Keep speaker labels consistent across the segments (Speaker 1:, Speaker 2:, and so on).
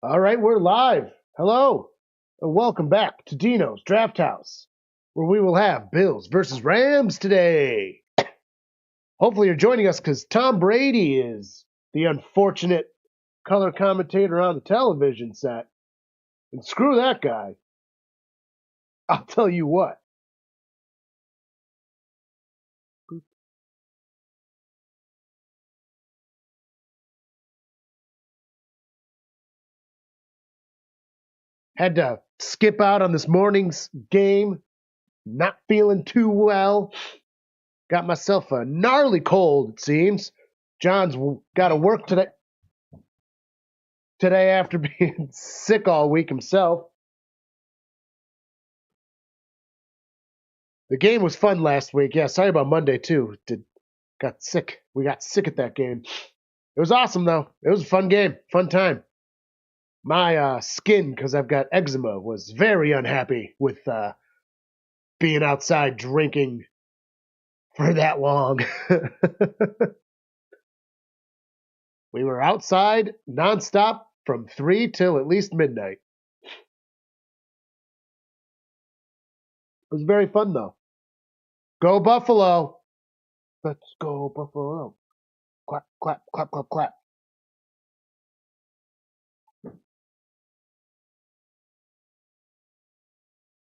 Speaker 1: All right, we're live. Hello, and welcome back to Dino's Drafthouse, where we will have Bills versus Rams today. Hopefully, you're joining us because Tom Brady is the unfortunate color commentator on the television set. And screw that guy. I'll tell you what. Had to skip out on this morning's game. Not feeling too well. Got myself a gnarly cold, it seems. John's got to work today after being sick all week himself. The game was fun last week. Yeah, sorry about Monday too. Got sick. We got sick at that game. It was awesome though. It was a fun game, fun time. My skin, because I've got eczema, was very unhappy with being outside drinking for that long. We were outside nonstop from 3 till at least midnight. It was very fun though. Go Buffalo! Let's go Buffalo! Clap, clap, clap, clap, clap.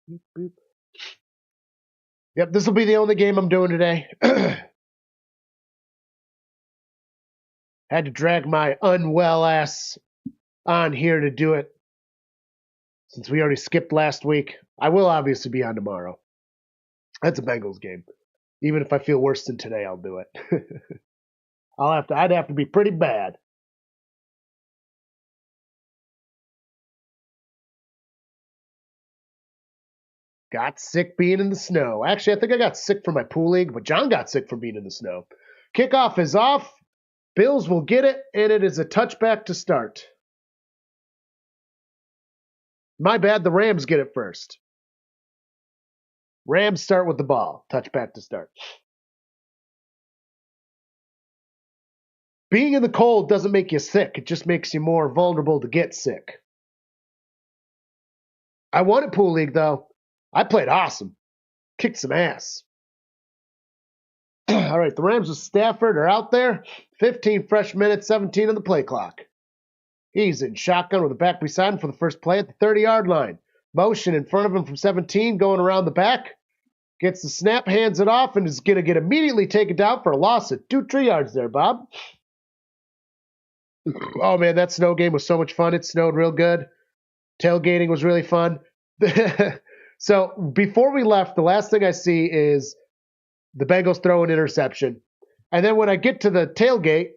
Speaker 1: Beep, beep. Yep, this will be the only game I'm doing today. Had to drag my unwell ass on here to do it since we already skipped last week. I will obviously be on tomorrow. That's a Bengals game. Even if I feel worse than today, I'll do it. I'd have to be pretty bad. Got sick being in the snow. Actually, I think I got sick from my pool league, but John got sick from being in the snow. Kickoff is off. Bills will get it, and it is a touchback to start. My bad, the Rams get it first. Rams start with the ball. Touchback to start. Being in the cold doesn't make you sick. It just makes you more vulnerable to get sick. I won at pool league, though. I played awesome. Kicked some ass. All right, the Rams with Stafford are out there. 15 fresh minutes, 17 on the play clock. He's in shotgun with the back beside him for the first play at the 30-yard line. Motion in front of him from 17, going around the back. Gets the snap, hands it off, and is going to get immediately taken down for a loss of 2-3 yards there, Bob. Oh, man, that snow game was so much fun. It snowed real good. Tailgating was really fun. So before we left, the last thing I see is the Bengals throw an interception. And then when I get to the tailgate,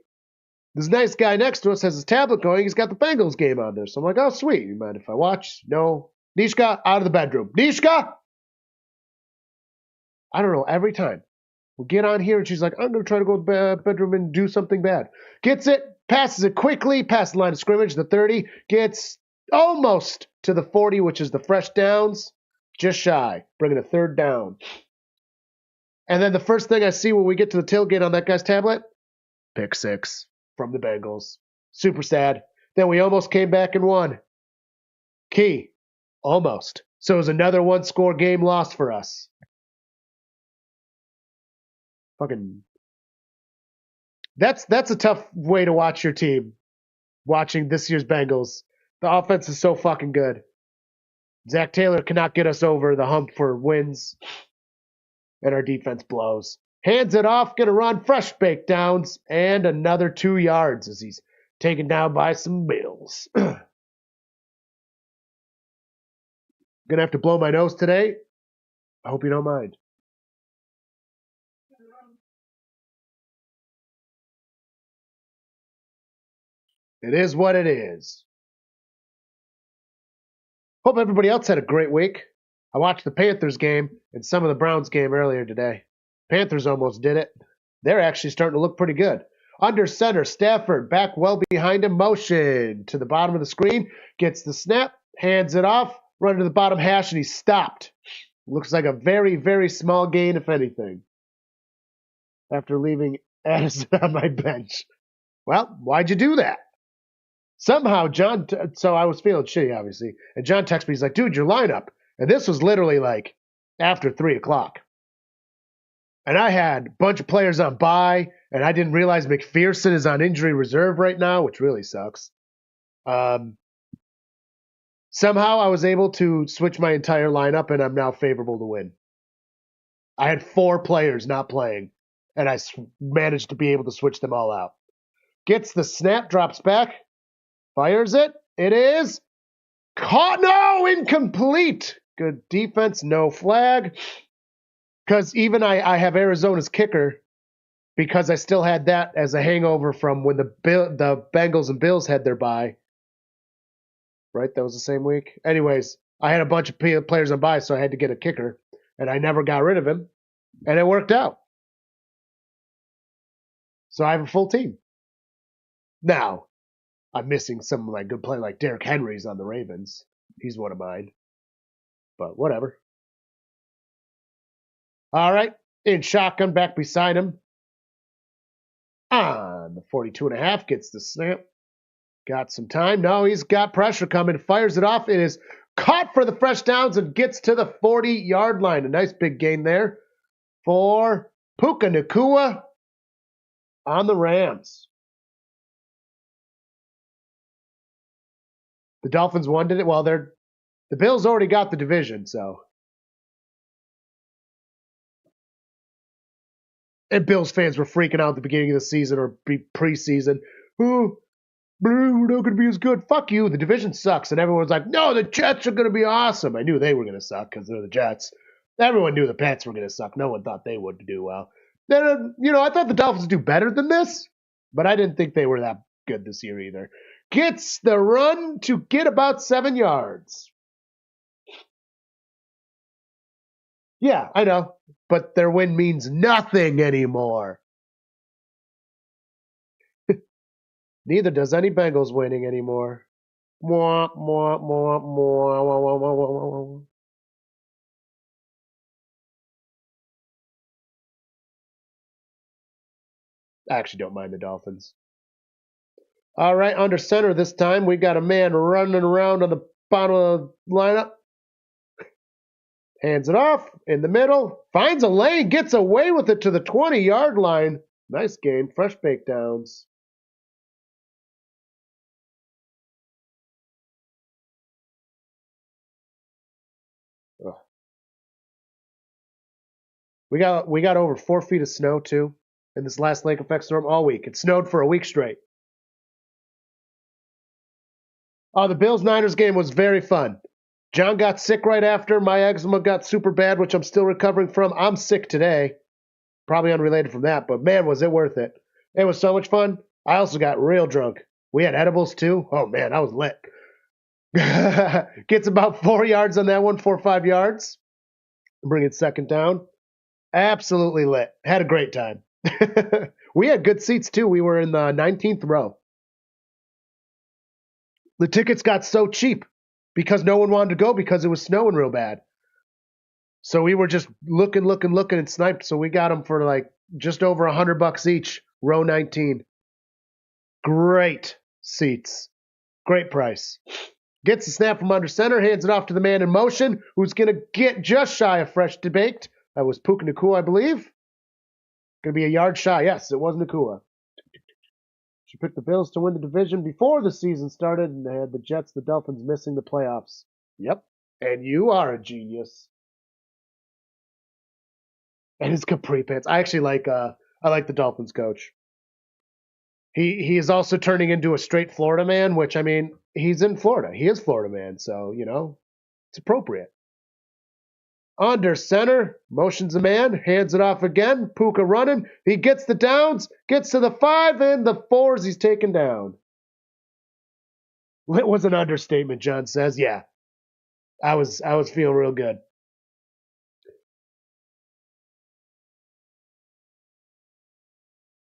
Speaker 1: this nice guy next to us has his tablet going. He's got the Bengals game on there. So I'm like, oh, sweet. You mind if I watch? No. Nishka, out of the bedroom. Nishka! I don't know, every time. We get on here and she's like, I'm going to try to go to the bedroom and do something bad. Gets it, passes it quickly, past the line of scrimmage, the 30, gets almost to the 40, which is the fresh downs, just shy, bringing a third down. And then the first thing I see when we get to the tailgate on that guy's tablet, pick 6 from the Bengals. Super sad. Then we almost came back and won. Key, almost. So it was another one-score game lost for us. Fucking. That's a tough way to watch your team. Watching this year's Bengals. The offense is so fucking good. Zach Taylor cannot get us over the hump for wins. And our defense blows. Hands it off, gonna run fresh bake downs, and another 2 yards as he's taken down by some Bills. Gonna have to blow my nose today. I hope you don't mind. It is what it is. Hope everybody else had a great week. I watched the Panthers game and some of the Browns game earlier today. Panthers almost did it. They're actually starting to look pretty good. Under center, Stafford back well behind him. Motion to the bottom of the screen. Gets the snap, hands it off, run to the bottom hash, and he's stopped. Looks like a very, very small gain, if anything. After leaving Addison on my bench. Well, why'd you do that? Somehow, so I was feeling shitty, obviously. And John texted me, he's like, dude, your lineup. And this was literally like after 3 o'clock. And I had a bunch of players on bye, and I didn't realize McPherson is on injury reserve right now, which really sucks. Somehow I was able to switch my entire lineup, and I'm now favorable to win. I had 4 players not playing, and I managed to be able to switch them all out. Gets the snap, drops back, fires it. It is caught. No, incomplete. Good defense, no flag. Because even I have Arizona's kicker because I still had that as a hangover from when the Bengals and Bills had their bye. Right? That was the same week. Anyways, I had a bunch of players on bye, so I had to get a kicker, and I never got rid of him, and it worked out. So I have a full team. Now, I'm missing some of my good players, like Derrick Henry's on the Ravens. He's one of mine. But whatever. All right. In shotgun, back beside him. On the 42.5, gets the snap. Got some time. No, he's got pressure coming. Fires it off. It is caught for the fresh downs and gets to the 40-yard line. A nice big gain there for Puka Nacua on the Rams. The Dolphins won it. Well, the Bills already got the division, so. And Bills fans were freaking out at the beginning of the season or preseason. Oh, we're not going to be as good. Fuck you. The division sucks. And everyone's like, no, the Jets are going to be awesome. I knew they were going to suck because they're the Jets. Everyone knew the Pats were going to suck. No one thought they would do well. I thought the Dolphins would do better than this, but I didn't think they were that good this year either. Gets the run to get about 7 yards. Yeah, I know, but their win means nothing anymore. Neither does any Bengals winning anymore. Mwah, mwah, mwah, mwah, mwah, mwah, mwah. I actually don't mind the Dolphins. All right, under center this time, we got a man running around on the bottom of the lineup. Hands it off in the middle. Finds a lane, gets away with it to the 20-yard line. Nice game. Fresh bake downs. Ugh. We got over 4 feet of snow, too, in this last lake effect storm all week. It snowed for a week straight. Oh, the Bills-Niners game was very fun. John got sick right after. My eczema got super bad, which I'm still recovering from. I'm sick today. Probably unrelated from that, but man, was it worth it. It was so much fun. I also got real drunk. We had edibles too. Oh man, I was lit. Gets about 4 yards on that one, 4 or 5 yards. Bring it second down. Absolutely lit. Had a great time. We had good seats too. We were in the 19th row. The tickets got so cheap because no one wanted to go because it was snowing real bad. So we were just looking and sniped. So we got them for like just over $100 each. Row 19. Great seats. Great price. Gets the snap from under center, hands it off to the man in motion, who's going to get just shy of fresh baked. That was Puka Nacua, I believe. Going to be a yard shy. Yes, it was Nacua. She picked the Bills to win the division before the season started, and they had the Jets, the Dolphins missing the playoffs. Yep. And you are a genius. And his capri pants. I actually like the Dolphins coach. He is also turning into a straight Florida man, which, I mean, he's in Florida. He is Florida man, so, it's appropriate. Under center, motions a man, hands it off again. Puka running. He gets the downs, gets to the 5, and the 4s he's taken down. It was an understatement, John says. Yeah, I was feeling real good.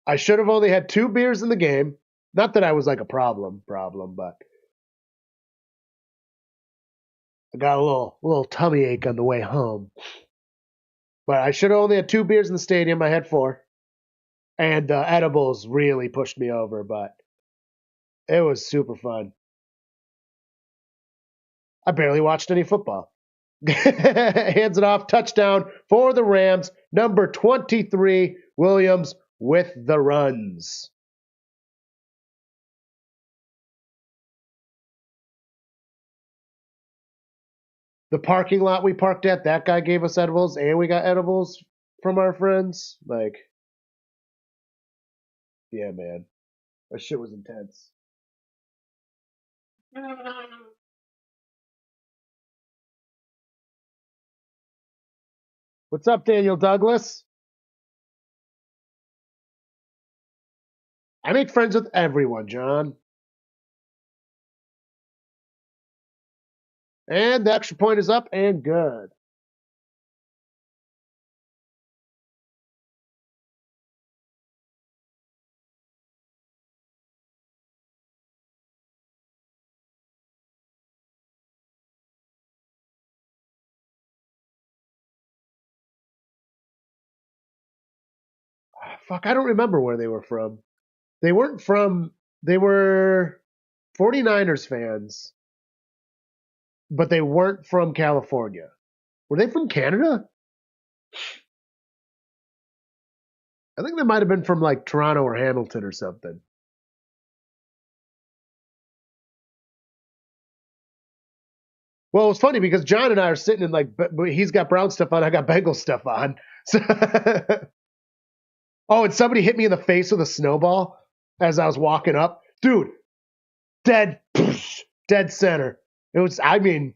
Speaker 1: I should have only had 2 beers in the game. Not that I was like a problem, but I got a little tummy ache on the way home. But I should have only had 2 beers in the stadium. I had 4. And edibles really pushed me over, but It was super fun. I barely watched any football. Hands it off, touchdown for the Rams. Number 23, Williams with the runs. The parking lot we parked at, that guy gave us edibles, and we got edibles from our friends. Like, yeah, man. That shit was intense. What's up, Daniel Douglas? I make friends with everyone, John. And the extra point is up and good. Fuck, I don't remember where they were from. They weren't from, they were 49ers fans, but they weren't from California. Were they from Canada? I think they might have been from like Toronto or Hamilton or something. Well, it was funny because John and I are sitting in like, he's got Brown stuff on, I got Bengals stuff on. So oh, and somebody hit me in the face with a snowball as I was walking up. Dude, dead center. It was, I mean,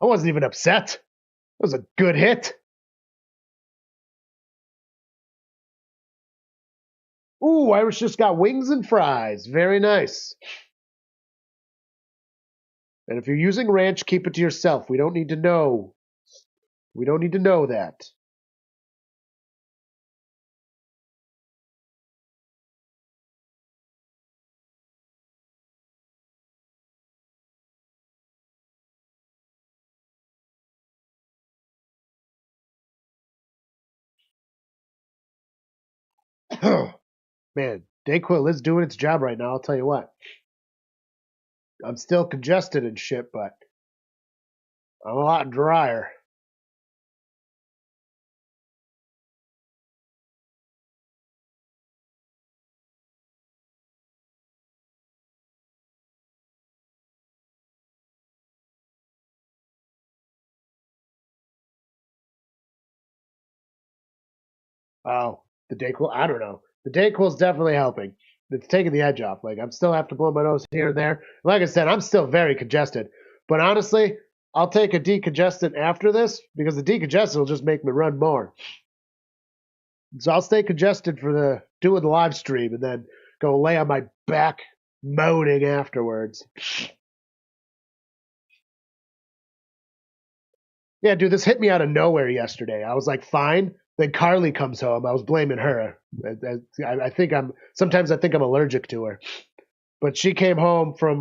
Speaker 1: I wasn't even upset. It was a good hit. Ooh, Irish just got wings and fries. Very nice. And if you're using ranch, keep it to yourself. We don't need to know. We don't need to know that. Man, Dayquil is doing its job right now, I'll tell you what. I'm still congested and shit, but I'm a lot drier. Oh, the Dayquil? I don't know. The Dayquil's definitely helping. It's taking the edge off. Like, I'm still have to blow my nose here and there. Like I said, I'm still very congested. But honestly, I'll take a decongestant after this because the decongestant will just make me run more. So I'll stay congested for doing the live stream and then go lay on my back moaning afterwards. Yeah, dude, this hit me out of nowhere yesterday. I was like, fine. Then Carly comes home. I was blaming her. I think sometimes I think I'm allergic to her. But she came home from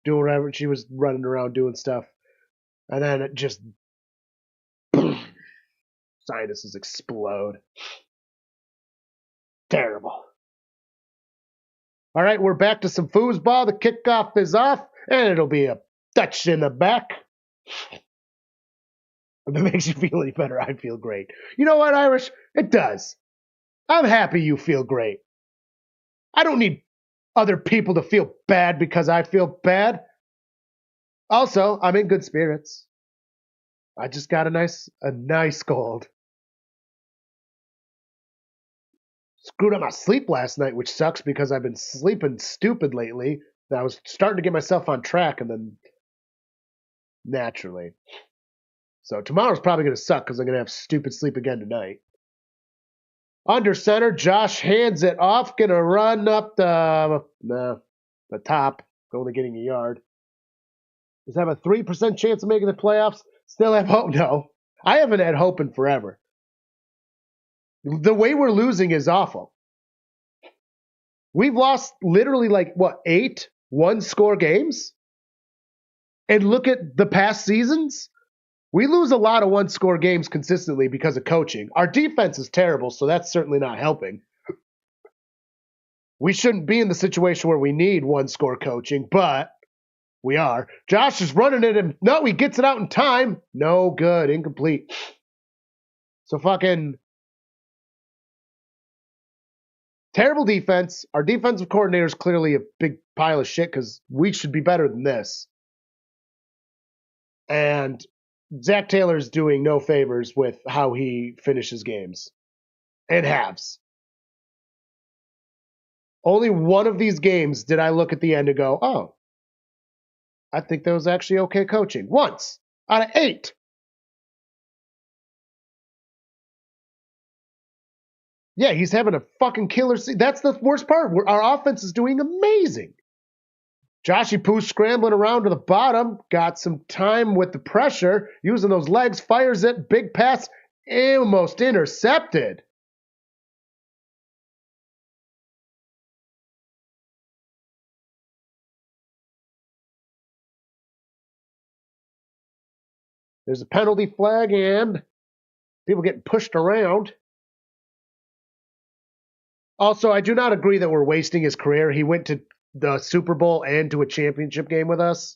Speaker 1: doing whatever. She was running around doing stuff. And then it just, sinuses explode. Terrible. All right, we're back to some foosball. The kickoff is off, and it'll be a touch in the back. If it makes you feel any better, I feel great. You know what, Irish? It does. I'm happy you feel great. I don't need other people to feel bad because I feel bad. Also, I'm in good spirits. I just got a nice cold. Screwed up my sleep last night, which sucks because I've been sleeping stupid lately. And I was starting to get myself on track, and then naturally. So tomorrow's probably going to suck because I'm going to have stupid sleep again tonight. Under center, Josh hands it off. Going to run up the top, only getting a yard. Does have a 3% chance of making the playoffs? Still have hope? No. I haven't had hope in forever. The way we're losing is awful. We've lost literally 8 one-score games? And look at the past seasons. We lose a lot of one-score games consistently because of coaching. Our defense is terrible, so that's certainly not helping. We shouldn't be in the situation where we need one-score coaching, but we are. Josh is running it, and no, he gets it out in time. No good, incomplete. So fucking terrible defense. Our defensive coordinator is clearly a big pile of shit because we should be better than this. And Zach Taylor's doing no favors with how he finishes games and halves. Only one of these games did I look at the end and go, oh, I think that was actually okay coaching. Once out of 8. Yeah, he's having a fucking killer season. That's the worst part. Our offense is doing amazing. Joshy Poo's scrambling around to the bottom, got some time with the pressure, using those legs, fires it, big pass, almost intercepted. There's a penalty flag and people getting pushed around. Also, I do not agree that we're wasting his career. He went to the Super Bowl and to a championship game with us.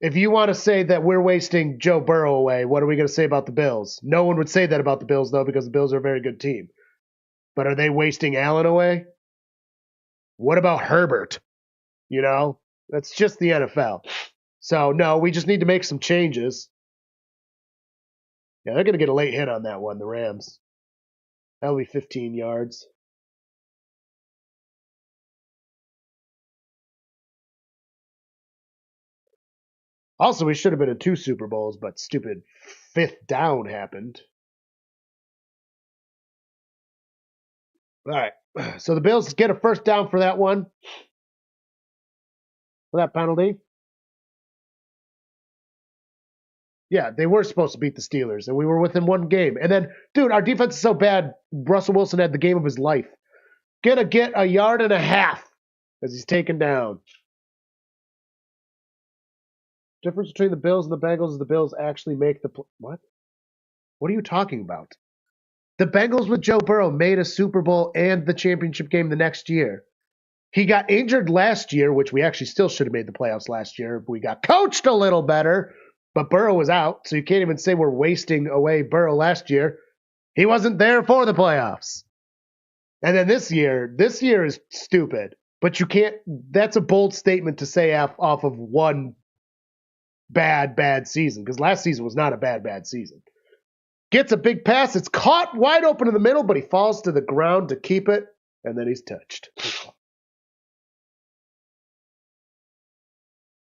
Speaker 1: If you want to say that we're wasting Joe Burrow away, what are we going to say about the Bills? No one would say that about the Bills, though, because the Bills are a very good team. But are they wasting Allen away? What about Herbert? You know, that's just the NFL. So, no, we just need to make some changes. Yeah, they're going to get a late hit on that one, the Rams. That'll be 15 yards. Also, we should have been in 2 Super Bowls, but stupid 5th down happened. All right. So the Bills get a first down for that one. For that penalty. Yeah, they were supposed to beat the Steelers, and we were within 1 game. And then, dude, our defense is so bad. Russell Wilson had the game of his life. Gonna get a yard and a half as he's taken down. Difference between the Bills and the Bengals is the Bills actually make the what? What are you talking about? The Bengals with Joe Burrow made a Super Bowl and the championship game the next year. He got injured last year, which we actually still should have made the playoffs last year. We got coached a little better, but Burrow was out, so you can't even say we're wasting away Burrow last year. He wasn't there for the playoffs. And then this year is stupid. But you can't, that's a bold statement to say off of one bad season, because last season was not a bad season. Gets a big pass. It's caught wide open in the middle, but he falls to the ground to keep it, and then he's touched.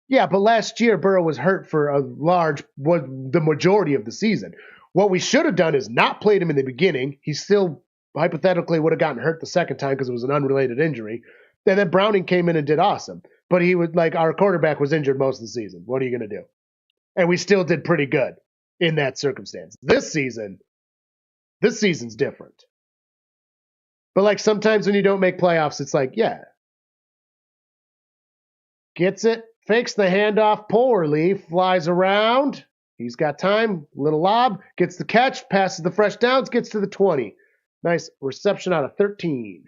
Speaker 1: Yeah, but last year Burrow was hurt for the majority of the season. What we should have done is not played him in the beginning. He still hypothetically would have gotten hurt the second time because it was an unrelated injury. And then Browning came in and did awesome. But he was like, our quarterback was injured most of the season. What are you going to do? And we still did pretty good in that circumstance. This season's different. But like sometimes when you don't make playoffs, it's like, yeah. Gets it, fakes the handoff poorly, flies around. He's got time, little lob, gets the catch, passes the fresh downs, gets to the 20. Nice reception out of 13.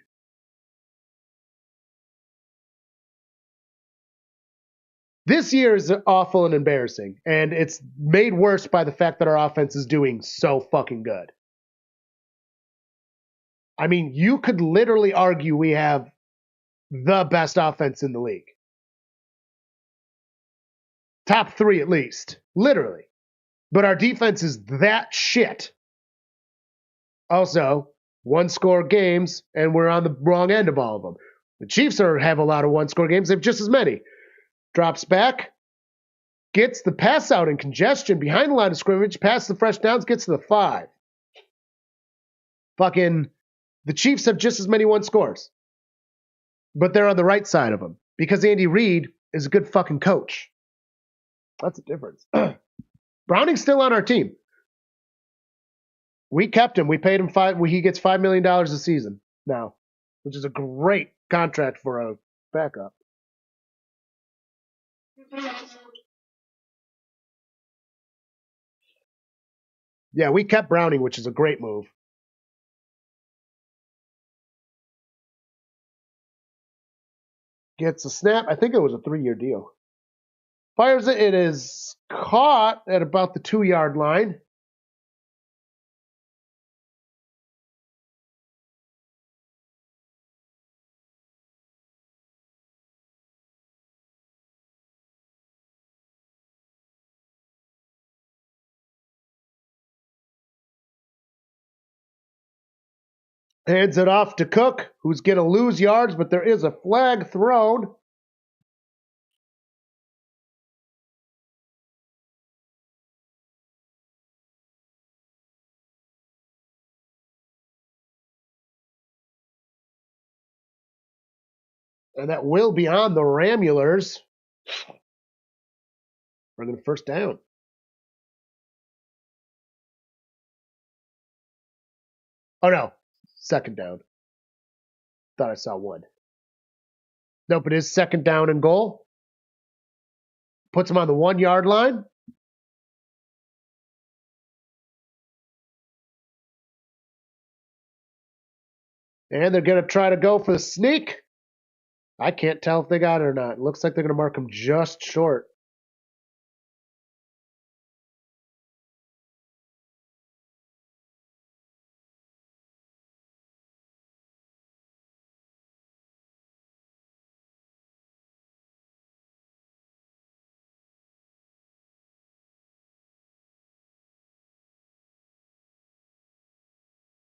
Speaker 1: This year is awful and embarrassing, and it's made worse by the fact that our offense is doing so fucking good. I mean, you could literally argue we have the best offense in the league. Top 3 at least. Literally. But our defense is that shit. Also, 1-score games, and we're on the wrong end of all of them. The Chiefs have a lot of 1-score games. They have just as many. Drops back. Gets the pass out in congestion behind the line of scrimmage. Passes the fresh downs. Gets to the 5. Fucking, the Chiefs have just as many 1-scores. But they're on the right side of them. Because Andy Reid is a good fucking coach. That's the difference. Browning's still on our team. We kept him. We paid him he gets $5 million a season now, which is a great contract for a backup. Yeah, we kept Browning, which is a great move. Gets a snap. I think it was a 3-year deal. Fires it. It is caught at about the 2-yard line. Hands it off to Cook, who's going to lose yards, but there is a flag thrown. And that will be on the Ramulers. Bringing the first down. Oh, no. Second down. Thought I saw one. Nope, it is second down and goal. Puts him on the 1-yard line. And they're going to try to go for the sneak. I can't tell if they got it or not. It looks like they're going to mark him just short.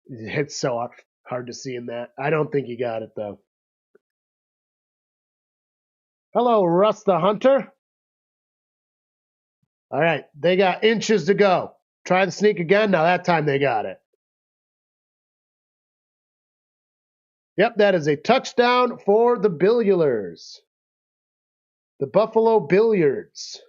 Speaker 1: It's so hard to see in that. I don't think he got it, though. Hello, Russ the Hunter. All right, they got inches to go. Try the sneak again. Now that time they got it. Yep, that is a touchdown for the Billulars. The Buffalo Billiards.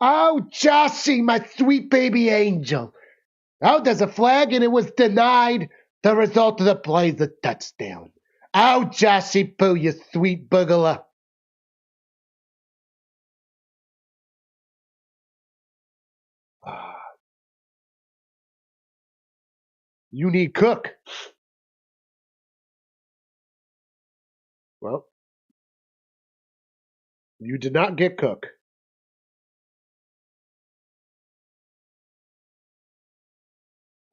Speaker 1: Oh, Jossie, my sweet baby angel. Oh, there's a flag and it was denied. The result of the play is a touchdown. Oh, Jossie Boo, you sweet boogler. You need Cook. Well, you did not get Cook.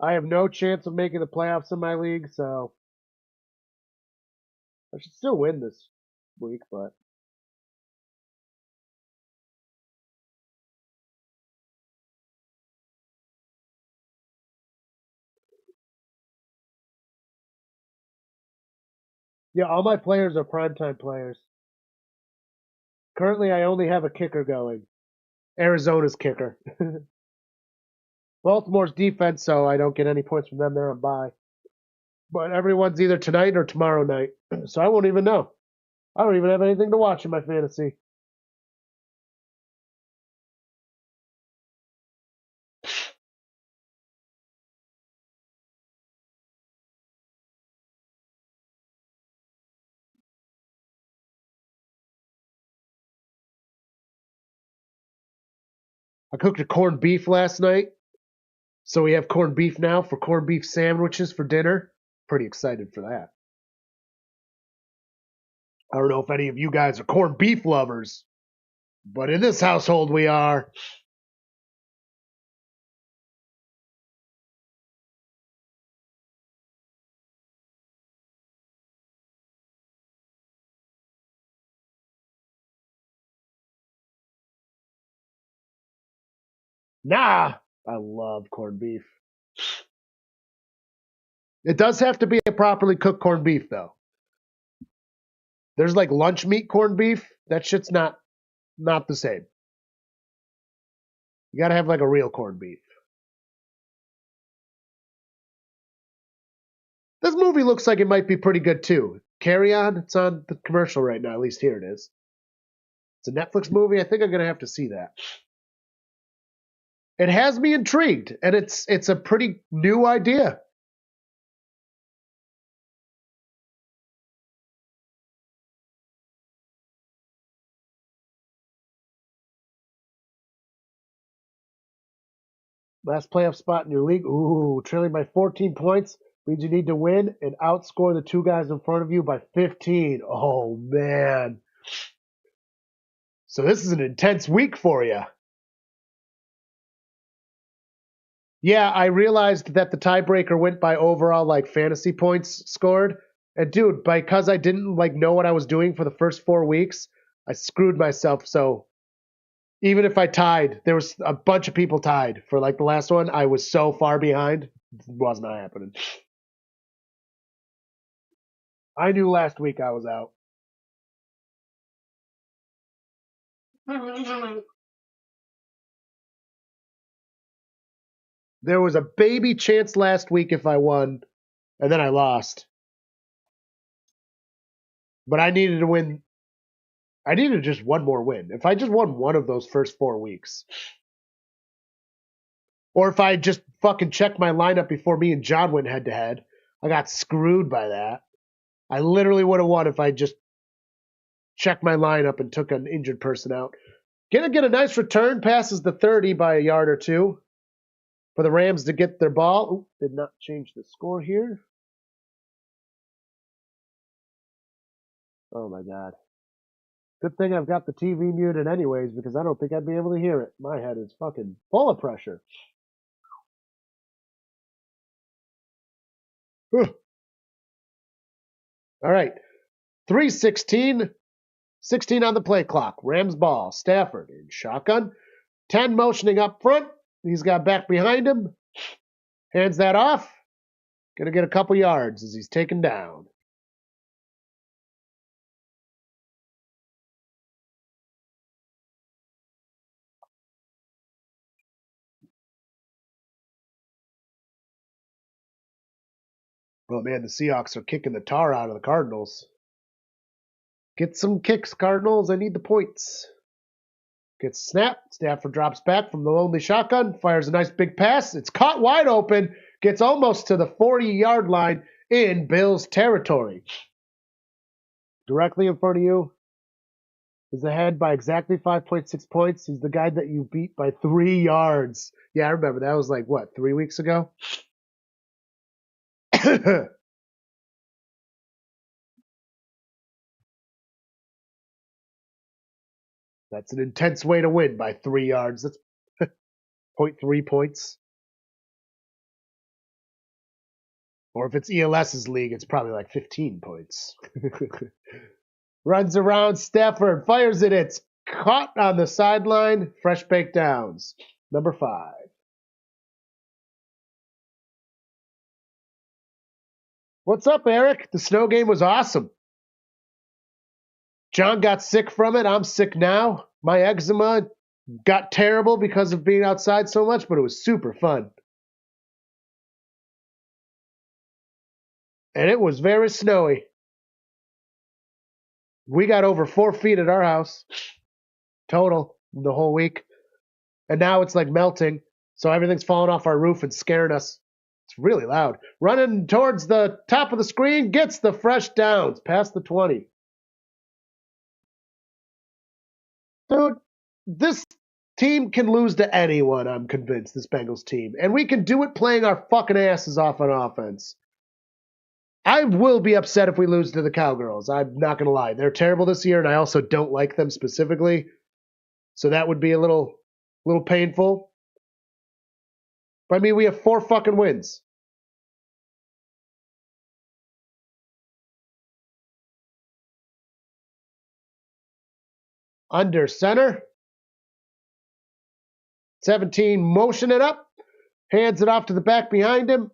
Speaker 1: I have no chance of making the playoffs in my league, so I should still win this week, but yeah, all my players are primetime players. Currently, I only have a kicker going. Arizona's kicker. Baltimore's defense, so I don't get any points from them. They're on bye. But everyone's either tonight or tomorrow night, so I won't even know. I don't even have anything to watch in my fantasy. I cooked a corned beef last night, so we have corned beef now for corned beef sandwiches for dinner. Pretty excited for that. I don't know if any of you guys are corned beef lovers, but in this household we are. Nah, I love corned beef. It does have to be a properly cooked corned beef, though. There's like lunch meat corned beef. That shit's not the same. You gotta have like a real corned beef. This movie looks like it might be pretty good too. Carry On. It's on the commercial right now. At least here it is. It's a Netflix movie. I think I'm gonna have to see that. It has me intrigued, and it's a pretty new idea. Last playoff spot in your league. Ooh, trailing by 14 points. Means you need to win and outscore the two guys in front of you by 15. Oh, man. So this is an intense week for you. Yeah, I realized that the tiebreaker went by overall like fantasy points scored. And dude, because I didn't like know what I was doing for the first 4 weeks, I screwed myself. So even if I tied, there was a bunch of people tied for like the last one. I was so far behind, it was not happening. I knew last week I was out. There was a baby chance last week if I won, and then I lost. But I needed to win. I needed just one more win. If I just won one of those first 4 weeks, or if I just fucking checked my lineup before me and John went head to head, I got screwed by that. I literally would have won if I just checked my lineup and took an injured person out. Gonna get a nice return, passes the 30 by a yard or two for the Rams to get their ball. Ooh, did not change the score here. Oh my God. Good thing I've got the TV muted anyways, because I don't think I'd be able to hear it. My head is fucking full of pressure. All right. 3:16. 16 on the play clock. Rams ball. Stafford in shotgun. 10 motioning up front. He's got back behind him. Hands that off. Gonna get a couple yards as he's taken down. Oh man, the Seahawks are kicking the tar out of the Cardinals. Get some kicks, Cardinals. I need the points. Gets snapped. Stafford drops back from the lonely shotgun. Fires a nice big pass. It's caught wide open. Gets almost to the 40-yard line in Bills territory. Directly in front of you is ahead by exactly 5.6 points. He's the guy that you beat by 3 yards. Yeah, I remember. That was like, what, 3 weeks ago? That's an intense way to win by 3 yards. That's 0.3 points. Or if it's ELS's league, it's probably like 15 points. Runs around Stafford, fires it. It's caught on the sideline. Fresh baked downs. Number 5. What's up, Eric? The snow game was awesome. John got sick from it. I'm sick now. My eczema got terrible because of being outside so much, but it was super fun. And it was very snowy. We got over 4 feet at our house total the whole week. And now it's like melting. So everything's falling off our roof and scaring us. It's really loud. Running towards the top of the screen, gets the fresh downs past the 20. Dude, this team can lose to anyone, I'm convinced, this Bengals team. And we can do it playing our fucking asses off on offense. I will be upset if we lose to the Cowgirls. I'm not going to lie. They're terrible this year, and I also don't like them specifically. So that would be a little painful. But I mean, we have 4 fucking wins. Under center. 17, motion it up. Hands it off to the back behind him.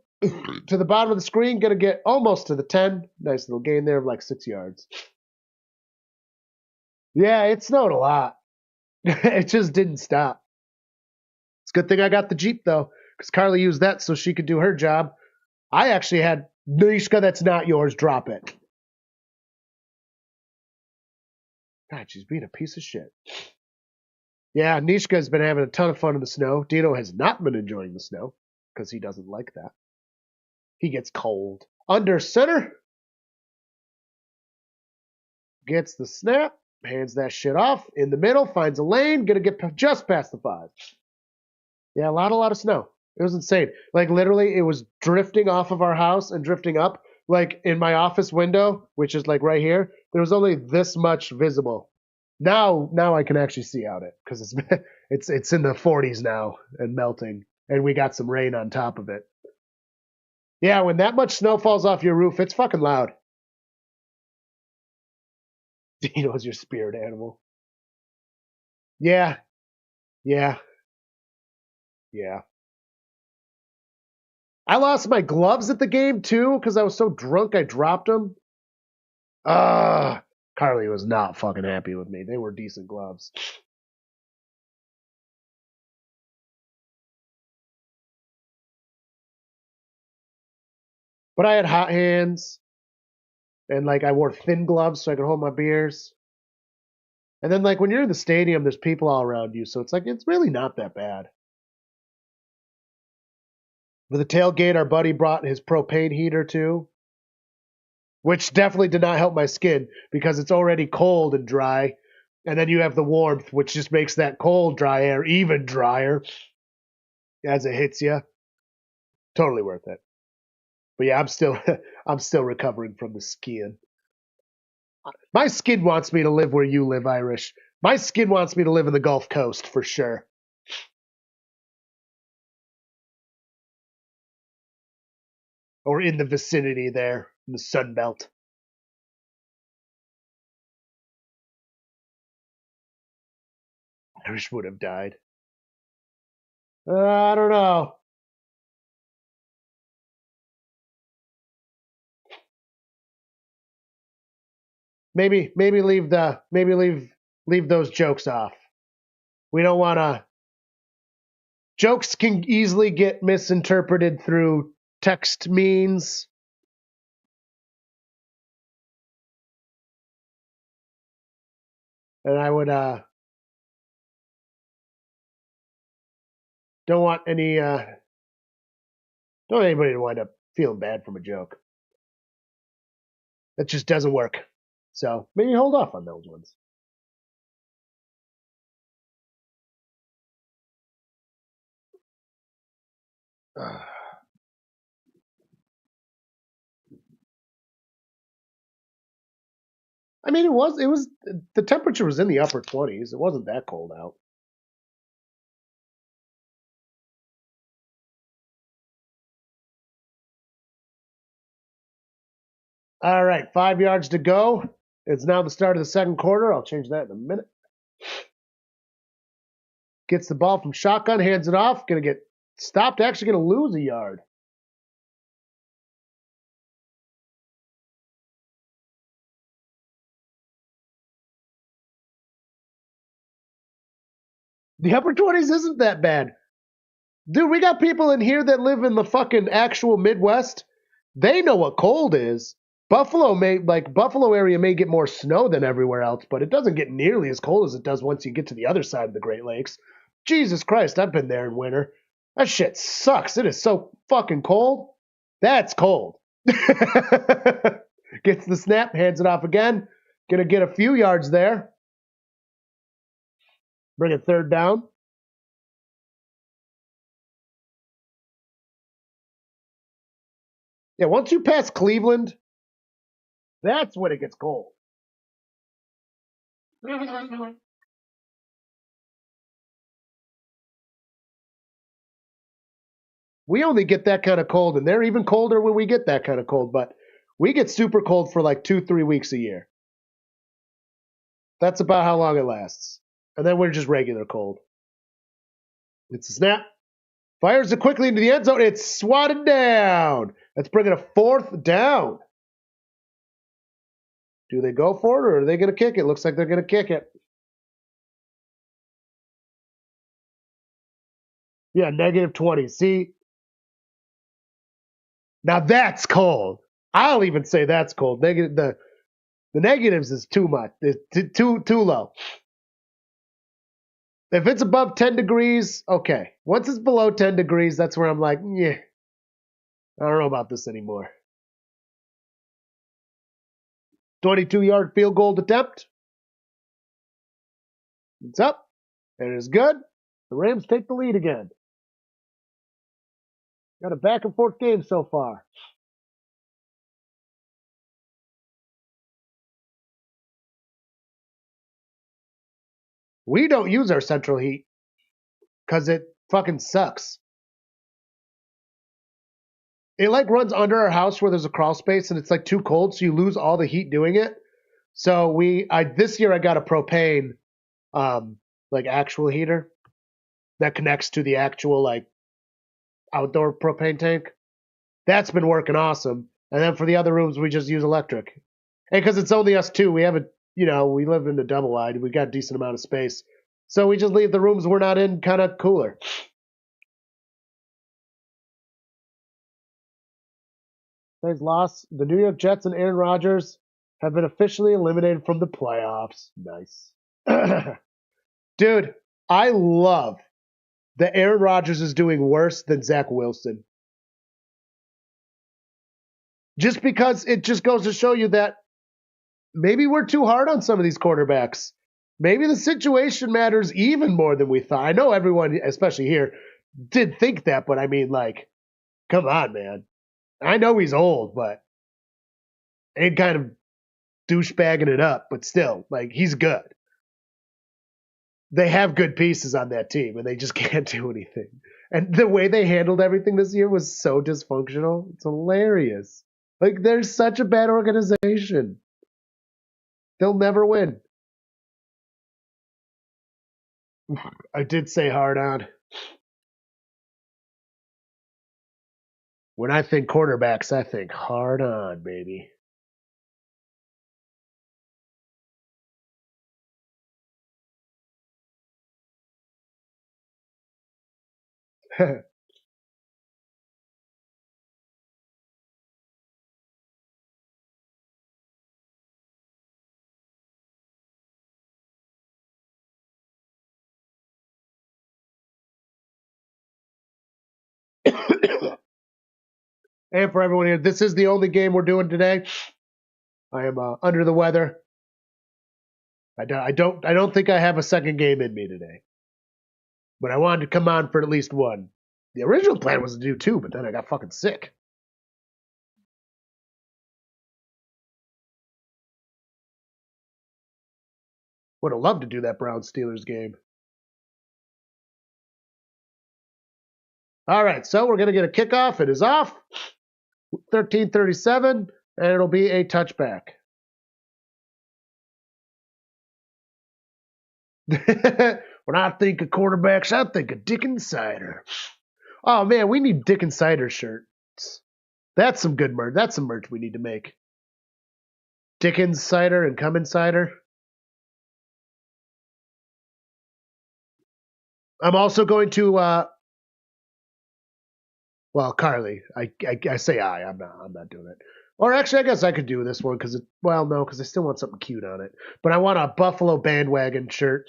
Speaker 1: To the bottom of the screen. Going to get almost to the 10. Nice little gain there of like 6 yards. Yeah, it snowed a lot. It just didn't stop. It's a good thing I got the Jeep, though, because Carly used that so she could do her job. I actually had Nishka, that's not yours, drop it. God, she's being a piece of shit. Yeah, Nishka's been having a ton of fun in the snow. Dino has not been enjoying the snow because he doesn't like that. He gets cold. Under center. Gets the snap. Hands that shit off. In the middle. Finds a lane. Gonna get just past the 5. Yeah, a lot of snow. It was insane. Like literally, it was drifting off of our house and drifting up. Like in my office window, which is like right here, there was only this much visible. Now I can actually see out it because it's in the 40s now and melting, and we got some rain on top of it. Yeah, when that much snow falls off your roof, it's fucking loud. Dino's your spirit animal. Yeah, yeah, yeah. I lost my gloves at the game too because I was so drunk I dropped them. Carly was not fucking happy with me. They were decent gloves. But I had hot hands and like I wore thin gloves so I could hold my beers. And then like when you're in the stadium, there's people all around you, so it's like it's really not that bad. For the tailgate, our buddy brought his propane heater too, which definitely did not help my skin because it's already cold and dry. And then you have the warmth, which just makes that cold, dry air even drier as it hits you. Totally worth it. But yeah, I'm still recovering from the skiing. My skin wants me to live where you live, Irish. My skin wants me to live in the Gulf Coast for sure. Or in the vicinity there, in the Sun Belt. Irish would have died. I don't know. Maybe leave those jokes off. We don't want to. Jokes can easily get misinterpreted through text means. And I would don't want any don't want anybody to wind up feeling bad from a joke. That just doesn't work. So maybe hold off on those ones. I mean, it was the temperature was in the upper 20s. It wasn't that cold out. All right, 5 yards to go. It's now the start of the second quarter. I'll change that in a minute. Gets the ball from shotgun, hands it off. Gonna get stopped. Actually, gonna lose a yard. The upper 20s isn't that bad. Dude, we got people in here that live in the fucking actual Midwest. They know what cold is. Buffalo area may get more snow than everywhere else, but it doesn't get nearly as cold as it does once you get to the other side of the Great Lakes. Jesus Christ, I've been there in winter. That shit sucks. It is so fucking cold. That's cold. Gets the snap, hands it off again. Gonna get a few yards there. Bring it third down. Yeah, once you pass Cleveland, that's when it gets cold. We only get that kind of cold, and they're even colder when we get that kind of cold, but we get super cold for like 2-3 weeks a year. That's about how long it lasts. And then we're just regular cold. It's a snap. Fires it quickly into the end zone. It's swatted down. Let's bring it a fourth down. Do they go for it or are they going to kick it? Looks like they're going to kick it. Yeah, -20. See? Now that's cold. I'll even say that's cold. The negatives is too much. It's too low. If it's above 10 degrees, okay. Once it's below 10 degrees, that's where I'm like, yeah, I don't know about this anymore. 22-yard field goal attempt. It's up. And it is good. The Rams take the lead again. Got a back and forth game so far. We don't use our central heat because it fucking sucks. It like runs under our house where there's a crawl space and it's like too cold, so you lose all the heat doing it. So this year I got a propane like actual heater that connects to the actual like outdoor propane tank. That's been working awesome. And then for the other rooms we just use electric. And because it's only us two, we haven't, we live in a double wide. We got a decent amount of space. So we just leave the rooms we're not in kind of cooler. Today's loss. The New York Jets and Aaron Rodgers have been officially eliminated from the playoffs. Nice. Dude, I love that Aaron Rodgers is doing worse than Zach Wilson. Just because it just goes to show you that maybe we're too hard on some of these quarterbacks. Maybe the situation matters even more than we thought. I know everyone, especially here, did think that, but I mean, like, come on, man. I know he's old, but ain't kind of douchebagging it up, but still, like, he's good. They have good pieces on that team, and they just can't do anything. And the way they handled everything this year was so dysfunctional. It's hilarious. Like, they're such a bad organization. They'll never win. I did say hard on. When I think quarterbacks, I think hard on, baby. And for everyone here, this is the only game we're doing today. I am under the weather. I don't think I have a second game in me today. But I wanted to come on for at least one. The original plan was to do two, but then I got fucking sick. Would have loved to do that Browns Steelers game. All right, so we're going to get a kickoff. It is off. 13:37, and it'll be a touchback. When I think of quarterbacks, I think of Dickens Cider. Oh man, we need Dickens Cider shirts. That's some good merch. That's some merch we need to make. Dickens Cider and Cummins Cider. I'm also going to well, Carly. I say I'm not doing it. Or actually, I guess I could do this one because no, because I still want something cute on it. But I want a Buffalo Bandwagon shirt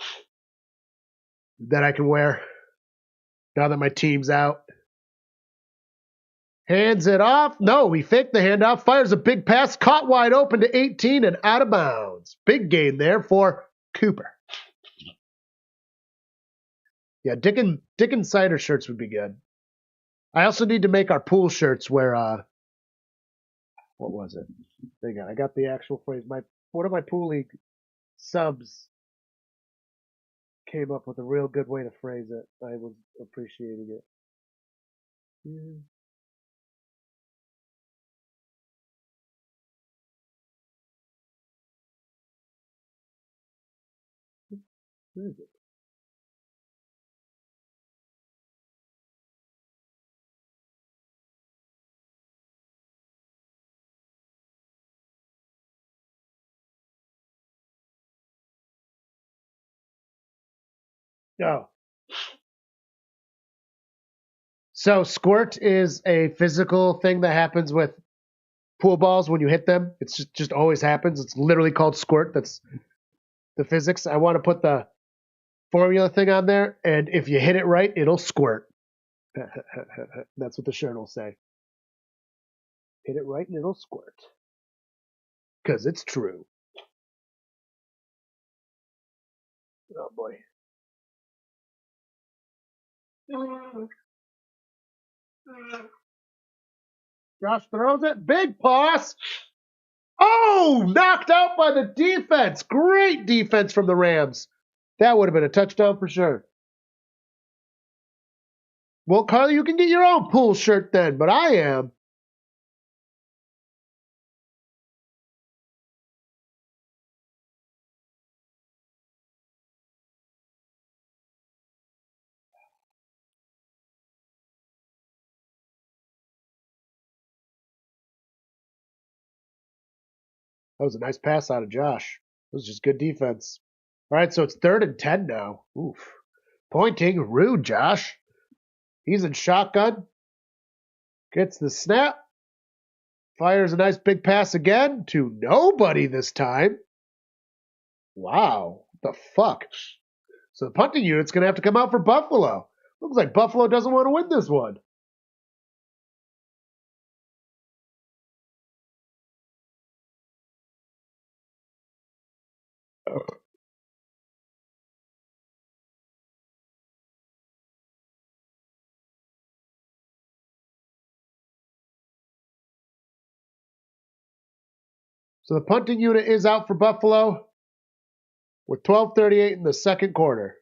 Speaker 1: that I can wear now that my team's out. Hands it off. No, he faked the handoff. Fires a big pass. Caught wide open to 18 and out of bounds. Big gain there for Cooper. Yeah, Dickens Cider shirts would be good. I also need to make our pool shirts where what was it? Hang on, I got the actual phrase. One of my pool league subs came up with a real good way to phrase it. I was appreciating it. Yeah. Where is it? Oh. So squirt is a physical thing that happens with pool balls when you hit them. It's just always happens. It's literally called squirt. That's the physics. I want to put the formula thing on there, and if you hit it right, it'll squirt. That's what the shirt will say. Hit it right and it'll squirt. Because it's true. Oh boy. Josh throws it. Big pass. Oh, knocked out by the defense. Great defense from the Rams. That would have been a touchdown for sure. Well, Carly, you can get your own pool shirt then, but I am. That was a nice pass out of Josh. It was just good defense. All right, so it's 3rd and 10 now. Oof. Pointing, rude, Josh. He's in shotgun. Gets the snap. Fires a nice big pass again to nobody this time. Wow. What the fuck? So the punting unit's going to have to come out for Buffalo. Looks like Buffalo doesn't want to win this one. So the punting unit is out for Buffalo with 12:38 in the second quarter.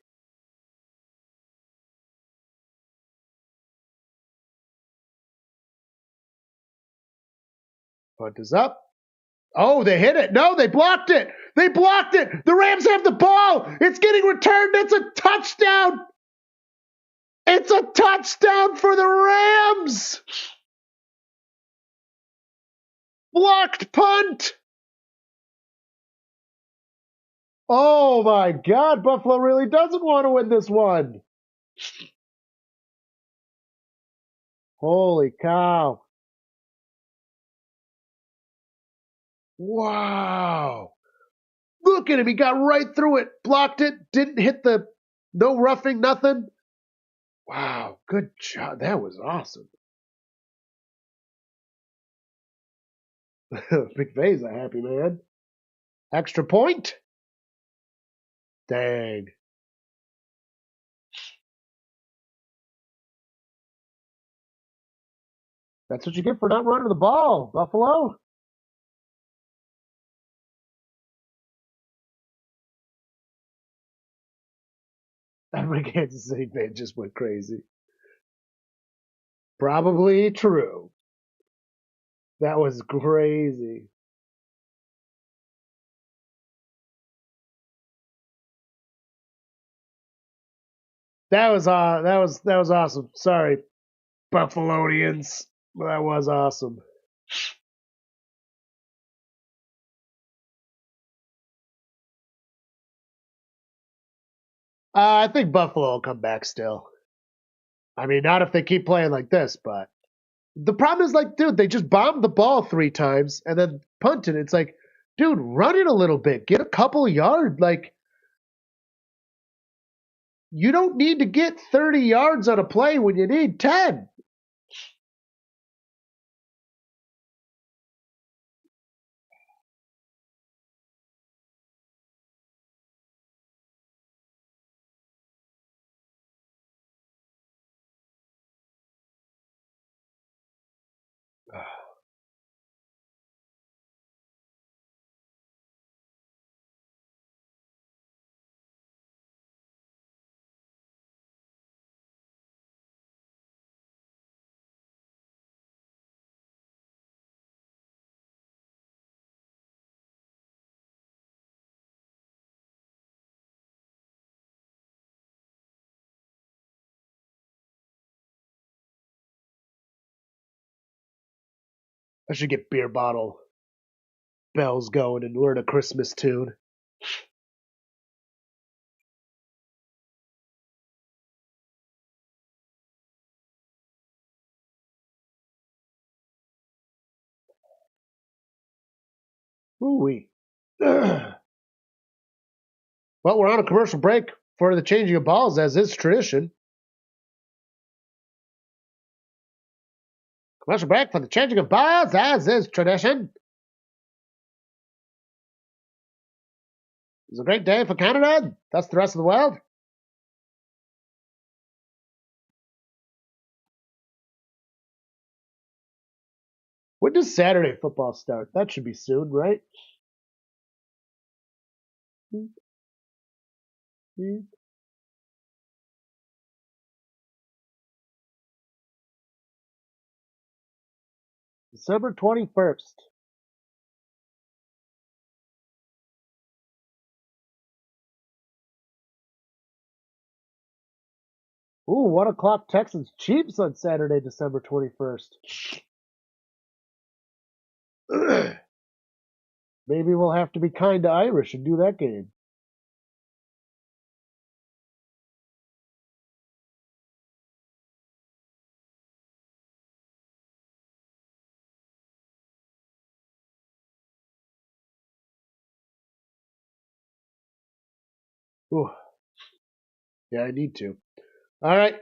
Speaker 1: Punt is up. Oh, they hit it. No, they blocked it. They blocked it. The Rams have the ball. It's getting returned. It's a touchdown. It's a touchdown for the Rams. Blocked punt. Oh my God, Buffalo really doesn't want to win this one. Holy cow. Wow. Look at him. He got right through it. Blocked it. Didn't hit the no roughing, nothing. Wow. Good job. That was awesome. McVay's a happy man. Extra point. Dang. That's what you get for not running the ball, Buffalo. Every Kansas City fan just went crazy. Probably true. That was crazy. That was awesome. Sorry, Buffalonians. That was awesome. I think Buffalo will come back still. I mean, not if they keep playing like this, but the problem is like, dude, they just bombed the ball 3 times and then punted. It's like, dude, run it a little bit. Get a couple of yards. Like, you don't need to get 30 yards on a play when you need 10. I should get beer bottle bells going and learn a Christmas tune. Ooh-wee. Well, we're on a commercial break for the changing of balls, as is tradition. Commercial break for the changing of balls, as is tradition. It's a great day for Canada. That's the rest of the world. When does Saturday football start? That should be soon, right? December 21st. Ooh, 1 o'clock Texans Chiefs on Saturday, December 21st. Maybe we'll have to be kind to Irish and do that game. Ooh. Yeah, I need to. All right.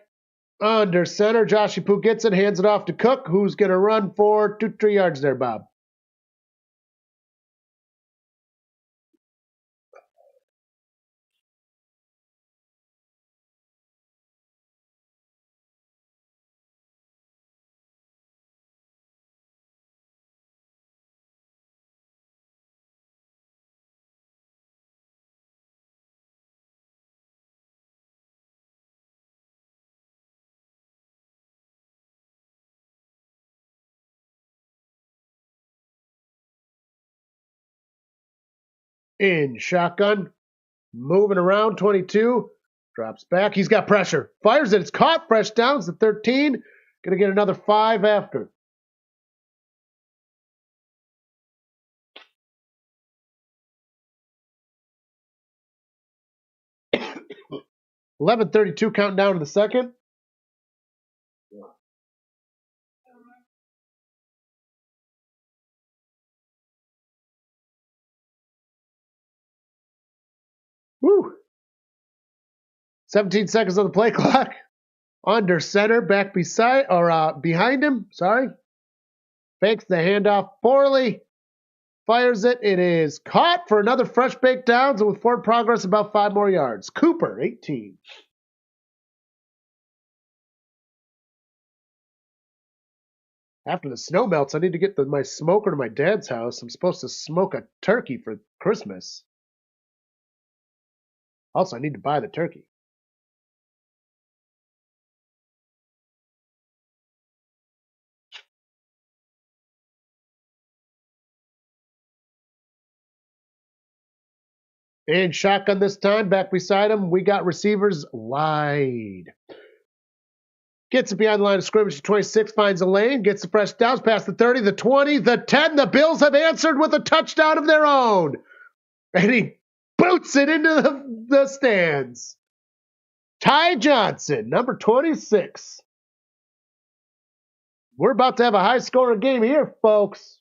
Speaker 1: Under center, Joshy Poo gets it, hands it off to Cook, who's going to run for 2-3 yards there, Bob. In shotgun, moving around 22, drops back. He's got pressure, fires it. It's caught. Fresh downs to 13. Going to get another 5 after. $11:32 counting down to the second. Woo! 17 seconds on the play clock. Under center, back beside or behind him. Sorry. Fakes the handoff poorly. Fires it. It is caught for another fresh baked downs and with forward progress about 5 more yards. Cooper, 18. After the snow melts, I need to get my smoker to my dad's house. I'm supposed to smoke a turkey for Christmas. Also, I need to buy the turkey. And shotgun this time, back beside him. We got receivers wide. Gets it behind the line of scrimmage to 26, finds a lane, gets the fresh downs past the 30, the 20, the 10. The Bills have answered with a touchdown of their own. And he boots it into the stands. Ty Johnson, number 26. We're about to have a high-scoring game here, folks.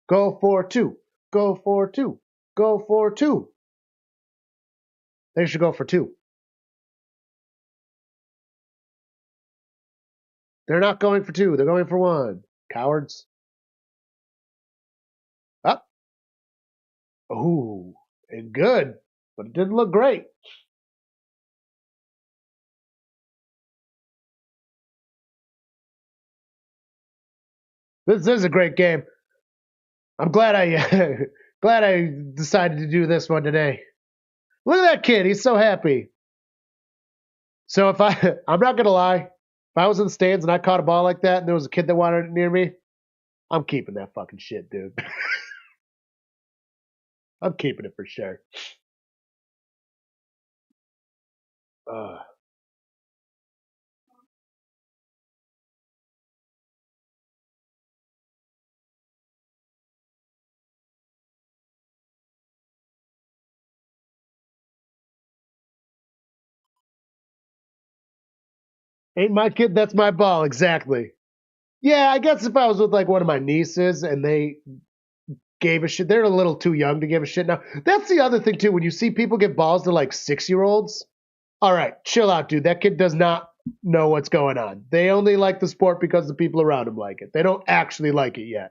Speaker 1: Go for 2. Go for 2. Go for 2. They should go for 2. They're not going for 2. They're going for 1. Cowards. Up. Ooh, and good, but it didn't look great. This is a great game. I'm glad I glad I decided to do this one today. Look at that kid. He's so happy. So if I'm not going to lie, if I was in the stands and I caught a ball like that and there was a kid that wanted it near me, I'm keeping that fucking shit, dude. I'm keeping it for sure. Ain't my kid, that's my ball. Exactly. Yeah, I guess if I was with like one of my nieces and they gave a shit, they're a little too young to give a shit now. That's the other thing too. When you see people get balls to like 6-year-olds, all right, chill out, dude. That kid does not know what's going on. They only like the sport because the people around them like it. They don't actually like it yet.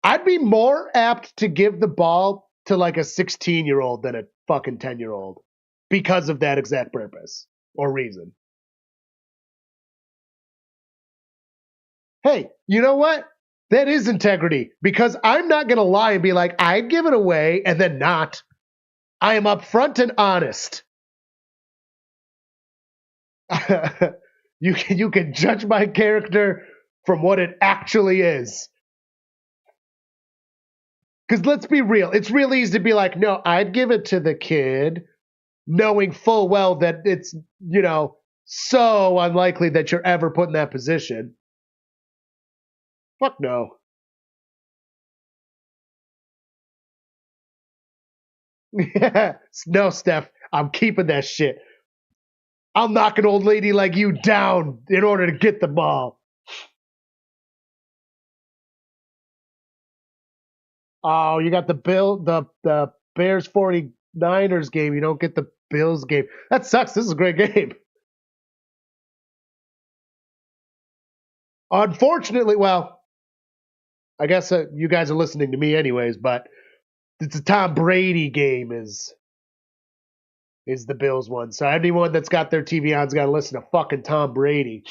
Speaker 1: I'd be more apt to give the ball to like a 16-year-old than a fucking 10-year-old because of that exact purpose or reason. Hey, you know what? That is integrity because I'm not going to lie and be like, I'd give it away and then not. I am upfront and honest. You can judge my character from what it actually is. Because let's be real, it's real easy to be like, no, I'd give it to the kid, knowing full well that it's, so unlikely that you're ever put in that position. Fuck no. No, Steph, I'm keeping that shit. I'll knock an old lady like you down in order to get the ball. Oh, you got the Bears 49ers game. You don't get the Bills game. That sucks. This is a great game. Unfortunately, well, I guess you guys are listening to me anyways, but it's a Tom Brady game is the Bills one. So anyone that's got their TV on's got to listen to fucking Tom Brady.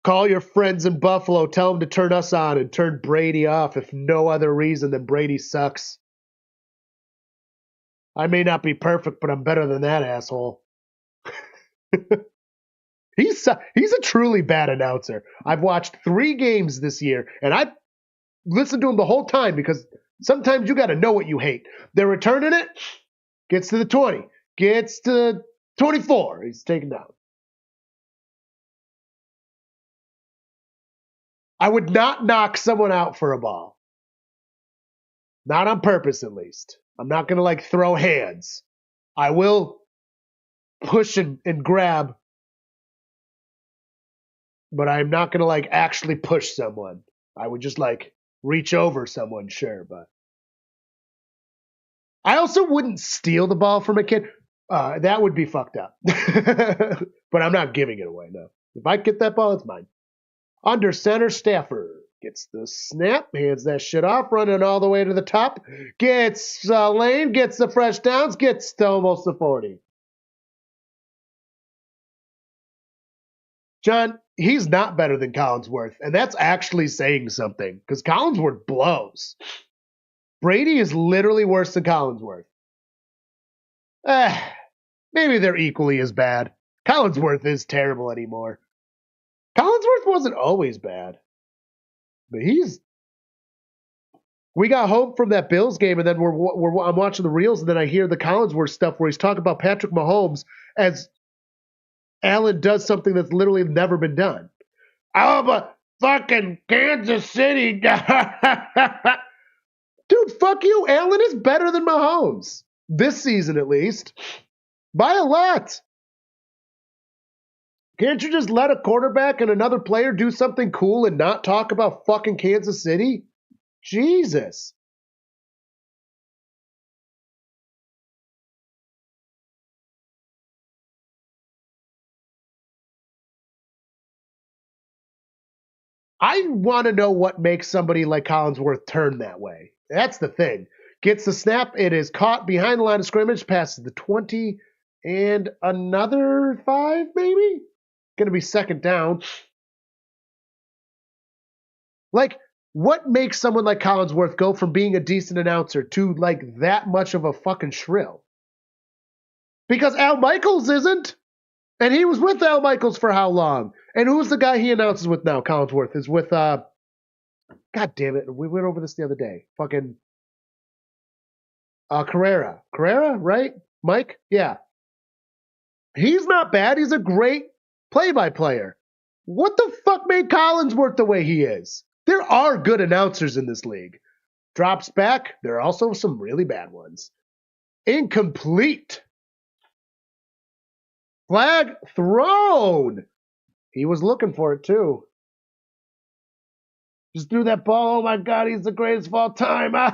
Speaker 1: Call your friends in Buffalo. Tell them to turn us on and turn Brady off if no other reason than Brady sucks. I may not be perfect, but I'm better than that asshole. He's a truly bad announcer. I've watched 3 games this year, and I listened to him the whole time because sometimes you got to know what you hate. They're returning it, gets to the 20, gets to 24. He's taken down. I would not knock someone out for a ball. Not on purpose, at least. I'm not going to like throw hands. I will push and grab, but I'm not going to like actually push someone. I would just like reach over someone, sure, but I also wouldn't steal the ball from a kid. That would be fucked up. But I'm not giving it away, no. If I get that ball, it's mine. Under center, Stafford gets the snap, hands that shit off, running all the way to the top, gets lane, gets the fresh downs, gets to almost the 40. John, he's not better than Collinsworth, and that's actually saying something, because Collinsworth blows. Brady is literally worse than Collinsworth. Maybe they're equally as bad. Collinsworth is terrible anymore. Collinsworth wasn't always bad. But we got home from that Bills game, and then I'm watching the reels, and then I hear the Collinsworth stuff where he's talking about Patrick Mahomes as Allen does something that's literally never been done. Oh, but fucking Kansas City. Dude, fuck you. Allen is better than Mahomes. This season, at least. By a lot. Can't you just let a quarterback and another player do something cool and not talk about fucking Kansas City? Jesus. I want to know what makes somebody like Collinsworth turn that way. That's the thing. Gets the snap. It is caught behind the line of scrimmage, passes the 20 and another 5, maybe? Going to be second down. Like, what makes someone like Collinsworth go from being a decent announcer to, like, that much of a fucking shrill? Because Al Michaels isn't. And he was with Al Michaels for how long? And who's the guy he announces with now? Collinsworth is with, God damn it. We went over this the other day. Fucking Carrera. Carrera, right? Mike? Yeah. He's not bad. He's a great play-by-player. What the fuck made Collinsworth the way he is? There are good announcers in this league. Drops back. There are also some really bad ones. Incomplete. Flag thrown. He was looking for it, too. Just threw that ball. Oh, my God. He's the greatest of all time. Oh,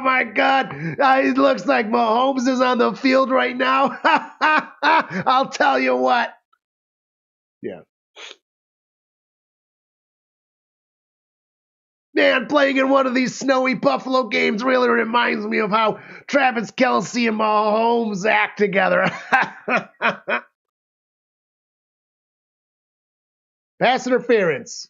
Speaker 1: my God. It looks like Mahomes is on the field right now. I'll tell you what. Yeah. Man, playing in one of these snowy Buffalo games really reminds me of how Travis Kelce and Mahomes act together. Pass interference.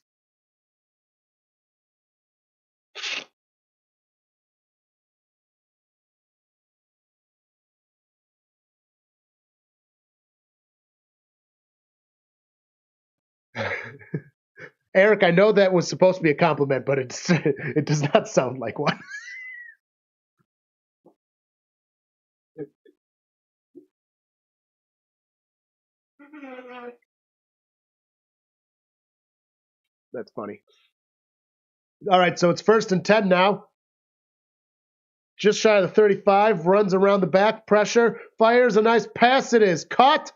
Speaker 1: Eric, I know that was supposed to be a compliment, but it does not sound like one. That's funny. All right, so it's 1st and 10 now. Just shy of the 35, runs around the back, pressure, fires a nice pass. It is caught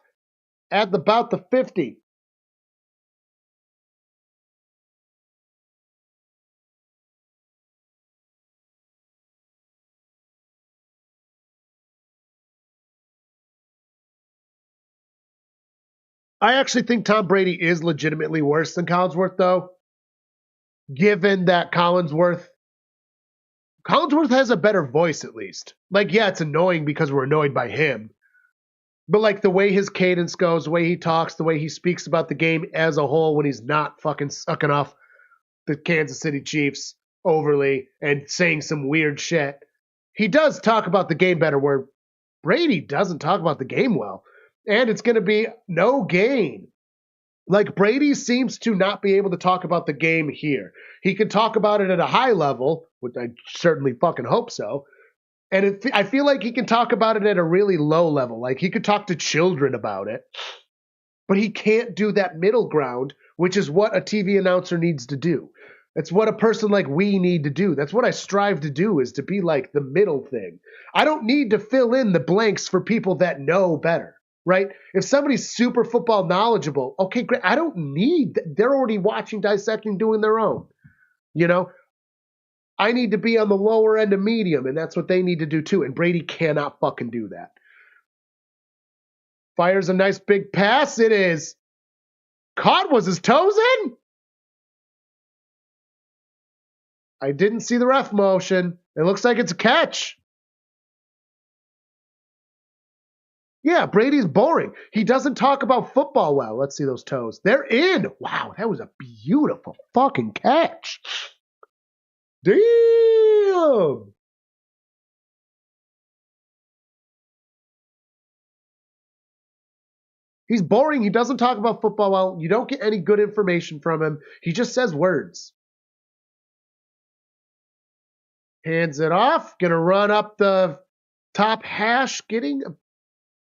Speaker 1: at about the 50. I actually think Tom Brady is legitimately worse than Collinsworth, though, given that Collinsworth has a better voice, at least. Like, yeah, it's annoying because we're annoyed by him. But, like, the way his cadence goes, the way he talks, the way he speaks about the game as a whole when he's not fucking sucking off the Kansas City Chiefs overly and saying some weird shit. He does talk about the game better, where Brady doesn't talk about the game well. And it's going to be no gain. Like, Brady seems to not be able to talk about the game here. He can talk about it at a high level, which I certainly fucking hope so. And I feel like he can talk about it at a really low level. Like, he could talk to children about it. But he can't do that middle ground, which is what a TV announcer needs to do. That's what a person like we need to do. That's what I strive to do, is to be like the middle thing. I don't need to fill in the blanks for people that know better, right? If somebody's super football knowledgeable, okay, great. I don't need, they're already watching, dissecting, doing their own. You know, I need to be on the lower end of medium, and that's what they need to do too. And Brady cannot fucking do that. Fires a nice big pass. It is caught. Was his toes in? I didn't see the ref motion. It looks like it's a catch. Yeah, Brady's boring. He doesn't talk about football well. Let's see those toes. They're in. Wow, that was a beautiful fucking catch. Damn. He's boring. He doesn't talk about football well. You don't get any good information from him. He just says words. Hands it off. Gonna run up the top hash, getting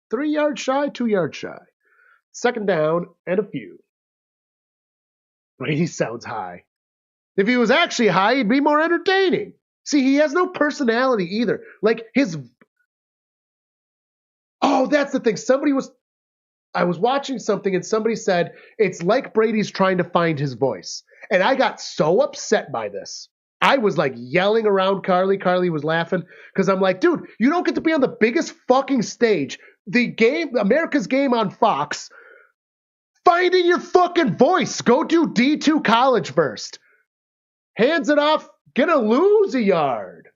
Speaker 1: 3 yards shy, 2 yards shy. 2nd down and a few. Brady sounds high. If he was actually high, he'd be more entertaining. See, he has no personality either. Like, his... Oh, that's the thing. I was watching something and somebody said, it's like Brady's trying to find his voice. And I got so upset by this. I was like yelling around Carly. Carly was laughing because I'm like, dude, you don't get to be on the biggest fucking stage. The game, America's Game on Fox. Finding your fucking voice. Go do D2 college first. Hands it off. Gonna lose a yard.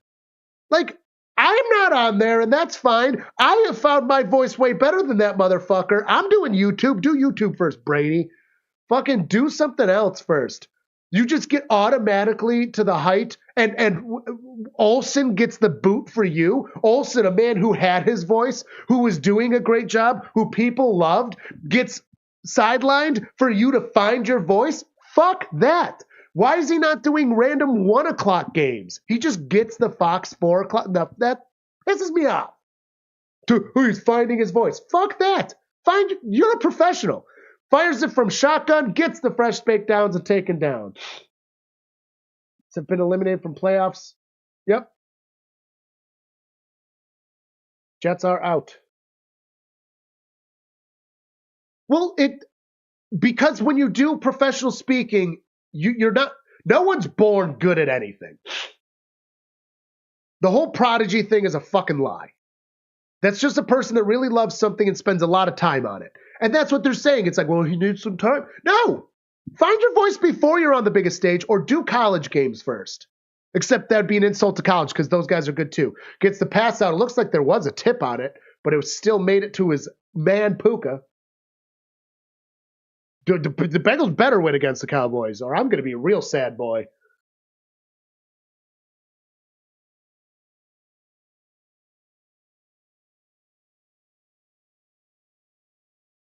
Speaker 1: Like, I'm not on there, and that's fine. I have found my voice way better than that motherfucker. I'm doing YouTube. Do YouTube first, Brady. Fucking do something else first. You just get automatically to the height, and Olsen gets the boot for you. Olsen, a man who had his voice, who was doing a great job, who people loved, gets sidelined for you to find your voice? Fuck that. Why is he not doing random 1 o'clock games? He just gets the Fox 4 o'clock. No, that pisses me off. He's finding his voice. Fuck that. You're a professional. Fires it from shotgun, gets the fresh baked downs and taken down. It's been eliminated from playoffs. Yep. Jets are out. Well, because when you do professional speaking, you're not, no one's born good at anything. The whole prodigy thing is a fucking lie. That's just a person that really loves something and spends a lot of time on it. And that's what they're saying. It's like, well, he needs some time. No, Find your voice before you're on the biggest stage, or do college games first. Except that'd be an insult to college because those guys are good too. Gets the pass out. It looks like there was a tip on it, but it was still made it to his man Puka. The Bengals better win against the Cowboys, or I'm going to be a real sad boy.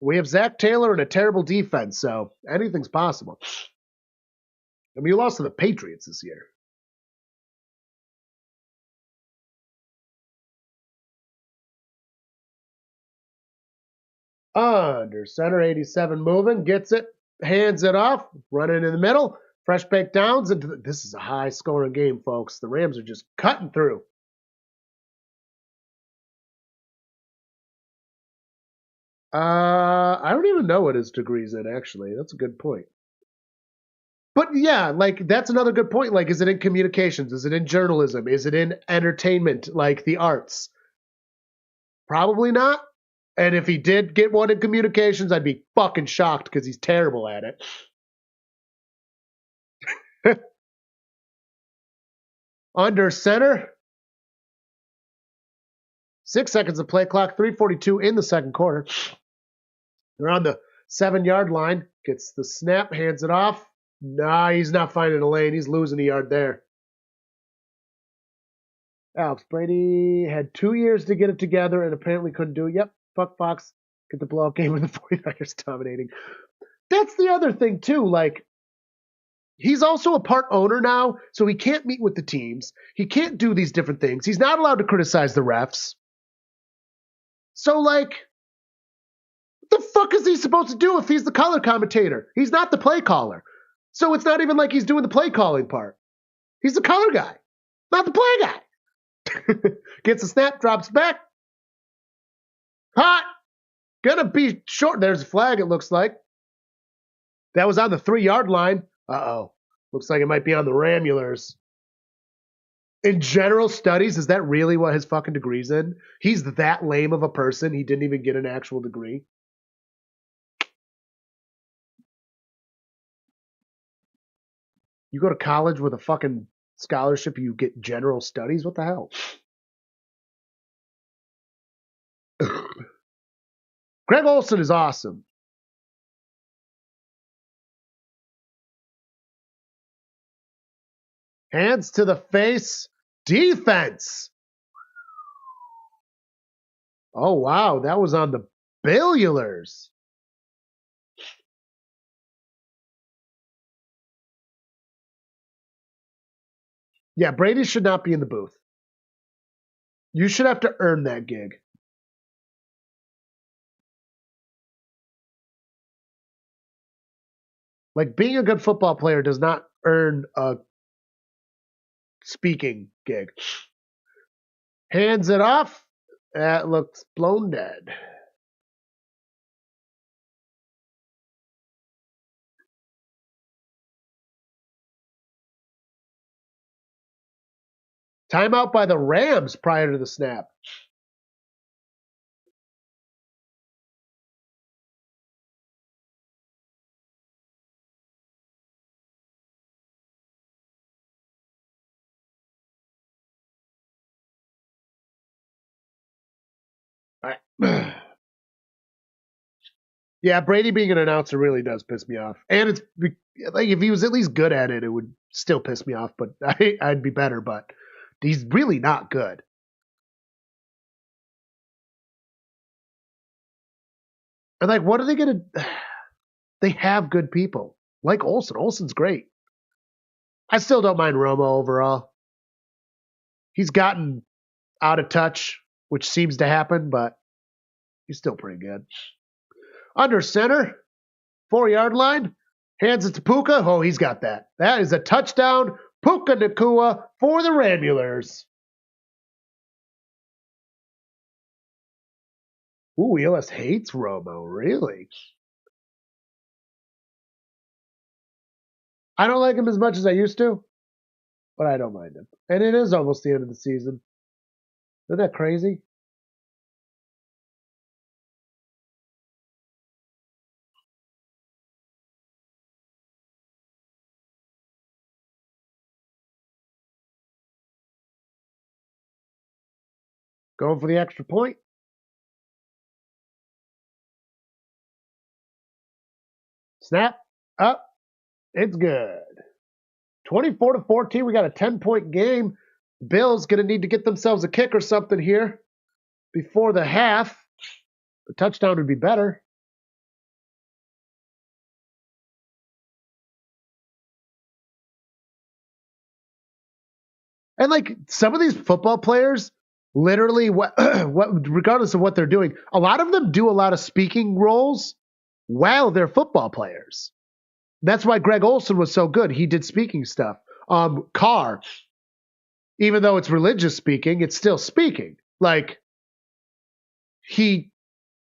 Speaker 1: We have Zach Taylor and a terrible defense, so anything's possible. I mean, you lost to the Patriots this year. Under center, 87 moving, gets it, hands it off, running in the middle, fresh baked downs. Into this is a high scoring game, folks. The Rams are just cutting through. I don't even know what his degree's in, actually. That's a good point. But yeah, like that's another good point. Like, is it in communications? Is it in journalism? Is it in entertainment, like the arts? Probably not. And if he did get one in communications, I'd be fucking shocked because he's terrible at it. Under center. 6 seconds of play clock, 3:42 in the second quarter. They're on the 7-yard line. Gets the snap, hands it off. Nah, he's not finding a lane. He's losing a yard there. Alex Brady had 2 years to get it together and apparently couldn't do it. Yep, fuck Fox. Get the blowout game with the 49ers dominating. That's the other thing, too. Like, he's also a part owner now, so he can't meet with the teams. He can't do these different things. He's not allowed to criticize the refs. So, like, what the fuck is he supposed to do if he's the color commentator? He's not the play caller. So it's not even like he's doing the play calling part. He's the color guy, not the play guy. Gets a snap, drops back. Hot. Gonna be short. There's a flag, it looks like. That was on the 3-yard line. Uh-oh. Looks like it might be on the Ramulars. In general studies, is that really what his fucking degree's in? He's that lame of a person, he didn't even get an actual degree. You go to college with a fucking scholarship, you get general studies? What the hell? Greg Olsen is awesome. Hands to the face. Defense. Oh, wow. That was on the Billulars. Yeah, Brady should not be in the booth. You should have to earn that gig. Like, being a good football player does not earn a speaking gig. Hands it off. That looks blown dead. Timeout by the Rams prior to the snap. All right. Yeah, Brady being an announcer really does piss me off. And it's like if he was at least good at it, it would still piss me off. But I'd be better. But he's really not good. And like, what are they gonna? They have good people like Olsen. Olsen's great. I still don't mind Romo overall. He's gotten out of touch, which seems to happen, but he's still pretty good. Under center, 4-yard line, hands it to Puka. Oh, he's got that. That is a touchdown. Puka Nacua for the Ramulars. Ooh, ELS hates Romo, really? I don't like him as much as I used to, but I don't mind him. And it is almost the end of the season. Isn't that crazy? Going for the extra point. Snap. Up. It's good. 24-14. We got a 10-point game. Bills going to need to get themselves a kick or something here before the half. A touchdown would be better. And like some of these football players, literally, regardless of what they're doing, a lot of them do a lot of speaking roles while they're football players. That's why Greg Olsen was so good. He did speaking stuff. Carr, even though it's religious speaking, it's still speaking. Like, he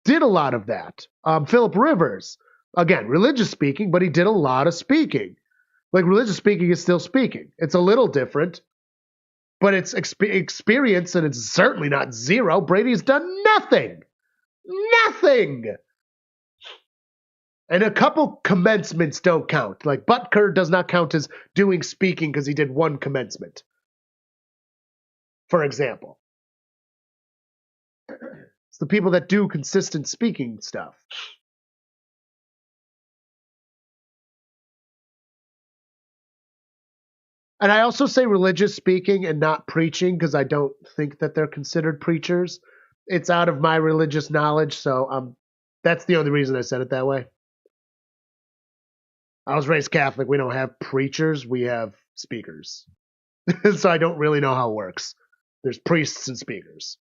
Speaker 1: did a lot of that. Phillip Rivers, again, religious speaking, but he did a lot of speaking. Like, religious speaking is still speaking. It's a little different, but it's experience, and it's certainly not zero. Brady's done nothing. Nothing. And a couple commencements don't count. Like, Butker does not count as doing speaking because he did one commencement, for example. It's the people that do consistent speaking stuff. And I also say religious speaking and not preaching because I don't think that they're considered preachers. It's out of my religious knowledge, so that's the only reason I said it that way. I was raised Catholic. We don't have preachers. We have speakers. So I don't really know how it works. There's priests and speakers.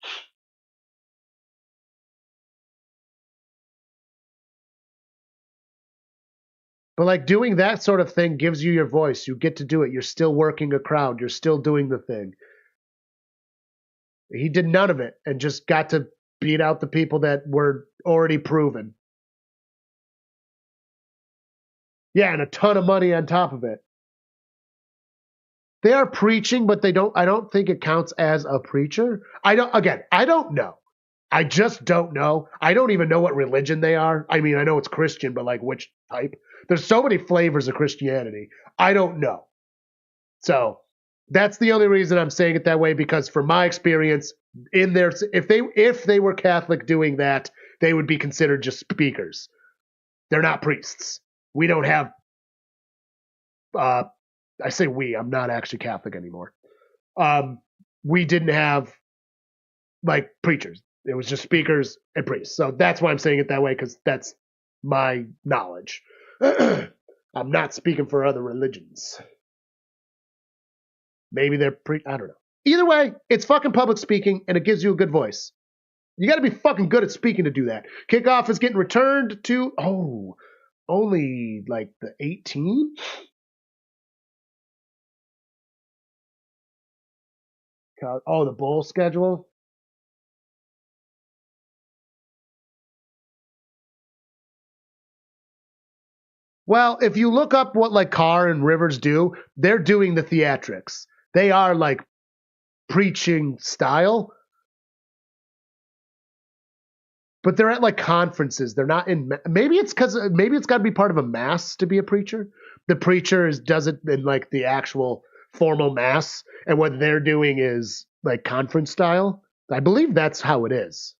Speaker 1: But like doing that sort of thing gives you your voice. You get to do it. You're still working a crowd. You're still doing the thing. He did none of it and just got to beat out the people that were already proven. Yeah, and a ton of money on top of it. They are preaching, but I don't think it counts as a preacher. I don't know. I just don't know. I don't even know what religion they are. I mean, I know it's Christian, but like which type? There's so many flavors of Christianity. I don't know. So that's the only reason I'm saying it that way, because from my experience, if they were Catholic doing that, they would be considered just speakers. They're not priests. We don't have I say we, I'm not actually Catholic anymore. We didn't have like preachers. It was just speakers and priests. So that's why I'm saying it that way, because that's my knowledge. I'm not speaking for other religions. Maybe they're I don't know. Either way, it's fucking public speaking, and it gives you a good voice. You got to be fucking good at speaking to do that. Kickoff is getting returned to, only like the 18? Oh, the bowl schedule? Well, if you look up what like Carr and Rivers do, they're doing the theatrics. They are like preaching style, but they're at like conferences. They're not in. Maybe it's got to be part of a mass to be a preacher. The preacher does it in like the actual formal mass, and what they're doing is like conference style. I believe that's how it is.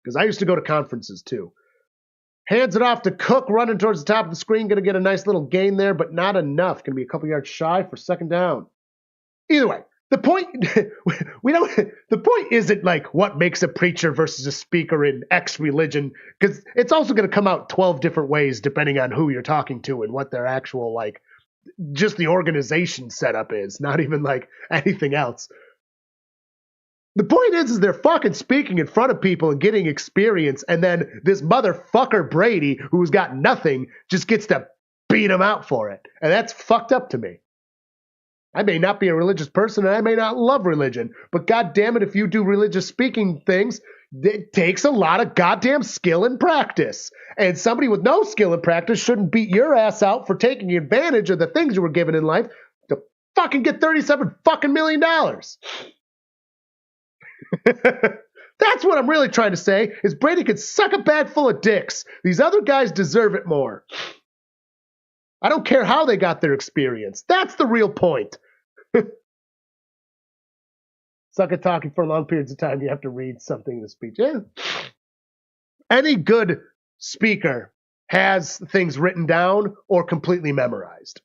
Speaker 1: Because I used to go to conferences too. Hands it off to Cook, running towards the top of the screen. Going to get a nice little gain there, but not enough. Going to be a couple yards shy for second down. Either way, the point the point isn't like what makes a preacher versus a speaker in X religion, because it's also going to come out 12 different ways depending on who you're talking to and what their actual like just the organization setup is, not even like anything else. The point is they're fucking speaking in front of people and getting experience, and then this motherfucker Brady, who's got nothing, just gets to beat him out for it. And that's fucked up to me. I may not be a religious person, and I may not love religion, but goddamn it, if you do religious speaking things, it takes a lot of goddamn skill and practice. And somebody with no skill and practice shouldn't beat your ass out for taking advantage of the things you were given in life to fucking get $37 fucking million. That's what I'm really trying to say, is Brady could suck a bag full of dicks. These other guys deserve it more. I don't care how they got their experience. That's the real point. Suck at talking for long periods of time. You have to read something in the speech. Yeah. Any good speaker has things written down or completely memorized.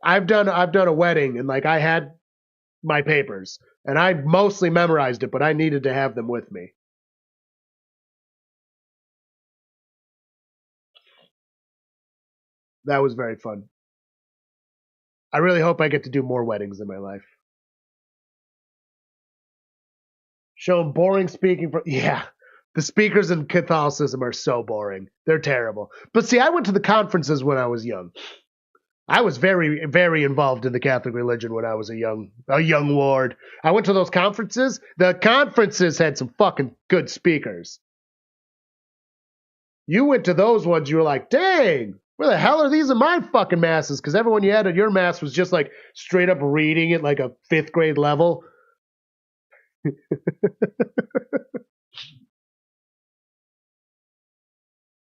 Speaker 1: I've done a wedding and like I had my papers and I mostly memorized it, but I needed to have them with me. That was very fun. I really hope I get to do more weddings in my life. Showing boring speaking for the speakers in Catholicism are so boring. They're terrible. But see, I went to the conferences when I was young. I was very, very involved in the Catholic religion when I was a young ward. I went to those conferences. The conferences had some fucking good speakers. You went to those ones, you were like, dang, where the hell are these in my fucking masses? Because everyone you had at your mass was just like straight up reading at like a 5th grade level.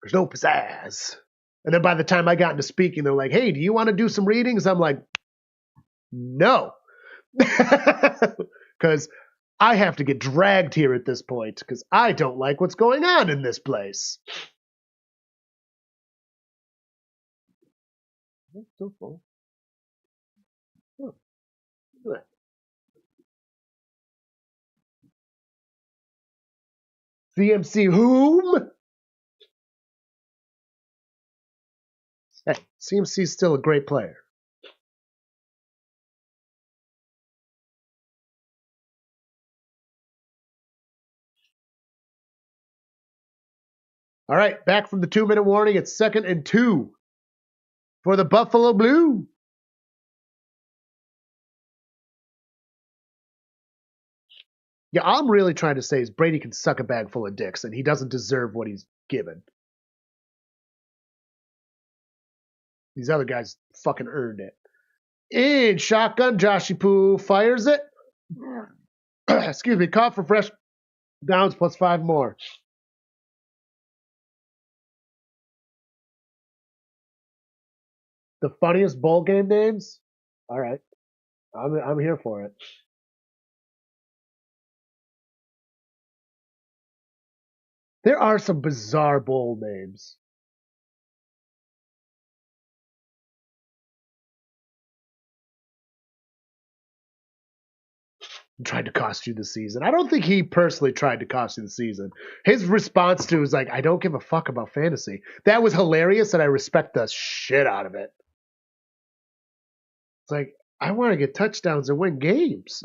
Speaker 1: There's no pizzazz. And then by the time I got into speaking, they're like, hey, do you want to do some readings? I'm like, no. Because I have to get dragged here at this point because I don't like what's going on in this place. That's so cool. Oh, look at that. CMC whom? Hey, CMC's still a great player. All right, back from the 2-minute warning. It's 2nd and 2 for the Buffalo Blue. Yeah, all I'm really trying to say is Brady can suck a bag full of dicks, and he doesn't deserve what he's given. These other guys fucking earned it. In shotgun, Joshy Poo fires it. Excuse me, caught for fresh downs plus 5 more. The funniest bowl game names? All right. I'm here for it. There are some bizarre bowl names. Tried to cost you the season. I don't think he personally tried to cost you the season. His response to it was like, I don't give a fuck about fantasy. That was hilarious, and I respect the shit out of it. It's like, I want to get touchdowns and win games.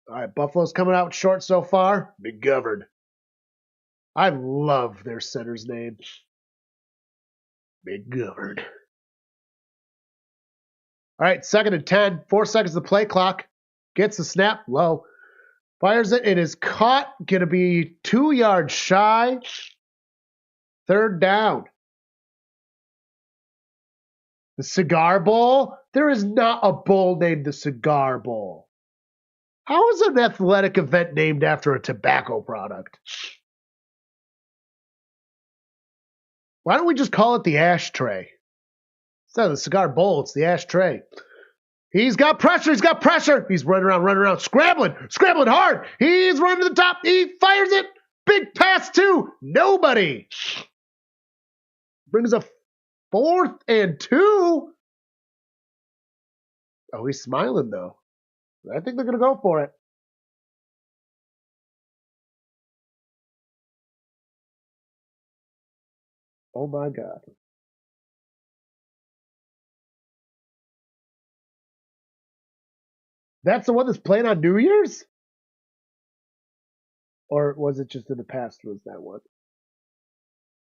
Speaker 1: All right, Buffalo's coming out short so far. McGovern. I love their center's name. McGovern. All right, 2nd and 10. 4 seconds of the play clock. Gets the snap low. Fires it. It is caught. Going to be 2 yards shy. 3rd down. The Cigar Bowl? There is not a bowl named the Cigar Bowl. How is an athletic event named after a tobacco product? Why don't we just call it the ashtray? It's not the Cigar Bowl, it's the ashtray. He's got pressure. He's running around, scrambling hard. He's running to the top. He fires it. Big pass to nobody. Brings a 4th and 2. Oh, he's smiling, though. I think they're going to go for it. Oh, my God. That's the one that's playing on New Year's? Or was it just in the past was that one?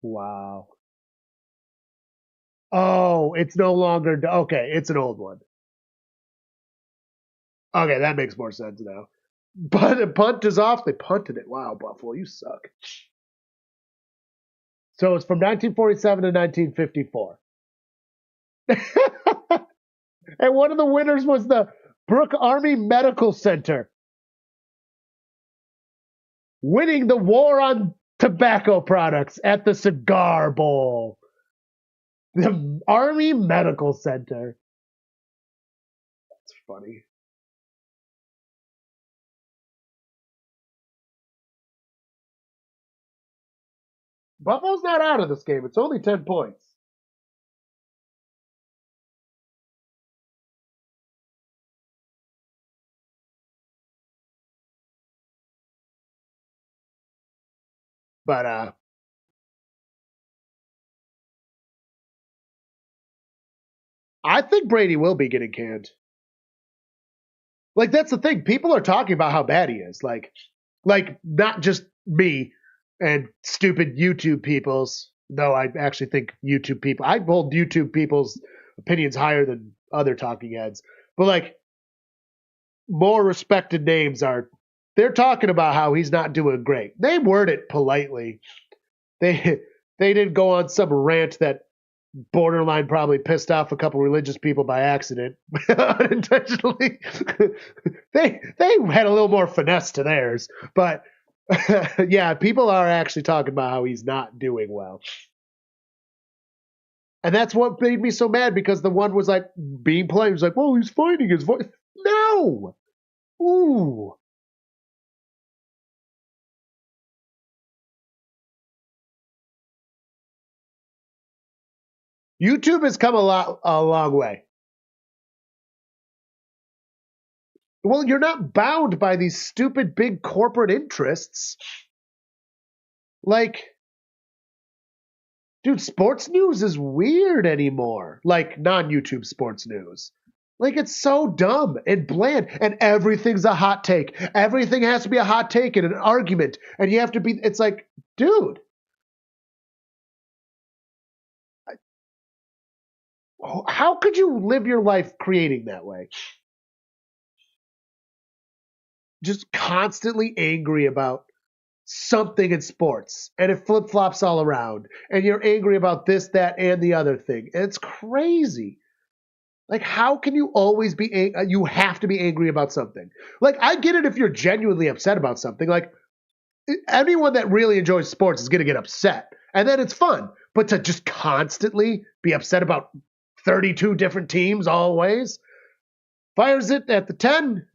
Speaker 1: Wow. Oh, it's no longer. Okay, it's an old one. Okay, that makes more sense now. But a punt is off. They punted it. Wow, Buffalo, you suck. So it's from 1947 to 1954. And one of the winners was the Brooke Army Medical Center, winning the war on tobacco products at the Cigar Bowl. The Army Medical Center. That's funny. Buffalo's not out of this game. It's only 10 points. But I think Brady will be getting canned. Like, that's the thing. People are talking about how bad he is. Like not just me and stupid YouTube people's. No, I actually think YouTube people. I hold YouTube people's opinions higher than other talking heads. But like, more respected names they're talking about how he's not doing great. They word it politely. They didn't go on some rant that borderline probably pissed off a couple religious people by accident, unintentionally. they had a little more finesse to theirs, but yeah, people are actually talking about how he's not doing well. And that's what made me so mad, because the one was like being played. He was like, "Well, he's finding his voice." No. Ooh. YouTube has come a long way. Well, you're not bound by these stupid big corporate interests. Like, dude, sports news is weird anymore. Like, non-YouTube sports news. Like, it's so dumb and bland, and everything's a hot take. Everything has to be a hot take and an argument, and you have to be. It's like, dude, how could you live your life creating that way? Just constantly angry about something in sports, and it flip flops all around, and you're angry about this, that, and the other thing. It's crazy. Like, how can you always be? You have to be angry about something. Like, I get it if you're genuinely upset about something. Like, anyone that really enjoys sports is going to get upset, and then it's fun. But to just constantly be upset about 32 different teams always, fires it at the 10,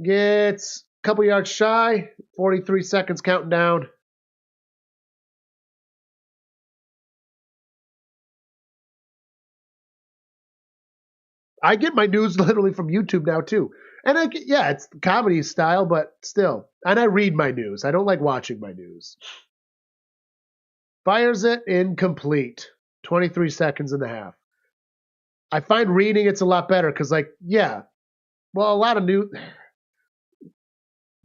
Speaker 1: gets a couple yards shy, 43 seconds counting down. I get my news literally from YouTube now too. And yeah, it's comedy style, but still. And I read my news. I don't like watching my news. Fires it incomplete. 23 seconds and a half. I find reading it's a lot better because, like, yeah, well, a lot of new.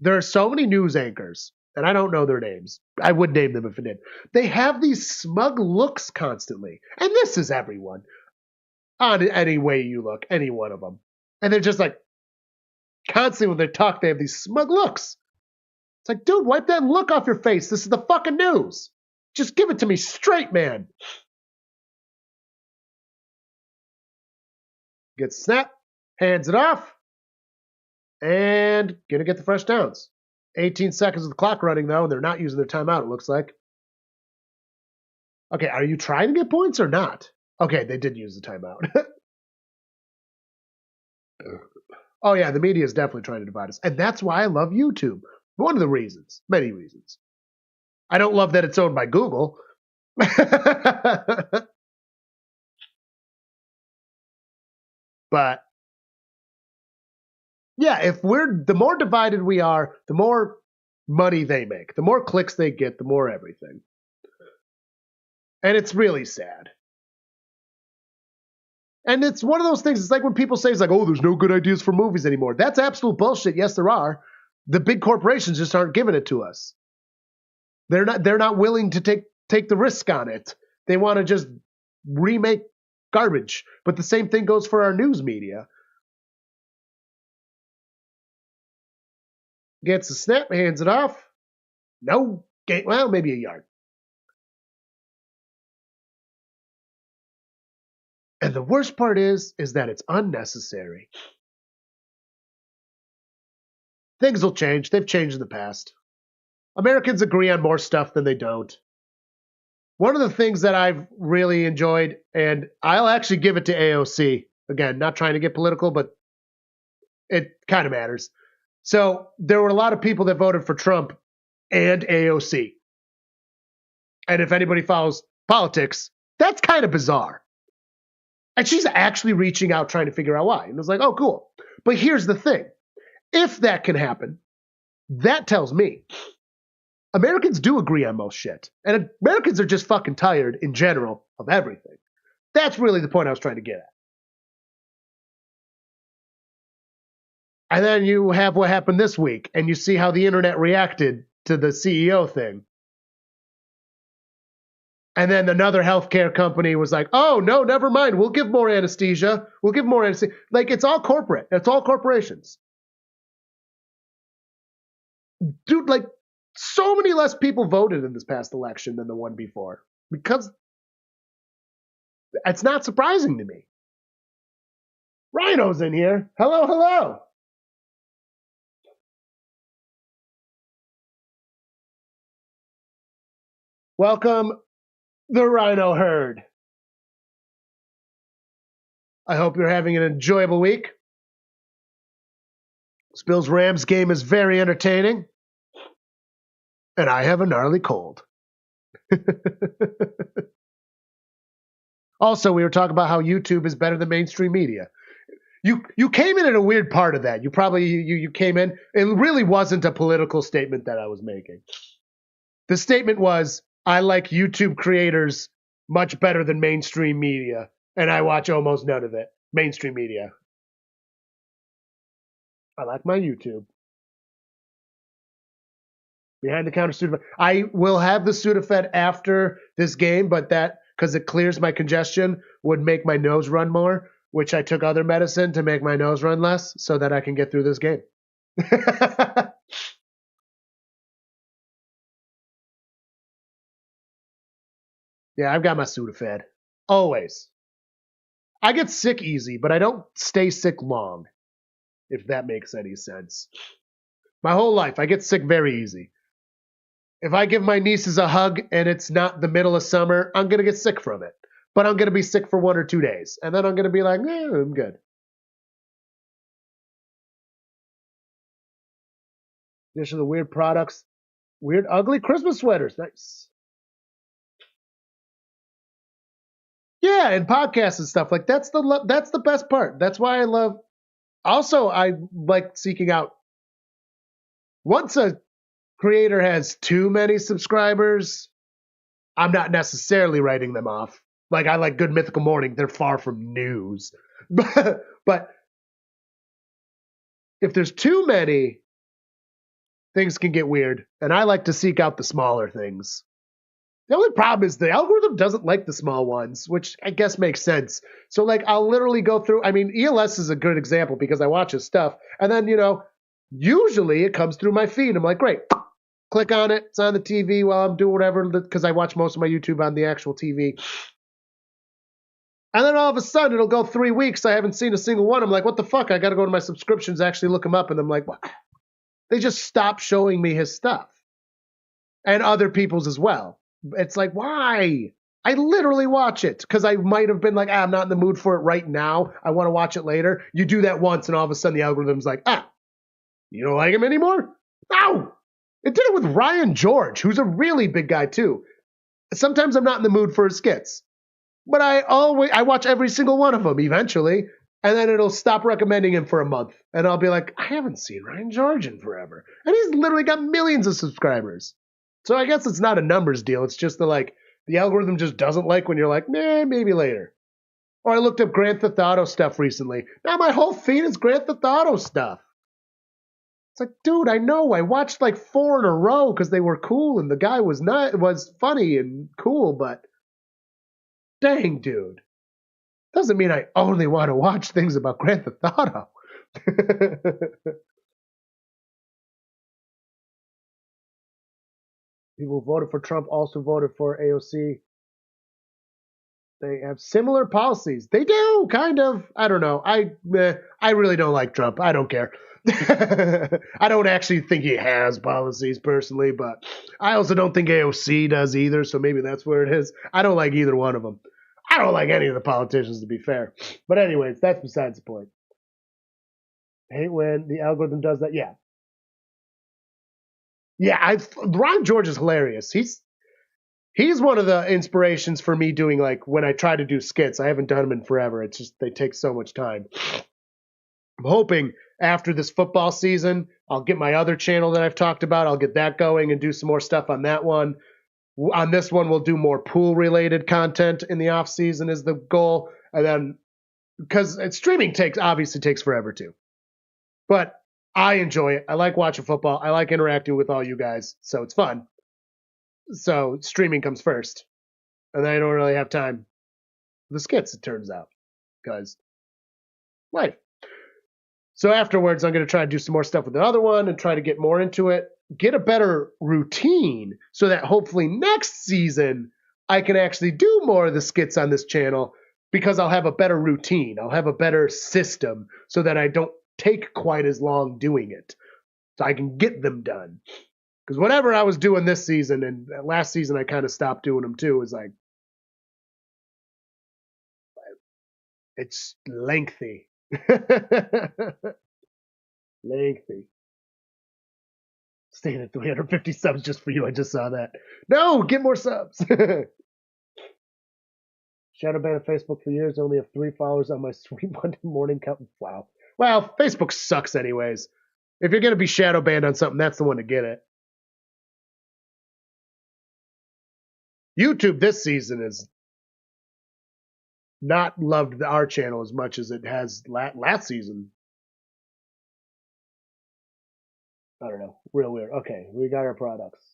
Speaker 1: There are so many news anchors, and I don't know their names. I would name them if I did. They have these smug looks constantly. And this is everyone. On any way you look, any one of them. And they're just like, constantly when they talk, they have these smug looks. It's like, dude, wipe that look off your face. This is the fucking news. Just give it to me straight, man. Gets snap, hands it off, and gonna get the fresh downs. 18 seconds of the clock running, though, and they're not using their timeout, it looks like. Okay, are you trying to get points or not? Okay, they did use the timeout. Oh, yeah, the media is definitely trying to divide us. And that's why I love YouTube. One of the reasons. Many reasons. I don't love that it's owned by Google. But yeah, if the more divided we are, the more money they make. The more clicks they get, the more everything. And it's really sad. And it's one of those things, it's like when people say, it's like, oh, there's no good ideas for movies anymore. That's absolute bullshit. Yes, there are. The big corporations just aren't giving it to us. They're not willing to take the risk on it. They want to just remake garbage. But the same thing goes for our news media. Gets the snap, hands it off. No, well, maybe a yard. And the worst part is that it's unnecessary. Things will change. They've changed in the past. Americans agree on more stuff than they don't. One of the things that I've really enjoyed, and I'll actually give it to AOC. Again, not trying to get political, but it kind of matters. So there were a lot of people that voted for Trump and AOC. And if anybody follows politics, that's kind of bizarre. And she's actually reaching out trying to figure out why. And it was like, oh, cool. But here's the thing. If that can happen, that tells me Americans do agree on most shit. And Americans are just fucking tired in general of everything. That's really the point I was trying to get at. And then you have what happened this week, and you see how the internet reacted to the CEO thing. And then another healthcare company was like, oh, no, never mind. We'll give more anesthesia. We'll give more anesthesia. Like, it's all corporate. It's all corporations. Dude, like, so many less people voted in this past election than the one before. Because it's not surprising to me. Rhino's in here. Hello, hello. Welcome, the Rhino herd. I hope you're having an enjoyable week. Spills Rams game is very entertaining. And I have a gnarly cold. Also, we were talking about how YouTube is better than mainstream media. You came in at a weird part of that. You came in. It really wasn't a political statement that I was making. The statement was, I like YouTube creators much better than mainstream media, and I watch almost none of it. Mainstream media. I like my YouTube. Behind the counter Sudafed. I will have the Sudafed after this game, but that, because it clears my congestion, would make my nose run more, which I took other medicine to make my nose run less so that I can get through this game. Yeah, I've got my Sudafed. Always. I get sick easy, but I don't stay sick long, if that makes any sense. My whole life, I get sick very easy. If I give my nieces a hug and it's not the middle of summer, I'm going to get sick from it. But I'm going to be sick for 1 or 2 days. And then I'm going to be like, I'm good. These are the weird products. Weird, ugly Christmas sweaters. Nice. Yeah, and podcasts and stuff. Like, that's the best part. That's why I love. Also, I like seeking out. Once a creator has too many subscribers, I'm not necessarily writing them off. Like, I like Good Mythical Morning. They're far from news. But if there's too many, things can get weird. And I like to seek out the smaller things. The only problem is the algorithm doesn't like the small ones, which I guess makes sense. So, like, I'll literally go through. I mean, ELS is a good example because I watch his stuff. And then, usually it comes through my feed. I'm like, great. Click on it. It's on the TV while I'm doing whatever, because I watch most of my YouTube on the actual TV. And then all of a sudden, it'll go 3 weeks. I haven't seen a single one. I'm like, what the fuck? I got to go to my subscriptions, actually look them up. And I'm like, what? They just stopped showing me his stuff. And other people's as well. It's like, why? I literally watch it because I might have been like, I'm not in the mood for it right now. I want to watch it later. You do that once, and all of a sudden the algorithm's like, you don't like him anymore? No! It did it with Ryan George, who's a really big guy too. Sometimes I'm not in the mood for his skits, but I watch every single one of them eventually, and then it'll stop recommending him for a month, and I'll be like, I haven't seen Ryan George in forever, and he's literally got millions of subscribers. So I guess it's not a numbers deal. It's just the algorithm just doesn't like when you're like, maybe later. Or I looked up Grand Theft Auto stuff recently. Now my whole feed is Grand Theft Auto stuff. It's like, dude, I know. I watched like 4 in a row because they were cool and the guy was funny and cool, but dang, dude. Doesn't mean I only want to watch things about Grand Theft Auto. People who voted for Trump also voted for AOC. They have similar policies. They do, kind of. I don't know. I really don't like Trump. I don't care. I don't actually think he has policies personally, but I also don't think AOC does either, so maybe that's where it is. I don't like either one of them. I don't like any of the politicians, to be fair. But anyways, that's besides the point. Hate when the algorithm does that. Yeah. Yeah, Ron George is hilarious. He's one of the inspirations for me doing, like, when I try to do skits. I haven't done them in forever. It's just they take so much time. I'm hoping after this football season, I'll get my other channel that I've talked about. I'll get that going and do some more stuff on that one. On this one, we'll do more pool related content in the off season is the goal. And then because streaming obviously takes forever too. But I enjoy it. I like watching football. I like interacting with all you guys. So it's fun. So streaming comes first. And then I don't really have time for the skits, it turns out. Because life. So afterwards, I'm going to try to do some more stuff with the other one and try to get more into it, get a better routine so that hopefully next season I can actually do more of the skits on this channel because I'll have a better routine. I'll have a better system so that I don't take quite as long doing it. So I can get them done. Because whatever I was doing this season and last season I kind of stopped doing them too, was like, it's lengthy. Lengthy. Staying at 350 subs just for you. I just saw that. No, get more subs. Shadow banned on Facebook for years. Only have 3 followers on my sweet Monday morning count. Wow. Well, Facebook sucks anyways. If you're going to be shadow banned on something, that's the one to get it. YouTube this season is not loved our channel as much as it has last season. I don't know. Real weird. Okay, we got our products.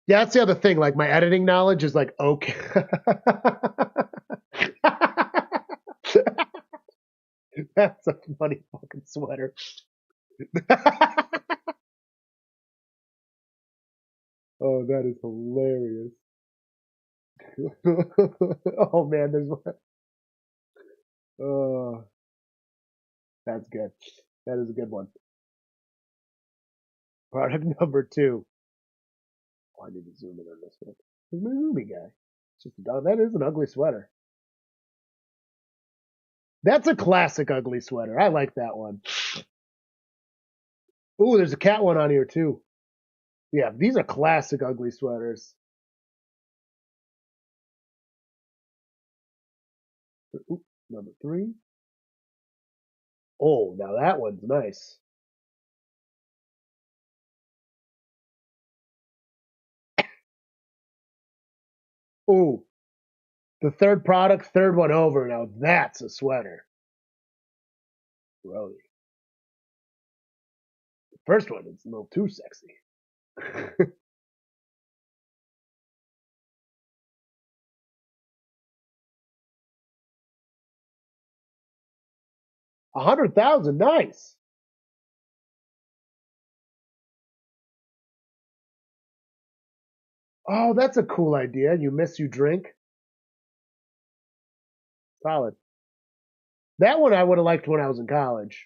Speaker 1: Yeah, that's the other thing. Like, my editing knowledge is like, okay. That's a funny fucking sweater. Oh, that is hilarious. Oh, man, there's one. Oh, that's good. That is a good one. Product number 2. Oh, I need to zoom in on this one. Who's my movie guy? It's just a dog. That is an ugly sweater. That's a classic ugly sweater. I like that one. Ooh, there's a cat one on here too. Yeah, these are classic ugly sweaters. Ooh, number 3. Oh, now that one's nice. Ooh, the third product, third one over. Now that's a sweater. Really. The first one is a little too sexy. 100,000, nice. Oh, that's a cool idea. You miss, you drink. Solid. That one I would have liked when I was in college.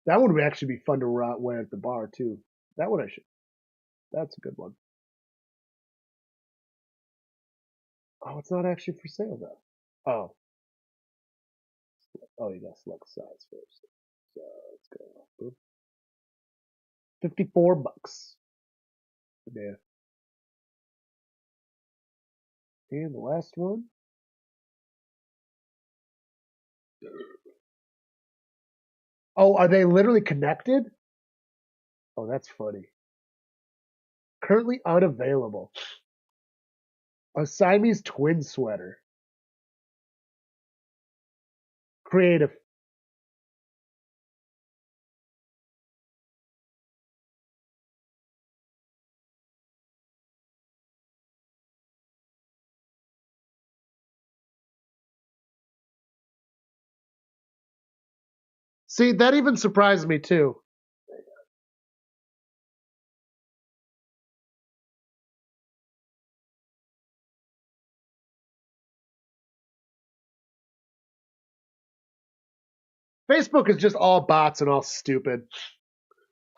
Speaker 1: That one would actually be fun to wear at the bar too. That one I should. That's a good one. Oh, it's not actually for sale though. Oh, oh, you got to select size first. So let's go. Boom. $54. Yeah. And the last one. Oh, are they literally connected? Oh, that's funny. Currently unavailable. A Siamese twin sweater. Creative. See, that even surprised me too. Facebook is just all bots and all stupid.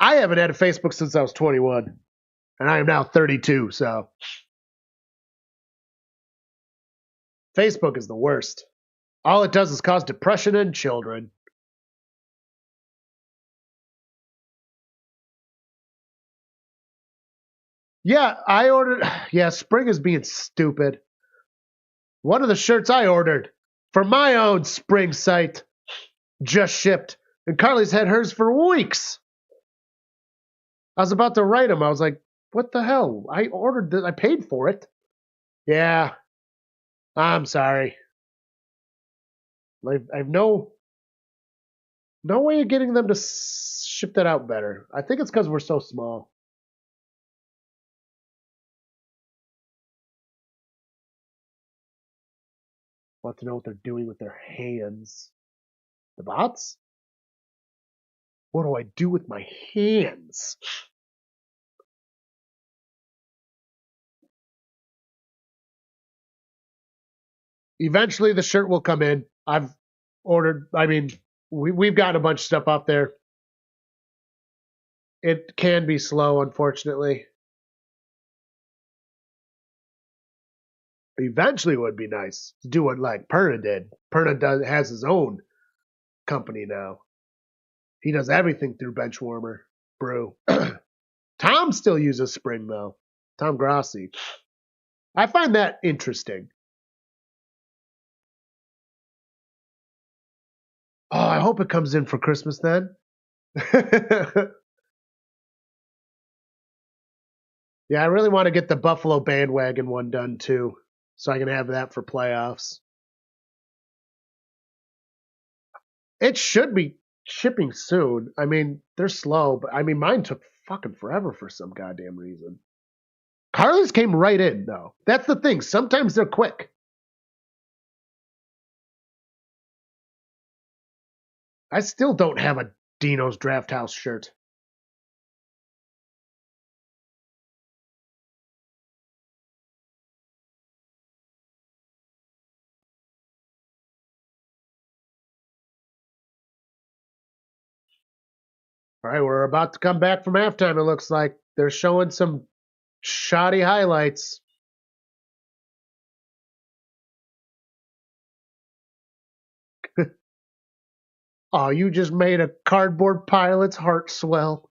Speaker 1: I haven't had a Facebook since I was 21, and I am now 32, so Facebook is the worst. All it does is cause depression in children. Yeah, I ordered. Yeah, Spring is being stupid. One of the shirts I ordered for my own Spring site just shipped, and Carly's had hers for weeks. I was about to write him. I was like, what the hell? I ordered this. I paid for it. Yeah, I'm sorry. I've no way of getting them to ship that out better. I think it's because we're so small. Want to know what they're doing with their hands. The bots? What do I do with my hands? Eventually, the shirt will come in. I've ordered, we've gotten a bunch of stuff up there. It can be slow, unfortunately. Eventually, it would be nice to do what like Perna did. Has his own company now. He does everything through Benchwarmer Brew. Tom still uses Spring, though. Tom Grassi. I find that interesting. Oh, I hope it comes in for Christmas then. Yeah, I really want to get the Buffalo bandwagon one done too, so I can have that for playoffs. It should be shipping soon. I mean, they're slow, but I mean, mine took fucking forever for some goddamn reason. Carly's came right in, though. That's the thing. Sometimes they're quick. I still don't have a Dino's Drafthouse shirt. All right, we're about to come back from halftime, it looks like. They're showing some shoddy highlights. Oh, you just made a cardboard pilot's heart swell.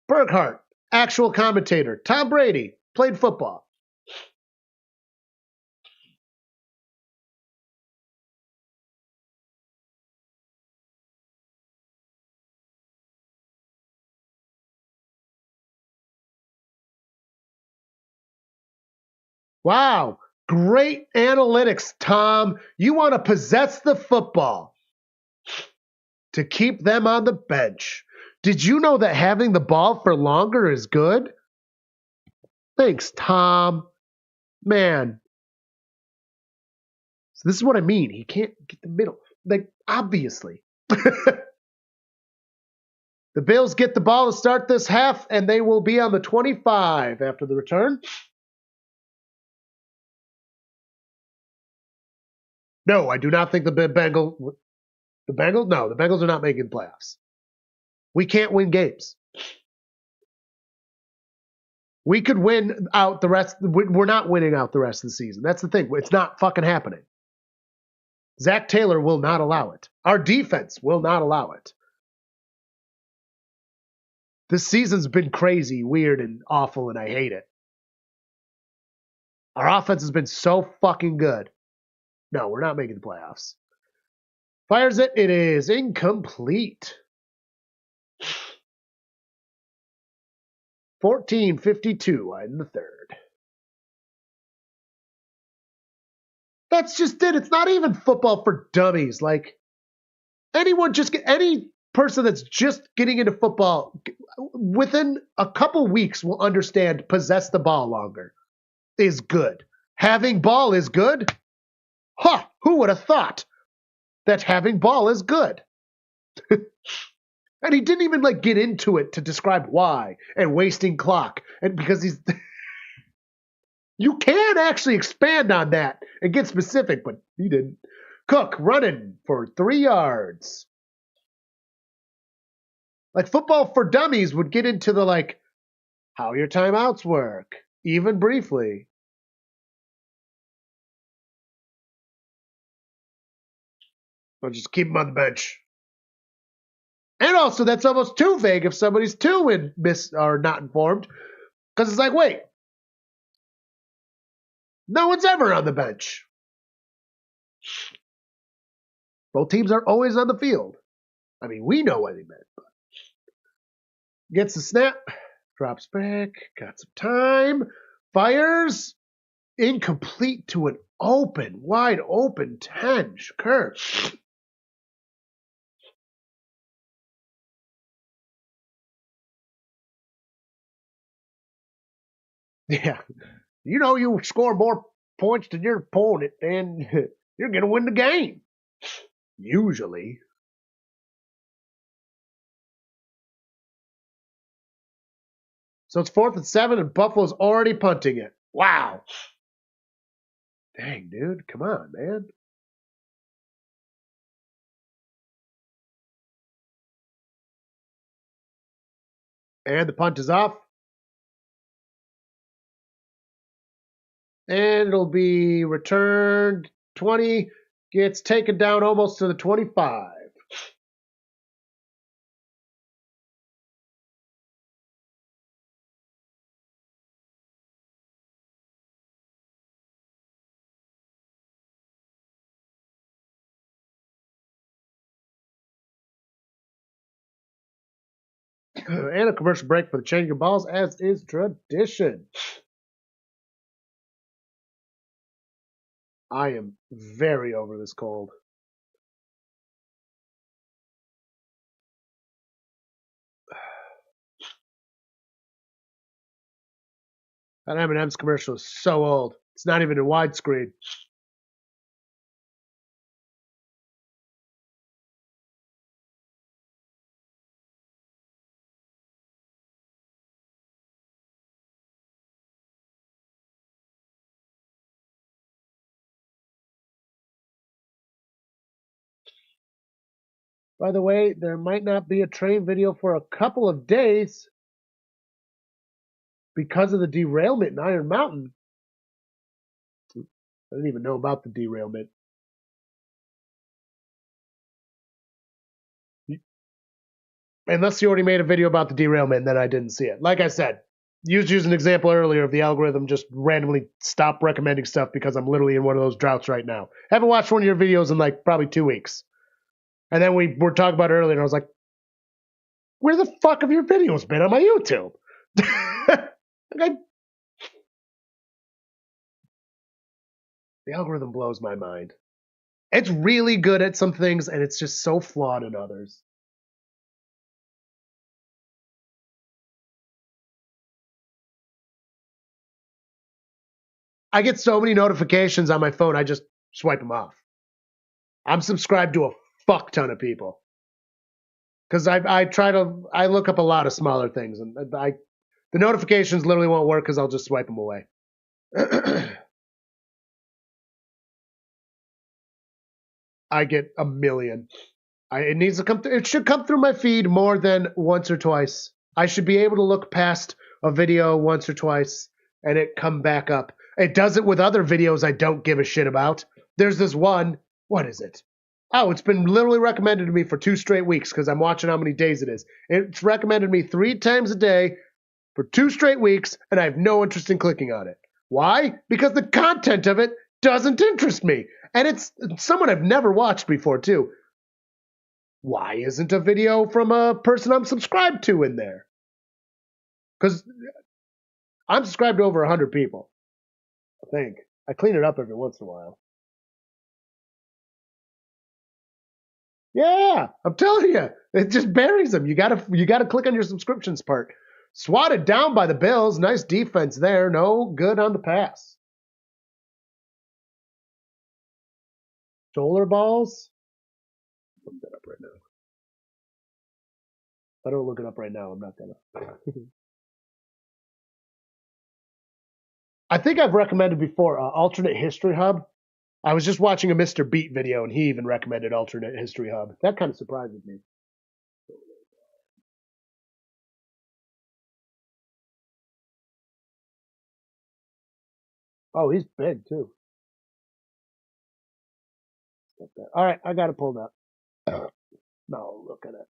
Speaker 1: Burkhart, actual commentator. Tom Brady, played football. Wow, great analytics, Tom. You want to possess the football to keep them on the bench. Did you know that having the ball for longer is good? Thanks, Tom. Man. So this is what I mean. He can't get the middle. Like, obviously. The Bills get the ball to start this half, and they will be on the 25 after the return. No, I do not think the Bengals. The Bengals? No, the Bengals are not making playoffs. We can't win games. We could win out the rest. We're not winning out the rest of the season. That's the thing. It's not fucking happening. Zach Taylor will not allow it. Our defense will not allow it. This season's been crazy, weird, and awful, and I hate it. Our offense has been so fucking good. No, we're not making the playoffs. Fires it. It is incomplete. 14:52 in the third. That's just it. It's not even football for dummies. Like, any person that's just getting into football within a couple weeks will understand possess the ball longer is good. Having ball is good? Huh, who would have thought that having ball is good? And he didn't even like get into it to describe why and wasting clock. And because he's you can actually expand on that and get specific, but he didn't. Cook running for 3 yards. Like football for dummies would get into the like how your timeouts work, even briefly. Or just keep him on the bench. And also, that's almost too vague if somebody's too or not informed. Because it's like, wait, no one's ever on the bench. Both teams are always on the field. I mean, we know what he meant. But gets the snap, drops back, got some time, fires, incomplete to an wide open 10. Shakur. Yeah. You know you score more points than your opponent, and you're going to win the game. Usually. So it's 4th and 7, and Buffalo's already punting it. Wow. Dang, dude. Come on, man. And the punt is off. And it'll be returned. 20 gets taken down almost to the 25. And a commercial break for the changing of balls, as is tradition. I am very over this cold. That M&M's commercial is so old. It's not even in widescreen. By the way, there might not be a train video for a couple of days because of the derailment in Iron Mountain. I didn't even know about the derailment. Unless you already made a video about the derailment and then I didn't see it. Like I said, used an example earlier of the algorithm just randomly stop recommending stuff because I'm literally in one of those droughts right now. Haven't watched one of your videos in like probably 2 weeks. And then we were talking about it earlier and I was like, where the fuck have your videos been on my YouTube? The algorithm blows my mind. It's really good at some things and it's just so flawed in others. I get so many notifications on my phone, I just swipe them off. I'm subscribed to a fuck ton of people. Because I look up a lot of smaller things, and the notifications literally won't work because I'll just swipe them away. I get a million. It needs to come. It should come through my feed more than once or twice. I should be able to look past a video once or twice and it come back up. It does it with other videos I don't give a shit about. There's this one. What is it? Oh, it's been literally recommended to me for 2 straight weeks because I'm watching how many days it is. It's recommended me 3 times a day for 2 straight weeks, and I have no interest in clicking on it. Why? Because the content of it doesn't interest me. And it's someone I've never watched before, too. Why isn't a video from a person I'm subscribed to in there? Because I'm subscribed to over 100 people, I think. I clean it up every once in a while. Yeah, I'm telling you, it just buries them. You gotta click on your subscriptions part. Swatted down by the Bills. Nice defense there. No good on the pass. Solar balls? Look that up right now. If I don't look it up right now, I'm not gonna. I think I've recommended before Alternate History Hub. I was just watching a Mr. Beat video, and he even recommended Alternate History Hub. That kind of surprises me. Oh, he's big too. All right, I got it pulled up. No, look at it.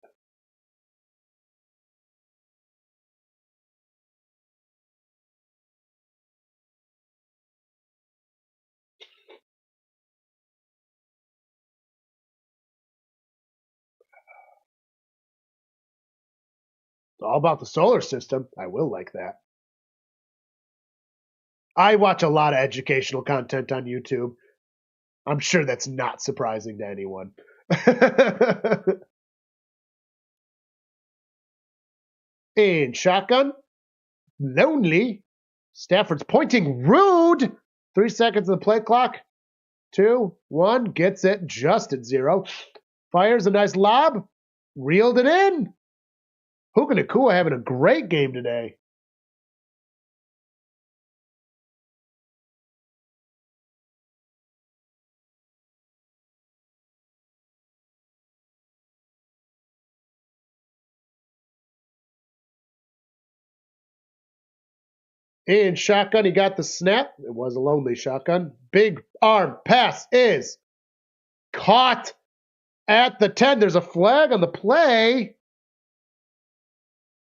Speaker 1: It's all about the solar system. I will like that. I watch a lot of educational content on YouTube. I'm sure that's not surprising to anyone. In shotgun, lonely. Stafford's pointing rude. 3 seconds of the play clock. 2, 1, gets it just at 0. Fires a nice lob. Reeled it in. Puka Nacua having a great game today. In shotgun, he got the snap. It was a lonely shotgun. Big arm pass is caught at the 10. There's a flag on the play.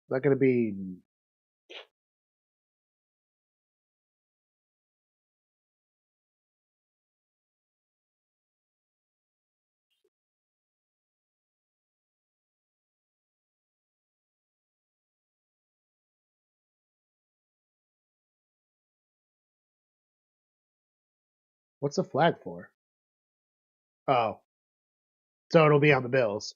Speaker 1: Not going to be. What's the flag for? Oh. So it'll be on the Bills.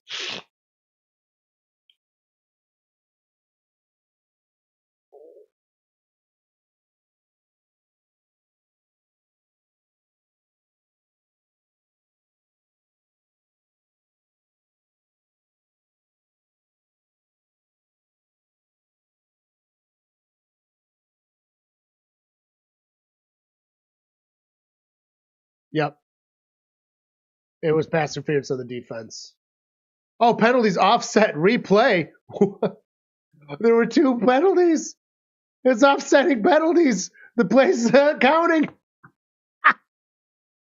Speaker 1: Yep. It was pass interference on the defense. Oh, penalties offset replay. There were 2 penalties. It's offsetting penalties. The play's not counting.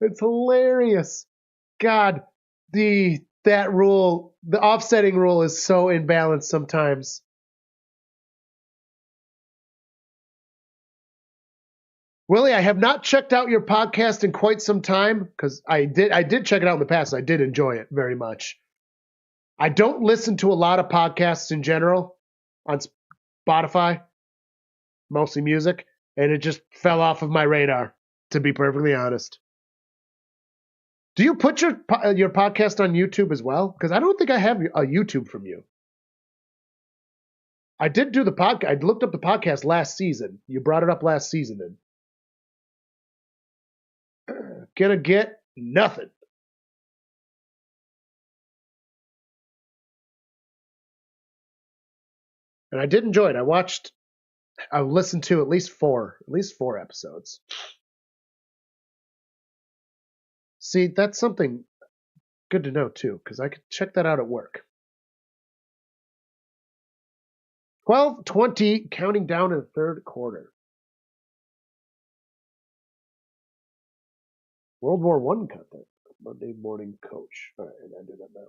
Speaker 1: It's hilarious. God, that rule, the offsetting rule is so imbalanced sometimes. Willie, I have not checked out your podcast in quite some time because I did check it out in the past. I did enjoy it very much. I don't listen to a lot of podcasts in general on Spotify, mostly music, and it just fell off of my radar, to be perfectly honest. Do you put your podcast on YouTube as well? Because I don't think I have a YouTube from you. I did do the podcast. I looked up the podcast last season. You brought it up last season then. Gonna get nothing. And I did enjoy it. I listened to at least four episodes. See, that's something good to know too, because I could check that out at work. 12:20, counting down in the third quarter. World War I content. Monday morning coach. All right, I do that now.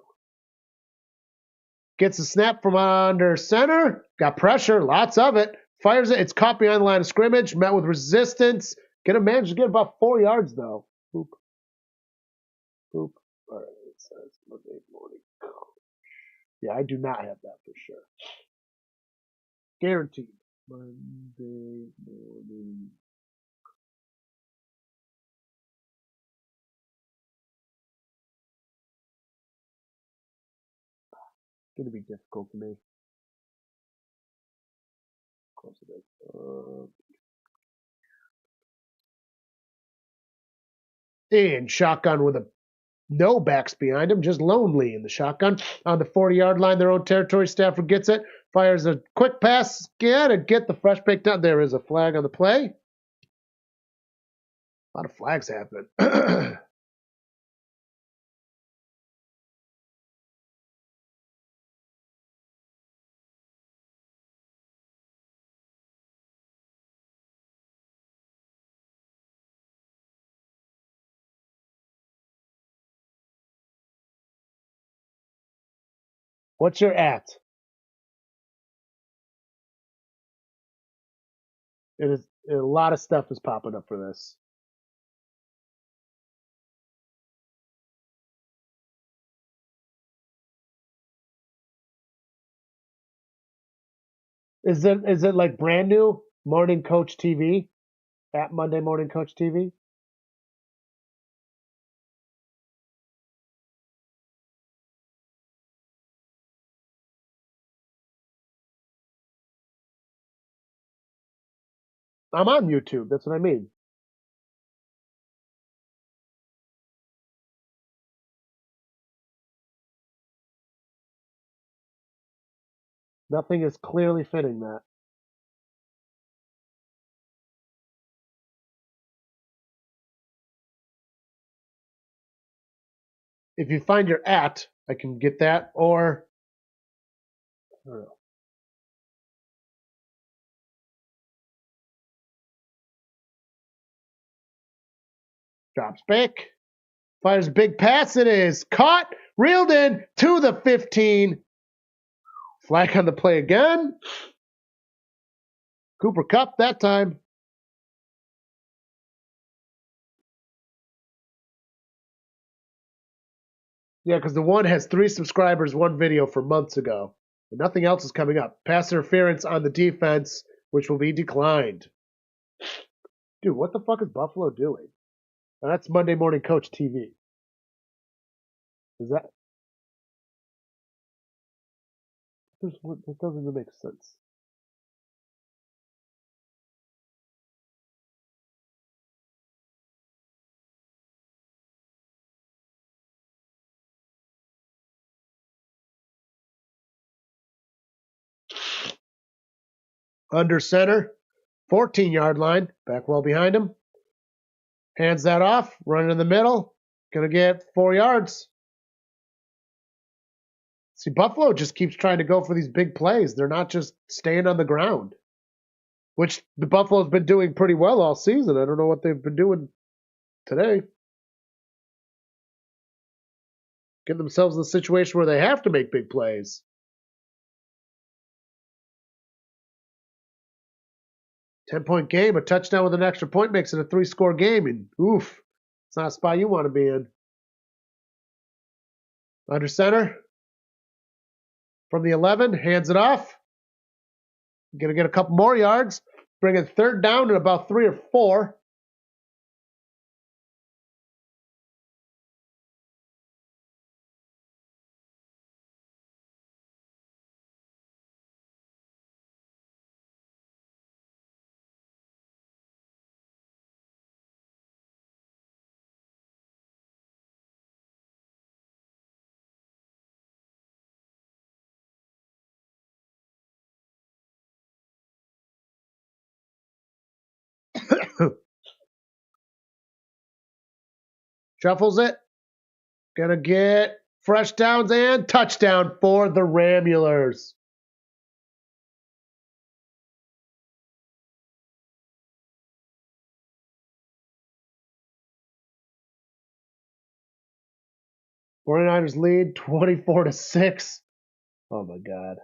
Speaker 1: Gets a snap from under center. Got pressure, lots of it. Fires it. It's caught behind the line of scrimmage. Met with resistance. Gonna manage to get about 4 yards though. Boop. Boop. All right, it says Monday morning coach. Yeah, I do not have that for sure. Guaranteed. Monday morning. It's gonna be difficult for me. Of course it is. And shotgun with a No backs behind him, just lonely in the shotgun. On the 40-yard line, their own territory. Stafford gets it, fires a quick pass again, and get the fresh pick down. There is a flag on the play. A lot of flags happening. What's your at? It is a lot of stuff is popping up for this. Is it like brand new Morning Coach TV at Monday Morning Coach TV? I'm on YouTube. That's what I mean. Nothing is clearly fitting that. If you find your at, I can get that, or I don't know. Drops back. Fires a big pass. It is caught, reeled in to the 15. Flag on the play again. Cooper Kupp that time. Yeah, because the one has 3 subscribers, 1 video from months ago. And nothing else is coming up. Pass interference on the defense, which will be declined. Dude, what the fuck is Buffalo doing? Now, that's Monday Morning Coach TV. Is that? That doesn't even make sense. Under center, 14-yard line, back well behind him. Hands that off, running in the middle, gonna get 4 yards. See, Buffalo just keeps trying to go for these big plays. They're not just staying on the ground, which the Buffalo's been doing pretty well all season. I don't know what they've been doing today. Getting themselves in a situation where they have to make big plays. 10-point game, a touchdown with an extra point makes it a 3-score game. And oof, it's not a spot you want to be in. Under center, from the 11, hands it off. Going to get a couple more yards. Bring it 3rd down and about 3 or 4. Shuffles it. Gonna get fresh downs and touchdown for the Ramulers. '49ers lead 24-6. Oh my God.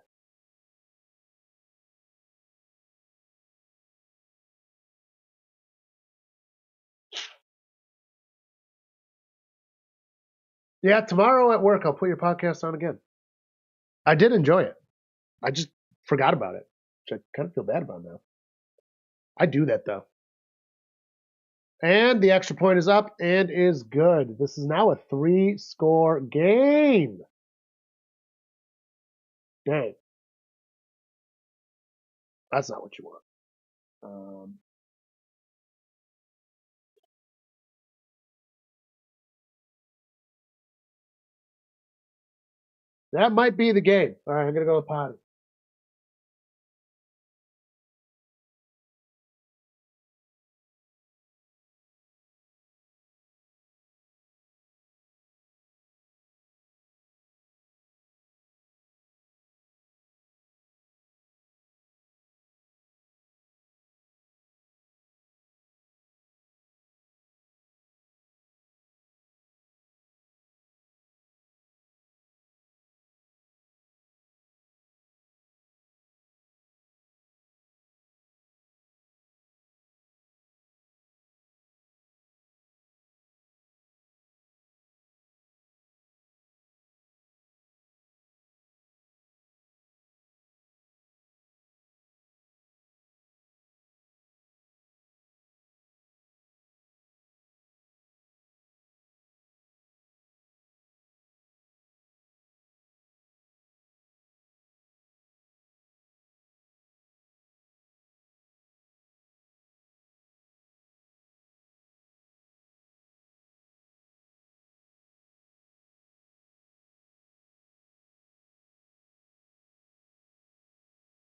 Speaker 1: Yeah, tomorrow at work I'll put your podcast on again. I did enjoy it. I just forgot about it, which I kind of feel bad about now. I do that though. And the extra point is up and is good. This is now a 3-score game. Dang. That's not what you want. That might be the game. All right, I'm going to go with potty.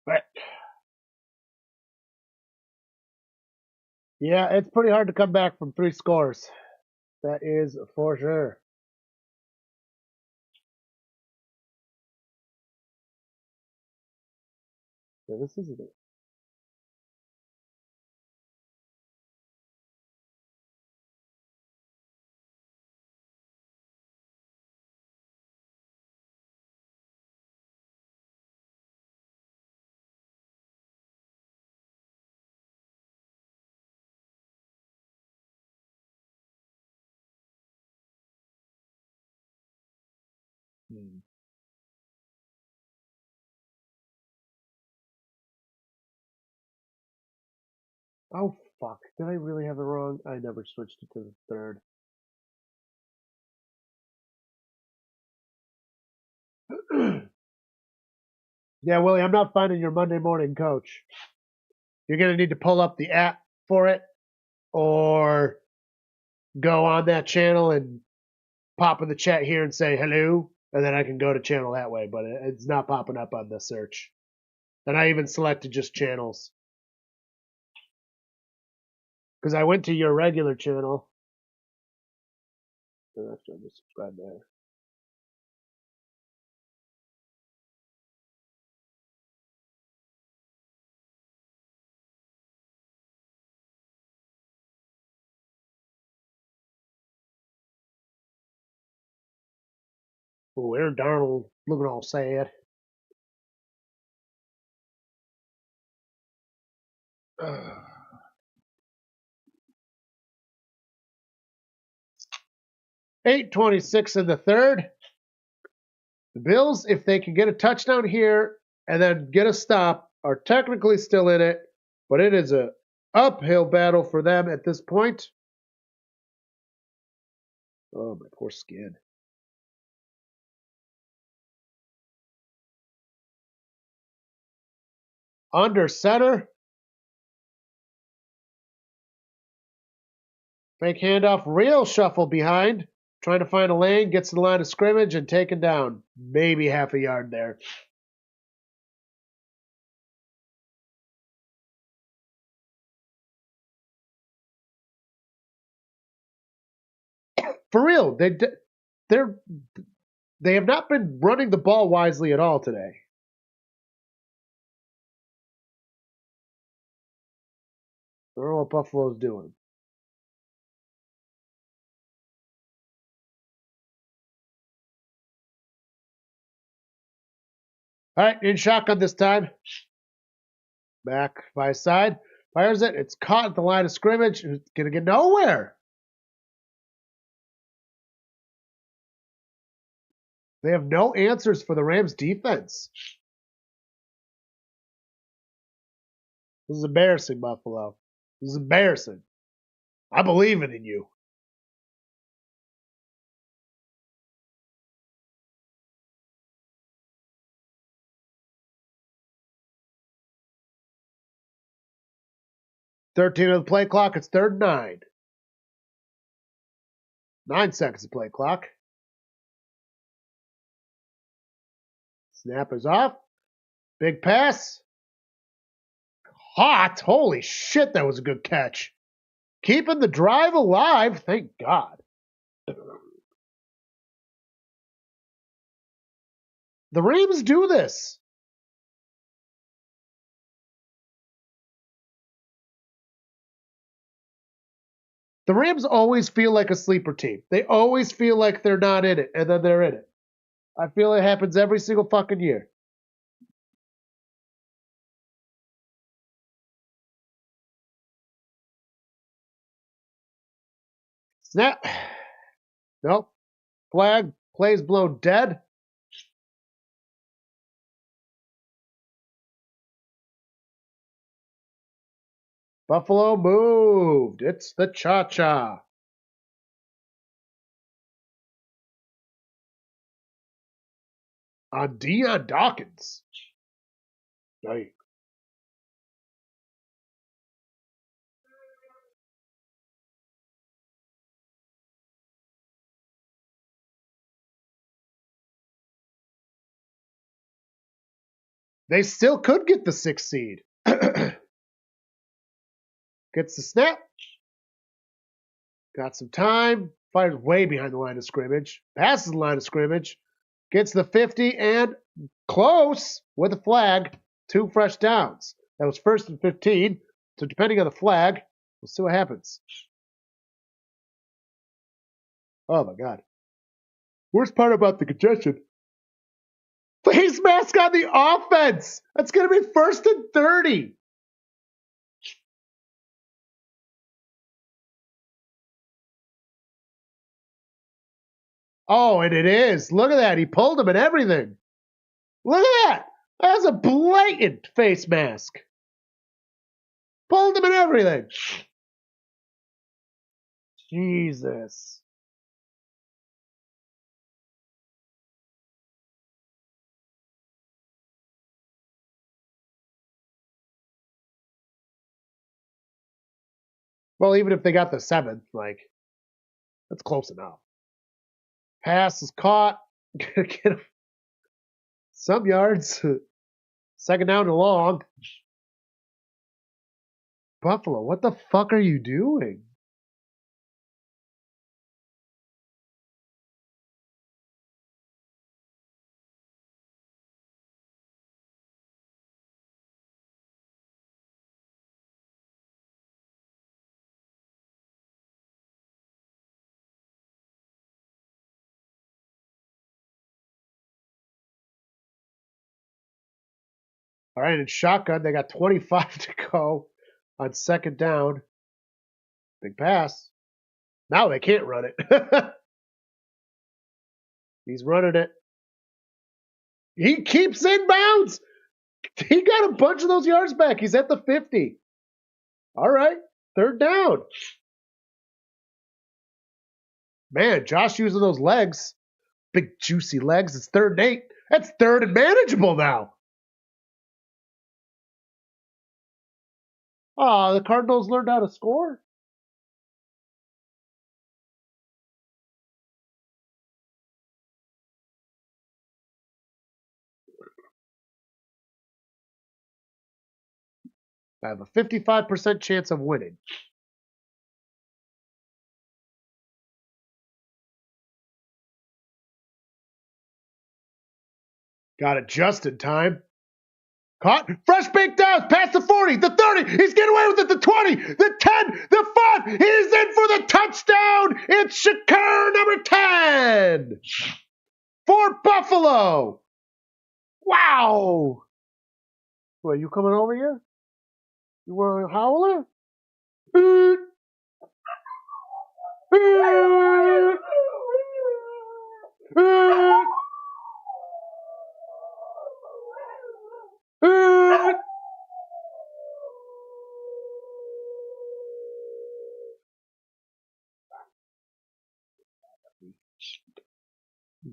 Speaker 1: Right. Yeah, it's pretty hard to come back from 3 scores. That is for sure. Yeah, this isn't it. Hmm. Oh, fuck. Did I really have it wrong? I never switched it to the third. Yeah, Willie, I'm not finding your Monday morning coach. You're going to need to pull up the app for it or go on that channel and pop in the chat here and say hello, and then I can go to channel that way, but it's not popping up on the search. And I even selected just channels because I went to your regular channel. So that's just subscribe there. Oh, Aaron Darnold looking all sad. 8:26 in the third. The Bills, if they can get a touchdown here and then get a stop, are technically still in it, but it is a uphill battle for them at this point. Oh, my poor skin. Under center. Fake handoff, real shuffle behind. Trying to find a lane, gets to the line of scrimmage and taken down. Maybe half a yard there. For real, they have not been running the ball wisely at all today. I don't know what Buffalo's doing. All right, in shotgun this time. Back by side. Fires it. It's caught at the line of scrimmage. It's going to get nowhere. They have no answers for the Rams defense. This is embarrassing, Buffalo. This is embarrassing. I believe in you. $13 of the play clock. It's 3rd and 9. 9 seconds of play clock. Snap is off. Big pass. Hot. Holy shit, that was a good catch. Keeping the drive alive. Thank God. The Rams do this. The Rams always feel like a sleeper team. They always feel like they're not in it, and then they're in it. I feel it happens every single fucking year. Snap. Nope. Flag. Plays blown dead. Buffalo moved. It's the cha-cha. On Dion Dawkins. Right. They still could get the 6th seed. Gets the snap. Got some time. Fires way behind the line of scrimmage. Passes the line of scrimmage. Gets the 50 and close with a flag. 2 fresh downs. That was 1st and 15. So depending on the flag, we'll see what happens. Oh my God. Worst part about the congestion. Face mask on the offense. That's going to be 1st and 30. Oh, and it is. Look at that. He pulled him and everything. Look at that. That's a blatant face mask. Pulled him and everything. Jesus. Well, even if they got the 7th, like, that's close enough. Pass is caught. Get him some yards. 2nd down and long. Buffalo, what the fuck are you doing? All right, in shotgun, they got 25 to go on 2nd down. Big pass. Now they can't run it. He's running it. He keeps inbounds. He got a bunch of those yards back. He's at the 50. All right, 3rd down. Man, Josh using those legs. Big juicy legs. It's 3rd and 8. That's 3rd and manageable now. Oh, the Cardinals learned how to score. I have a 55% chance of winning. Got it just in time. Caught. Fresh baked downs. Past the 40, the 30. He's getting away with it. The 20, the 10, the 5. He's in for the touchdown. It's Shakur number 10 for Buffalo. Wow. What, you coming over here? You want a howler?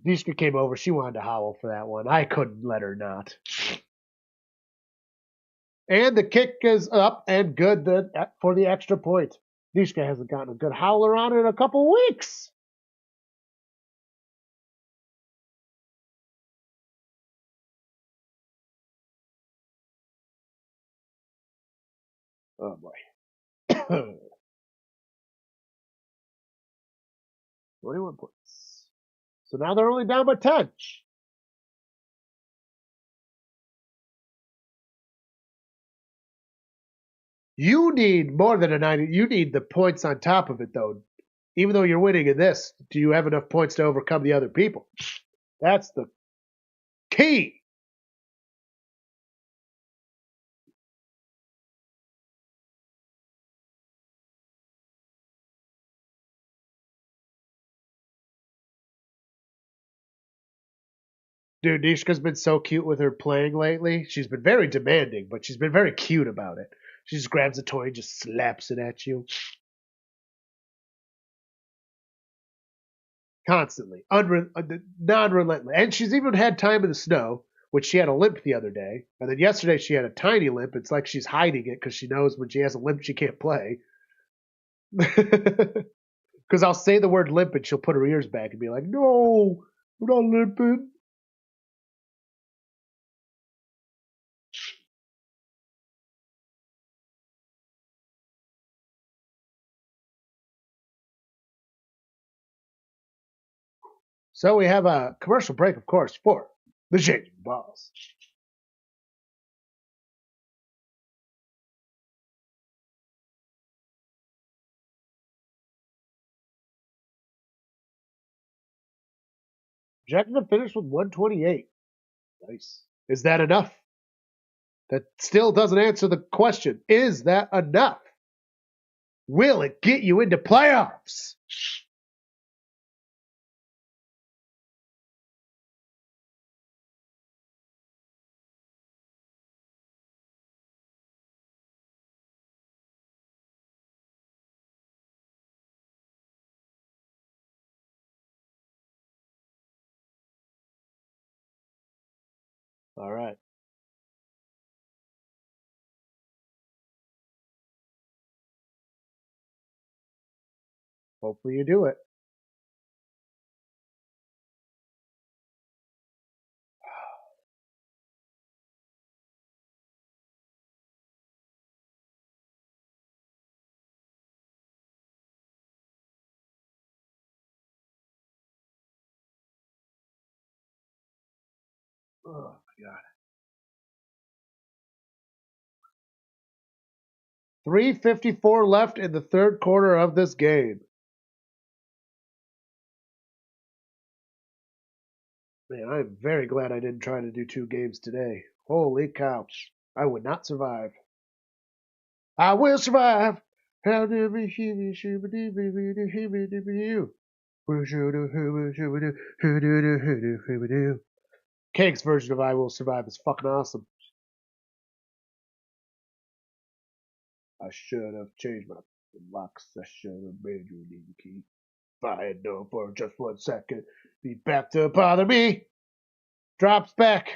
Speaker 1: Dishka came over. She wanted to howl for that one. I couldn't let her not. And the kick is up and good for the extra point. Dishka hasn't gotten a good howler on in a couple weeks. Oh, boy. 21 points. So now they're only down by 10. You need more than a 90. You need the points on top of it, though. Even though you're winning in this, do you have enough points to overcome the other people? That's the key. Dude, Nishka's been so cute with her playing lately. She's been very demanding, but she's been very cute about it. She just grabs a toy and just slaps it at you. Constantly. Non-relentless. And she's even had time in the snow, which she had a limp the other day. And then yesterday she had a tiny limp. It's like she's hiding it because she knows when she has a limp she can't play. Because I'll say the word limp and she'll put her ears back and be like, no, I'm not limping. So we have a commercial break, of course, for the changing balls. Projected to finish with 128. Nice. Is that enough? That still doesn't answer the question. Is that enough? Will it get you into playoffs? All right. Hopefully you do it. Oh, my God. 3:54 left in the third quarter of this game. Man, I'm very glad I didn't try to do 2 games today. Holy cow. I would not survive. I will survive. How do we Cake's version of I Will Survive is fucking awesome. I should have changed my locks. I should have made you need the key. If I had known for just 1 second, be back to bother me. Drops back.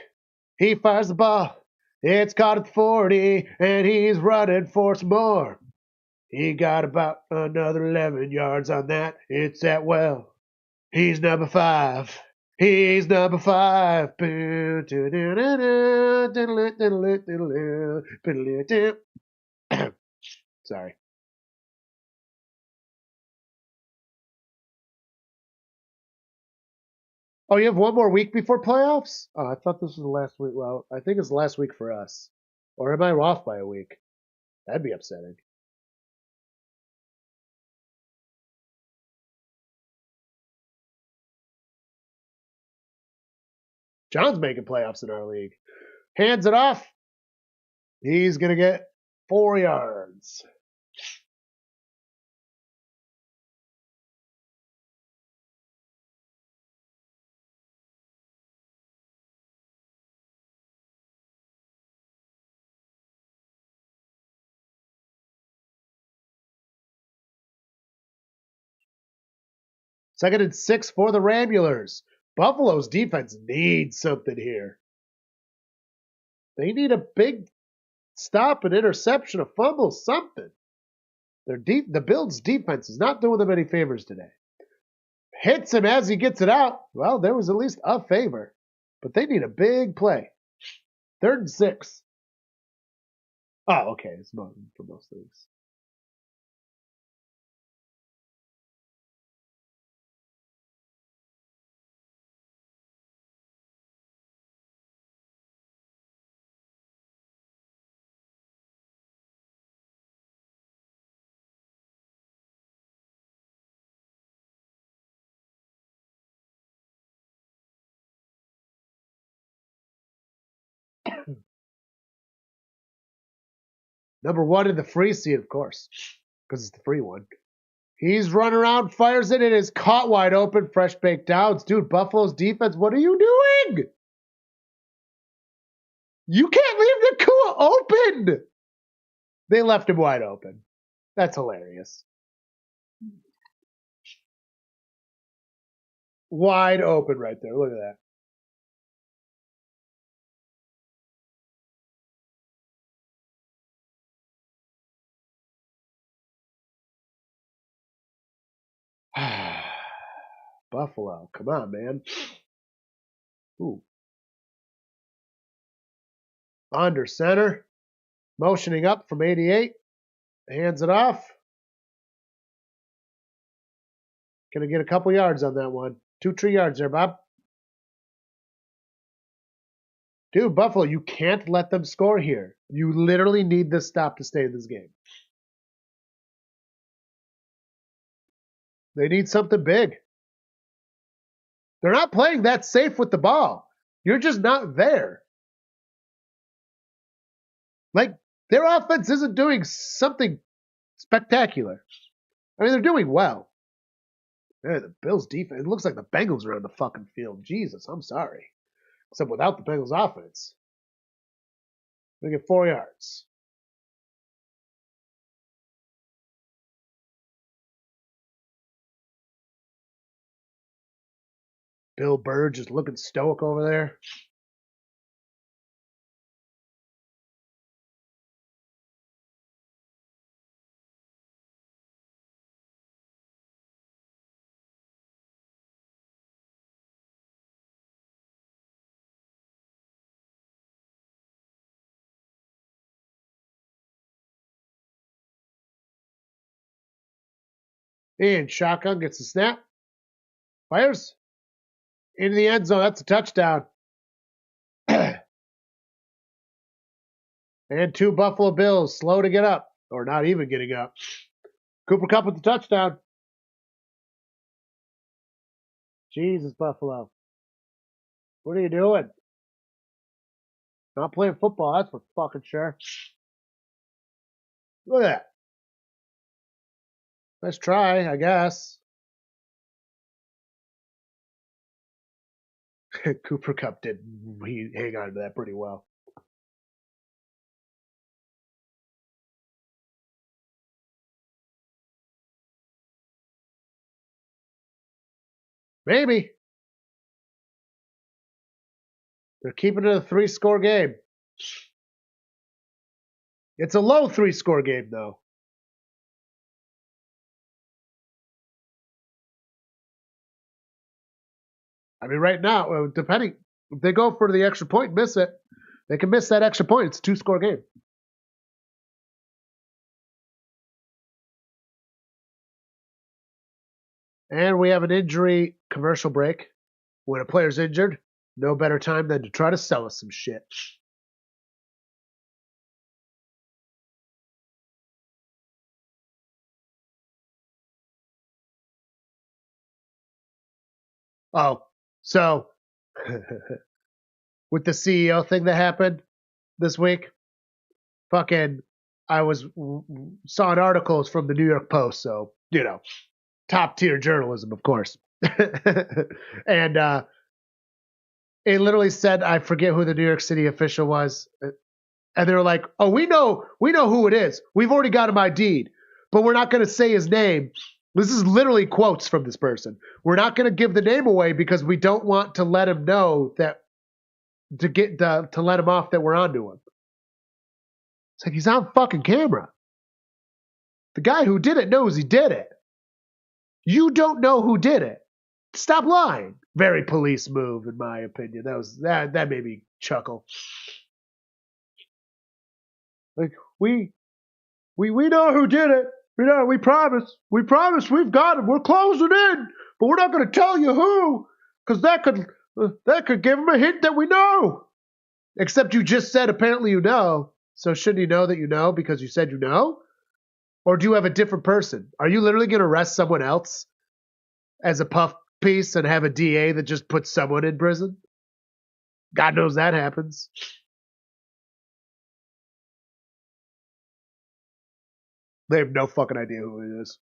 Speaker 1: He fires the ball. It's caught at 40, and he's running for some more. He got about another 11 yards on that. It's that well. He's number 5. He's number 5. Sorry. Oh, you have one more week before playoffs? Oh, I thought this was the last week. Well, I think it's the last week for us. Or am I off by a week? That'd be upsetting. John's making playoffs in our league. Hands it off. He's going to get 4 yards. Second and 6 for the Ramblers. Buffalo's defense needs something here. They need a big stop, an interception, a fumble, something. The Bills' defense is not doing them any favors today. Hits him as he gets it out. Well, there was at least a favor. But they need a big play. 3rd and 6. Oh, okay. It's for most things. Number one in the free seat, of course, because it's the free one. He's run around, fires it, and is caught wide open. Fresh baked downs. Dude, Buffalo's defense, what are you doing? You can't leave Nakua open. They left him wide open. That's hilarious. Wide open right there. Look at that. Buffalo. Come on, man. Ooh. Under center. Motioning up from 88. Hands it off. Gonna get a couple yards on that one. 2-3 yards there, Bob. Dude, Buffalo, you can't let them score here. You literally need this stop to stay in this game. They need something big. They're not playing that safe with the ball. You're just not there. Like, their offense isn't doing something spectacular. I mean, they're doing well. Man, the Bills' defense, it looks like the Bengals are on the fucking field. Jesus, I'm sorry. Except without the Bengals' offense. They get 4 yards. Bill Burr just looking stoic over there. And shotgun gets the snap. Fires. Into the end zone. That's a touchdown. And 2 Buffalo Bills slow to get up. Or not even getting up. Cooper Kupp with the touchdown. Jesus, Buffalo. What are you doing? Not playing football, that's for fucking sure. Look at that. Let's try, I guess. Cooper Kupp did hang on to that pretty well. Maybe. They're keeping it a 3-score game. It's a low 3-score game, though. I mean, right now, depending, if they go for the extra point and miss it, they can miss that extra point. It's a 2-score game. And we have an injury commercial break. When a player's injured, no better time than to try to sell us some shit. Oh, so with the CEO thing that happened this week, fucking, I saw an article from the New York Post, so, top tier journalism, of course. And it literally said, I forget who the New York City official was. And they were like, oh, we know who it is. We've already got him ID'd, but we're not going to say his name. This is literally quotes from this person. We're not going to give the name away because we don't want to let him know that to let him off that we're onto him. It's like he's on fucking camera. The guy who did it knows he did it. You don't know who did it. Stop lying. Very police move, in my opinion. That made me chuckle. Like, We know who did it. We promise. We promise we've got him. We're closing in, but we're not going to tell you who, because that could give him a hint that we know. Except you just said apparently you know, so shouldn't you know that you know because you said you know? Or do you have a different person? Are you literally going to arrest someone else as a puff piece and have a DA that just puts someone in prison? God knows that happens. They have no fucking idea who it is.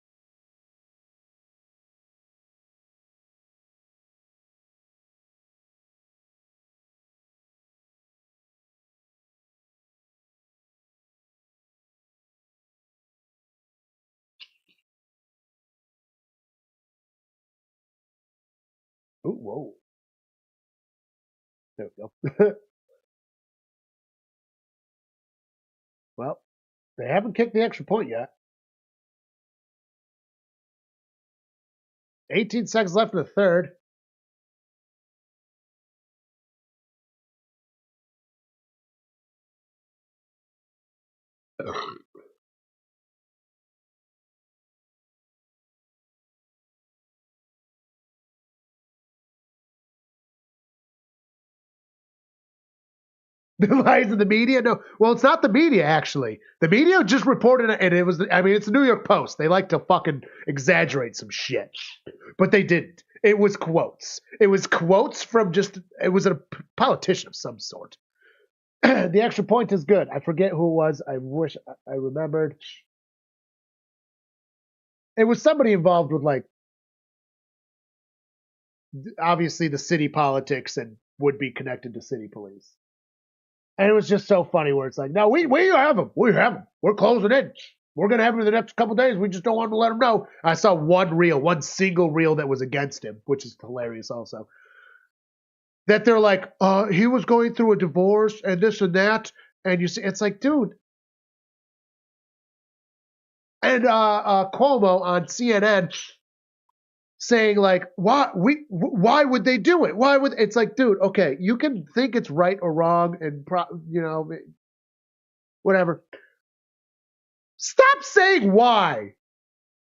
Speaker 1: Ooh, whoa. There we go. Well, they haven't kicked the extra point yet. 18 seconds left in the third. The lies of the media? No. Well, it's not the media, actually. The media just reported it, and it's the New York Post. They like to fucking exaggerate some shit. But they didn't. It was quotes. It was quotes from it was a politician of some sort. The extra point is good. I forget who it was. I wish I remembered. It was somebody involved with, like, obviously the city politics and would be connected to city police. And it was just so funny where it's like, no, we have them. We have them. We're closing in. We're going to have him in the next couple of days. We just don't want to let him know. I saw one single reel that was against him, which is hilarious also. That they're like, he was going through a divorce and this and that. And you see, it's like, dude. And Cuomo on CNN saying, like, why would they do it? Why would it's like, dude, okay, you can think it's right or wrong and whatever. Stop saying why.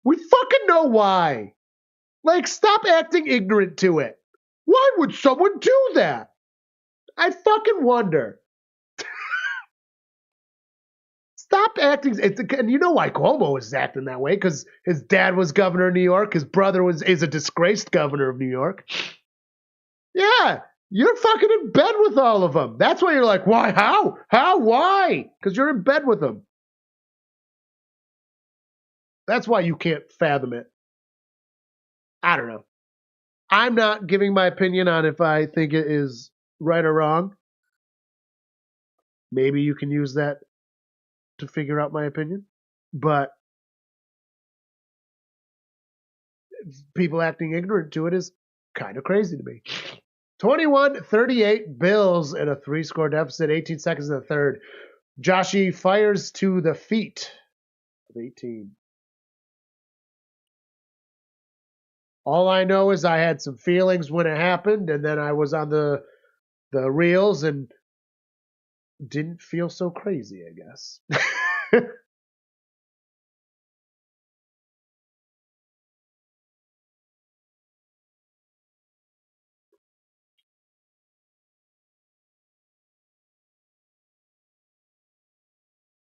Speaker 1: We fucking know why. Like, stop acting ignorant to it. Why would someone do that? I fucking wonder. Stop acting. And you know why Cuomo is acting that way? Because his dad was governor of New York. His brother is a disgraced governor of New York. Yeah, you're fucking in bed with all of them. That's why you're like, why? How? Why? Because you're in bed with them. That's why you can't fathom it. I don't know. I'm not giving my opinion on if I think it is right or wrong. Maybe you can use that to figure out my opinion. But people acting ignorant to it is kind of crazy to me. 21-38 Bills in a 3-score deficit, 18 seconds in the third. Joshy fires to the feet of 18. All I know is I had some feelings when it happened, and then I was on the reels and didn't feel so crazy, I guess.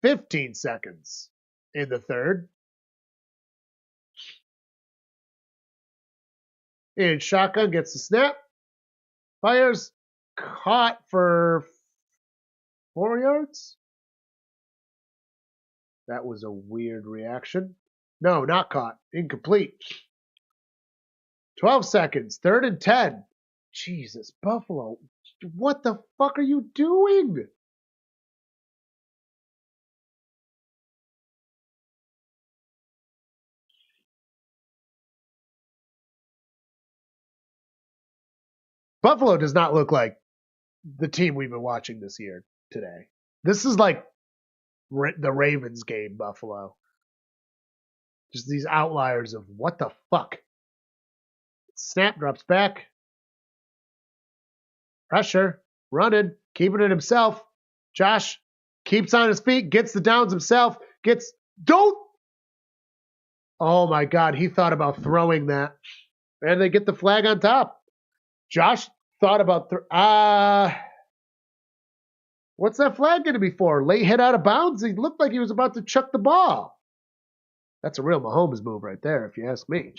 Speaker 1: 15 seconds in the third. And shotgun gets the snap. Fires. Caught for 4 yards. That was a weird reaction. No, not caught. Incomplete. 12 seconds. 3rd and 10. Jesus, Buffalo. What the fuck are you doing? Buffalo does not look like the team we've been watching this year today. This is like the Ravens game, Buffalo. Just these outliers of what the fuck. Snap, drops back. Pressure, running, keeping it himself. Josh keeps on his feet, gets the downs himself, don't. Oh my God, he thought about throwing that. And they get the flag on top. Josh thought about, what's that flag going to be for? Late hit out of bounds? He looked like he was about to chuck the ball. That's a real Mahomes move right there, if you ask me.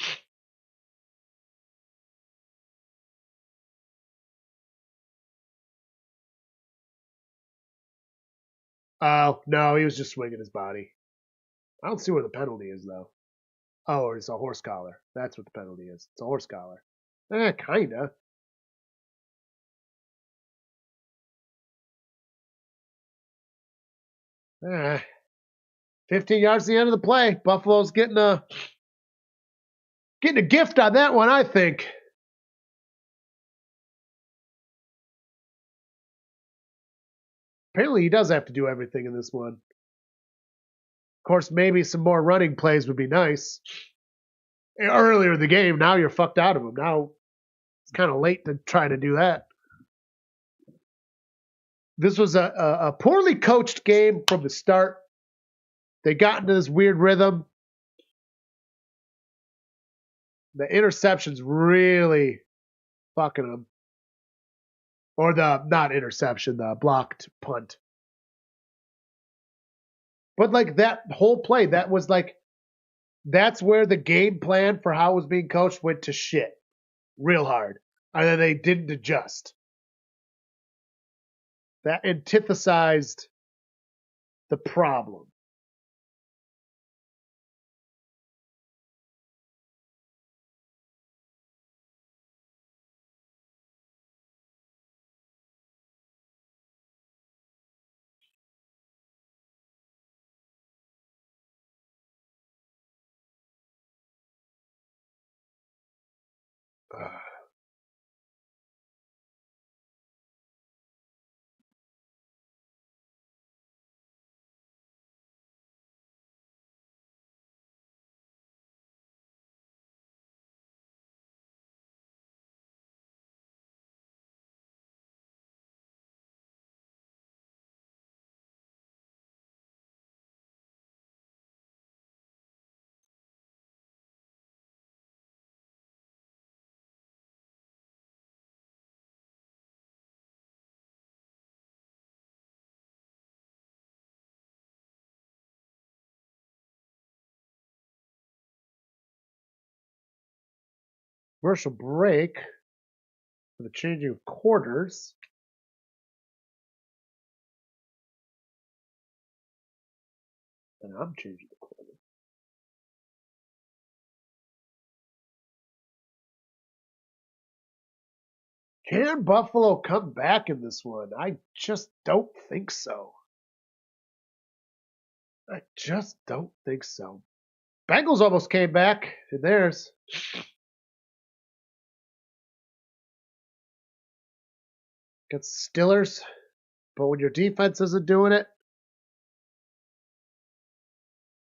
Speaker 1: Oh, no, he was just swinging his body. I don't see where the penalty is, though. Oh, it's a horse collar. That's what the penalty is. It's a horse collar. Kinda. Eh. 15 yards to the end of the play. Buffalo's getting a gift on that one, I think. Apparently, he does have to do everything in this one. Of course, maybe some more running plays would be nice. Earlier in the game, now you're fucked out of them. Now it's kind of late to try to do that. This was a poorly coached game from the start. They got into this weird rhythm. The interceptions really fucking them. Or the, not interception, the blocked punt. But like that whole play, that was like, that's where the game plan for how it was being coached went to shit real hard. And then they didn't adjust. That antithesized the problem. Commercial break for the changing of quarters. And I'm changing the quarter. Can Buffalo come back in this one? I just don't think so. I just don't think so. Bengals almost came back in theirs. Against Stillers. But when your defense isn't doing it,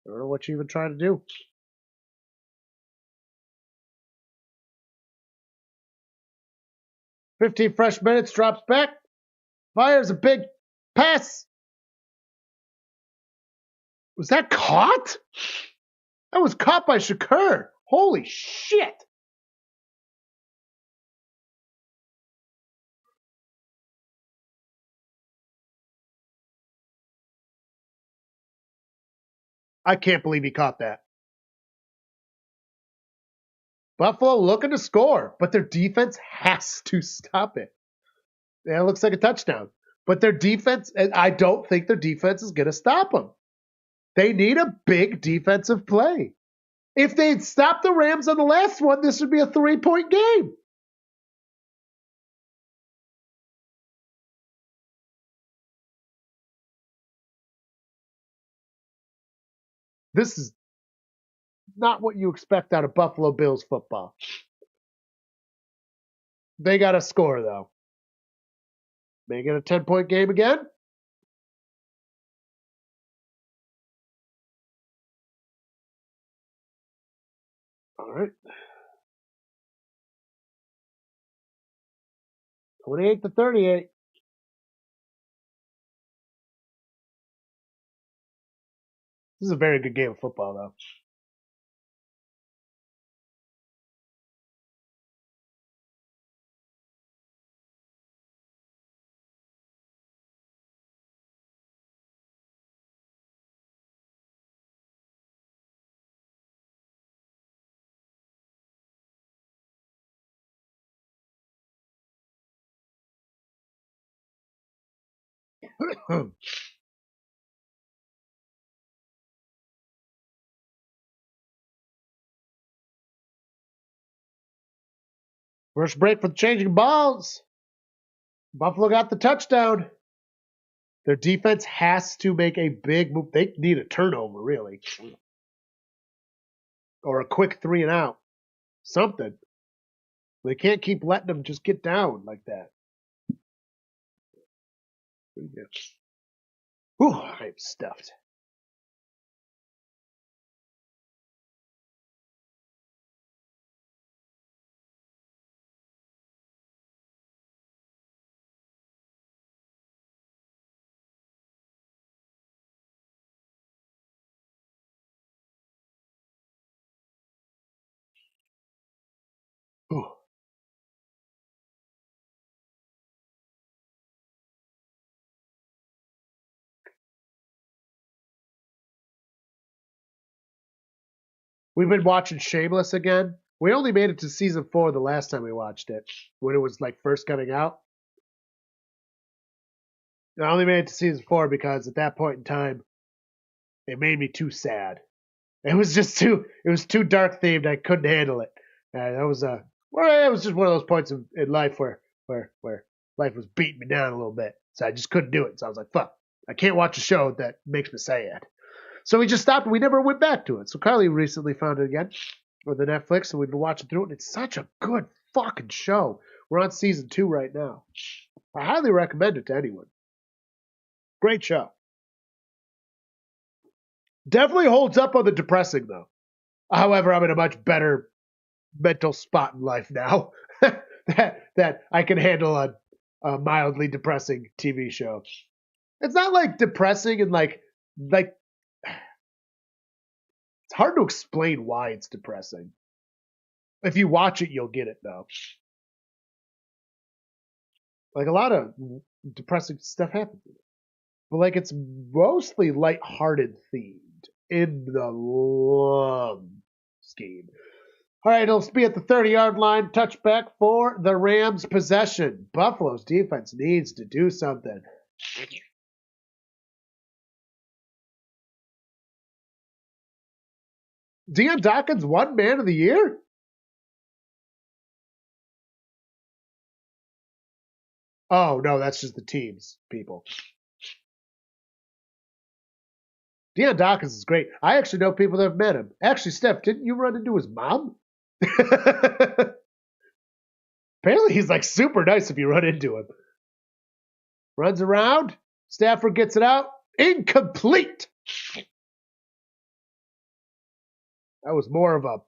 Speaker 1: I don't know what you even trying to do. 15 fresh minutes, drops back, fires a big pass. Was that caught? That was caught by Shakur. Holy shit. I can't believe he caught that. Buffalo looking to score, but their defense has to stop it. Yeah, it looks like a touchdown. But their defense, I don't think their defense is going to stop them. They need a big defensive play. If they'd stopped the Rams on the last one, this would be a 3-point game. This is not what you expect out of Buffalo Bills football. They got to score, though. Make it a 10-point game again. All right. 28-38. This is a very good game of football, though. First break for the changing balls. Buffalo got the touchdown. Their defense has to make a big move. They need a turnover, really. Or a quick 3 and out. Something. They can't keep letting them just get down like that. Whew, I'm stuffed. Whew. We've been watching Shameless again. We only made it to season 4 the last time we watched it, when it was like first coming out. I only made it to season 4 because at that point in time, it made me too sad. It was just too dark themed. I couldn't handle it. That was it was just one of those points in life where life was beating me down a little bit. So I just couldn't do it. So I was like, fuck, I can't watch a show that makes me sad. So we just stopped and we never went back to it. So Carly recently found it again with the Netflix, and we've been watching through it, and it's such a good fucking show. We're on season 2 right now. I highly recommend it to anyone. Great show. Definitely holds up on the depressing, though. However, I'm in a much better mental spot in life now that I can handle a mildly depressing TV show. It's not like depressing and like it's hard to explain why it's depressing. If you watch it, you'll get it though. Like a lot of depressing stuff happens in it. But like it's mostly lighthearted themed in the long scheme. All right, it'll be at the 30-yard line. Touchback for the Rams possession. Buffalo's defense needs to do something. Deion Dawkins won Man of the Year? Oh, no, that's just the teams, people. Deion Dawkins is great. I actually know people that have met him. Actually, Steph, didn't you run into his mom? Apparently, he's like super nice if you run into him. Runs around. Stafford gets it out. Incomplete. That was more of a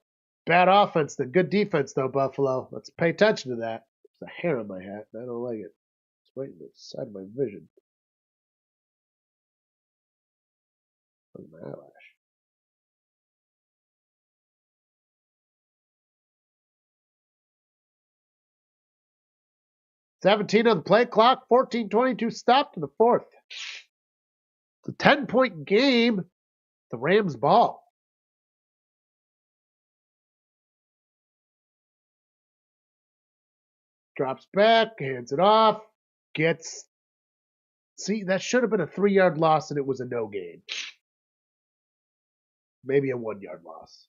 Speaker 1: bad offense than good defense, though, Buffalo. Let's pay attention to that. There's a hair on my hat, and I don't like it. It's right in the side of my vision. On my eyelash. $17 on the play clock, 14:22 stop to the 4th. It's a 10-point game. The Rams ball. Drops back, hands it off, gets. See, that should have been a 3-yard loss, and it was a no gain. Maybe a 1-yard loss.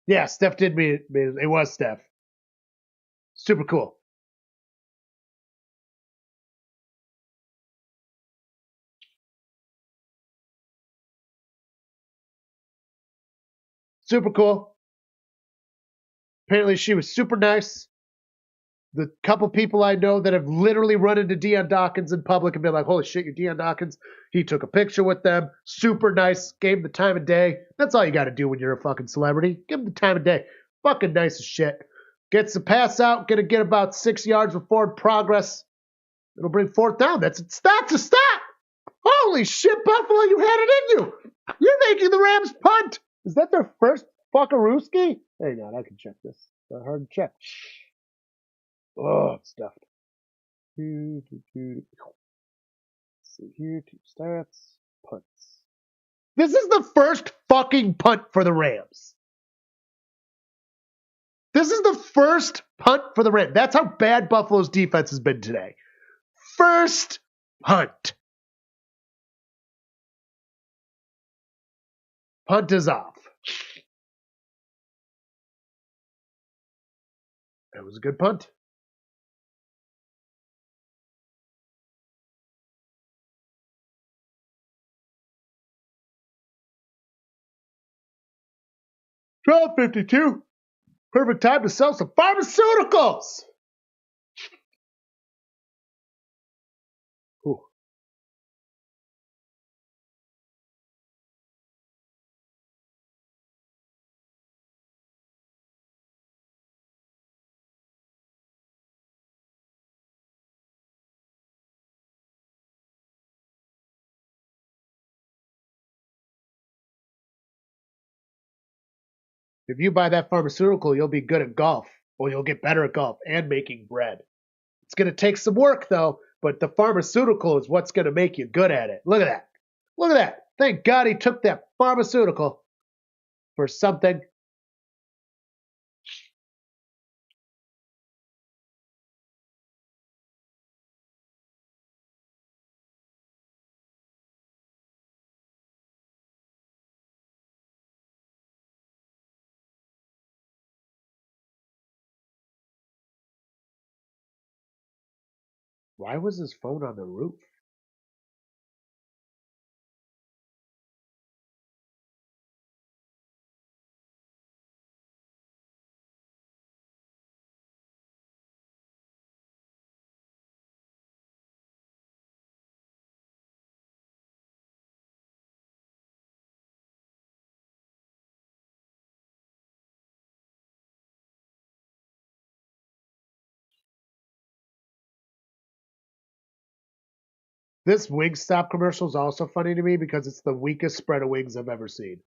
Speaker 1: Yeah, Steph did mean it. It was Steph. Super cool. Super cool. Apparently, she was super nice. The couple people I know that have literally run into Deion Dawkins in public and been like, holy shit, you're Deion Dawkins. He took a picture with them. Super nice. Gave him the time of day. That's all you got to do when you're a fucking celebrity. Give him the time of day. Fucking nice as shit. Gets the pass out. Going to get about 6 yards of forward progress. It'll bring 4th down. That's a stop. Holy shit, Buffalo, you had it in you. You're making the Rams punt. Is that their first fuckarooski? Hang on, I can check this. It's hard to check. Oh, it's stuffed. Let's see here, two stats, punts. This is the first fucking punt for the Rams. This is the first punt for the Rams. That's how bad Buffalo's defense has been today. First punt. Punt is off. That was a good punt. $12.52. Perfect time to sell some pharmaceuticals. Ooh. If you buy that pharmaceutical, you'll be good at golf, or you'll get better at golf and making bread. It's going to take some work, though, but the pharmaceutical is what's going to make you good at it. Look at that. Look at that. Thank God he took that pharmaceutical for something. Why was his phone on the roof? This Wingstop commercial is also funny to me because it's the weakest spread of wings I've ever seen.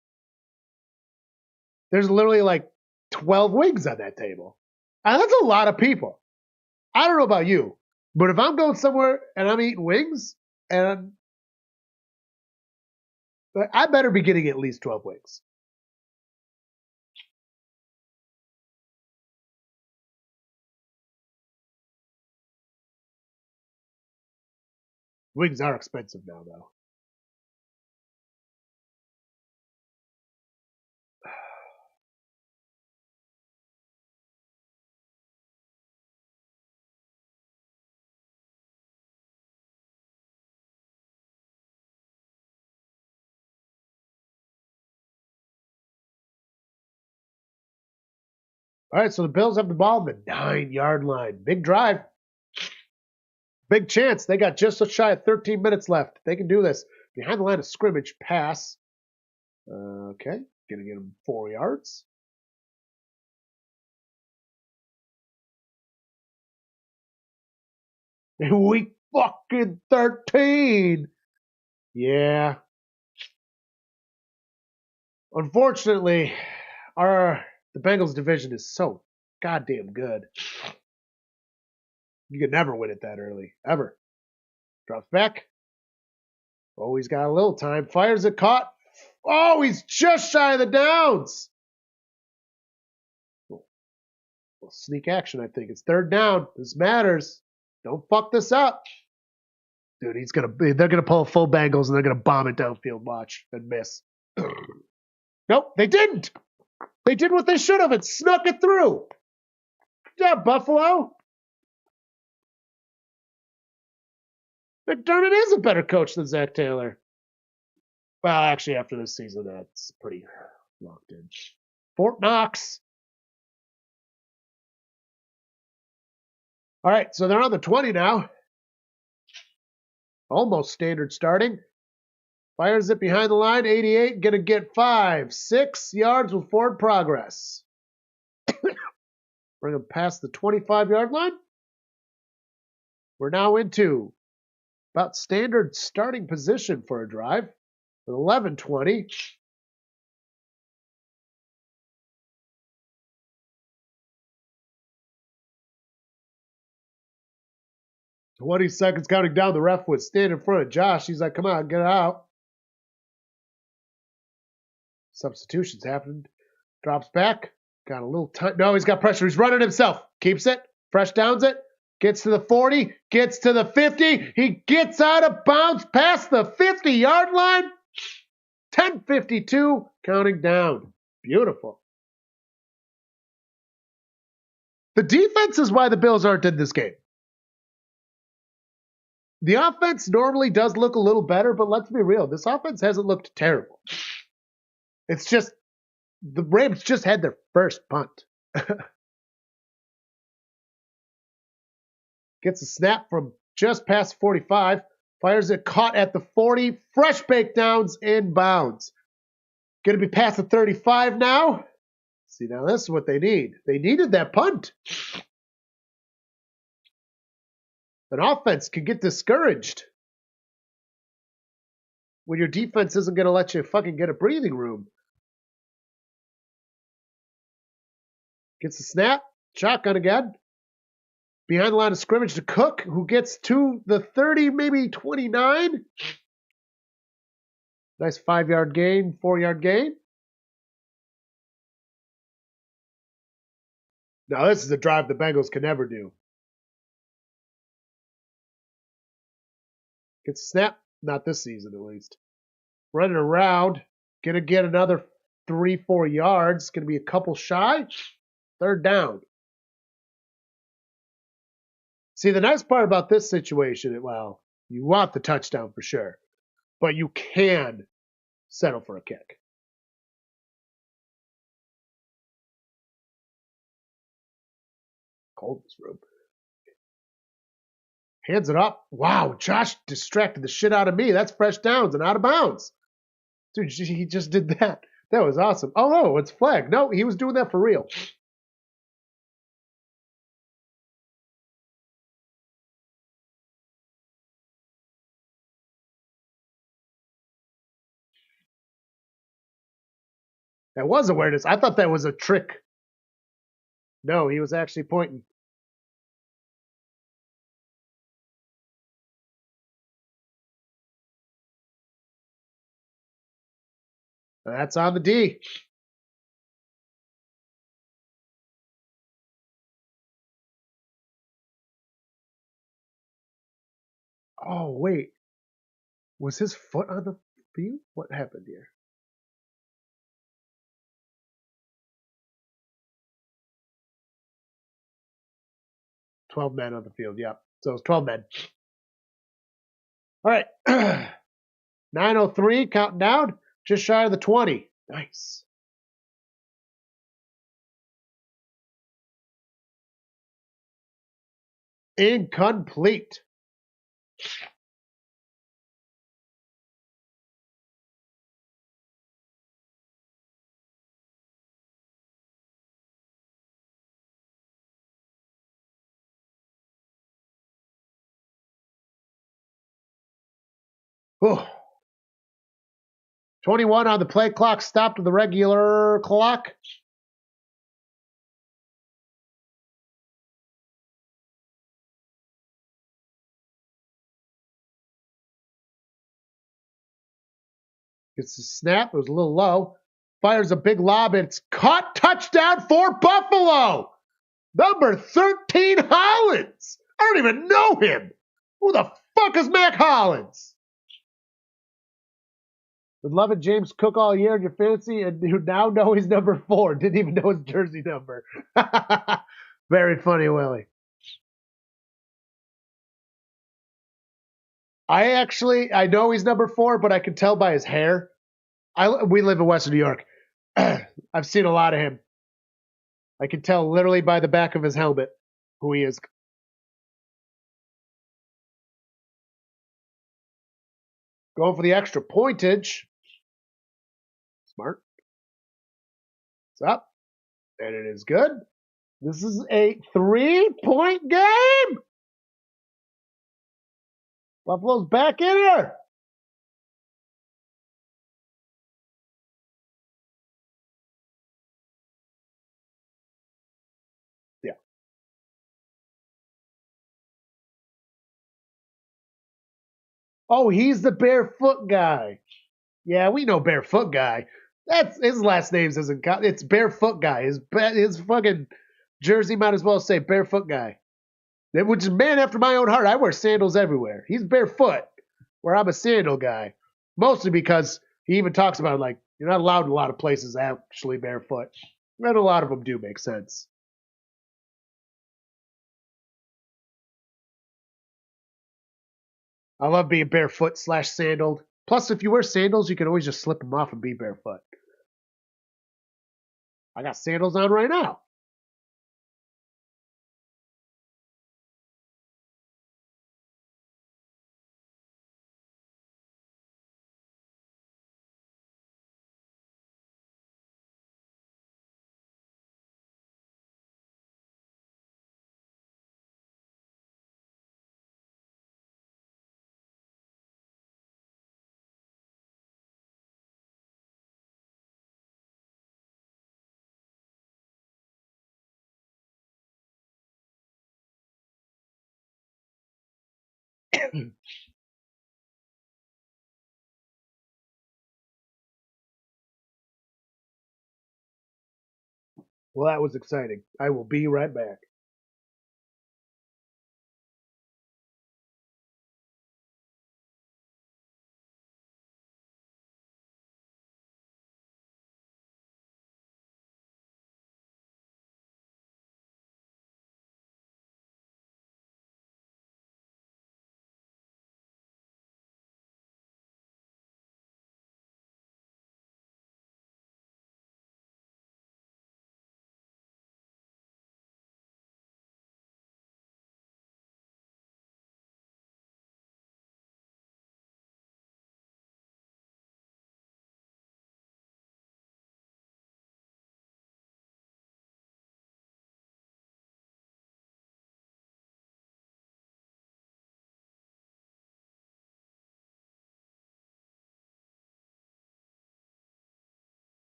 Speaker 1: There's literally like 12 wings on that table. And that's a lot of people. I don't know about you, but if I'm going somewhere and I'm eating wings, and I better be getting at least 12 wings. Wings are expensive now, though. All right, so the Bills have the ball on the 9-yard line. Big drive. Big chance. They got just shy of 13 minutes left. They can do this. Behind the line of scrimmage, pass. Okay, gonna get him 4 yards. Week fucking 13. Yeah. Unfortunately, the Bengals division is so goddamn good. You could never win it that early. Ever. Drops back. Oh, he's got a little time. Fires it, caught. Oh, he's just shy of the downs. Well, sneak action, I think. It's 3rd down. This matters. Don't fuck this up. Dude, they're gonna pull a full Bengals and they're gonna bomb it downfield. Watch and miss. Nope, they didn't. They did what they should have and snuck it through. Good job, Buffalo. McDermott is a better coach than Zach Taylor. Well, actually, after this season, that's pretty locked in. Fort Knox. All right, so they're on the 20 now. Almost standard starting. Fires it behind the line. 88, going to get 6 yards with forward progress. Bring them past the 25-yard line. We're now into About standard starting position for a drive with 11:20. 20 seconds counting down. The ref would stand in front of Josh. He's like, come on, get out. Substitutions happened. Drops back. Got a little time. No, he's got pressure. He's running himself. Keeps it. Fresh downs it. Gets to the 40. Gets to the 50. He gets out of bounds past the 50-yard line. 10:52 counting down. Beautiful. The defense is why the Bills aren't in this game. The offense normally does look a little better, but let's be real. This offense hasn't looked terrible. It's just the Rams just had their first punt. Gets a snap from just past 45. Fires it caught at the 40. Fresh bake downs inbounds. Going to be past the 35 now. See, now this is what they need. They needed that punt. An offense can get discouraged when your defense isn't going to let you fucking get a breathing room. Gets a snap. Shotgun again. Behind the line of scrimmage to Cook, who gets to the 30, maybe 29. Nice 5-yard gain, 4-yard gain. Now this is a drive the Bengals can never do. Gets a snap. Not this season, at least. Running around. Going to get another 3-4 yards. Going to be a couple shy. Third down. See, the nice part about this situation, well, you want the touchdown for sure, but you can settle for a kick. Cold in this room. Hands it up. Wow, Josh distracted the shit out of me. That's fresh downs and out of bounds. Dude, he just did that. That was awesome. Oh, no, it's flag. No, he was doing that for real. That was awareness. I thought that was a trick. No, he was actually pointing. That's on the D. Oh, wait. Was his foot on the field? What happened here? $12 men on the field, yep. So it was 12 men. All right. 9:03, counting down. Just shy of the 20. Nice. Incomplete. Oh. 21 on the play clock, stopped to the regular clock. Gets the snap. It was a little low. Fires a big lob. And it's caught. Touchdown for Buffalo. Number 13, Hollins. I don't even know him. Who the fuck is Mac Hollins? Been loving James Cook all year in your fantasy, and you now know he's number 4. Didn't even know his jersey number. Very funny, Willie. I know he's number 4, but I can tell by his hair. We live in Western New York. I've seen a lot of him. I can tell literally by the back of his helmet who he is. Going for the extra pointage. Smart. It's up. And it is good. This is a 3-point game. Buffalo's back in her. Yeah. Oh, he's the barefoot guy. Yeah, we know barefoot guy. That's his last name's isn't. It's barefoot guy. His fucking jersey might as well say barefoot guy. Which is man after my own heart. I wear sandals everywhere. He's barefoot, where I'm a sandal guy. Mostly because he even talks about like you're not allowed in a lot of places actually barefoot. And a lot of them do make sense. I love being barefoot / sandaled. Plus, if you wear sandals, you can always just slip them off and be barefoot. I got sandals on right now. Well, that was exciting. I will be right back.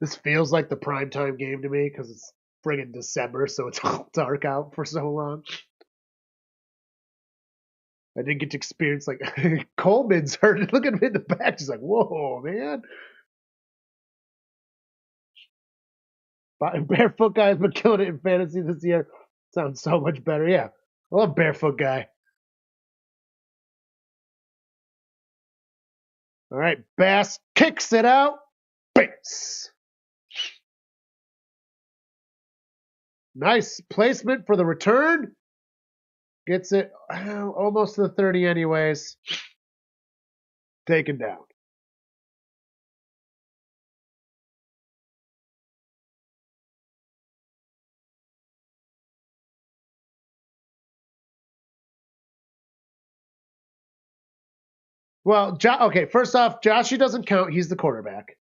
Speaker 1: This feels like the primetime game to me because it's friggin' December, so it's all dark out for so long. I didn't get to experience like Coleman's hurt. Look at him in the back. She's like, whoa, man. Barefoot guy's been killing it in fantasy this year. Sounds so much better. Yeah. I love barefoot guy. All right. Bass kicks it out. Base. Nice placement for the return. Gets it almost to the 30 anyways. Taken down. Well, okay, first off, Joshy doesn't count. He's the quarterback.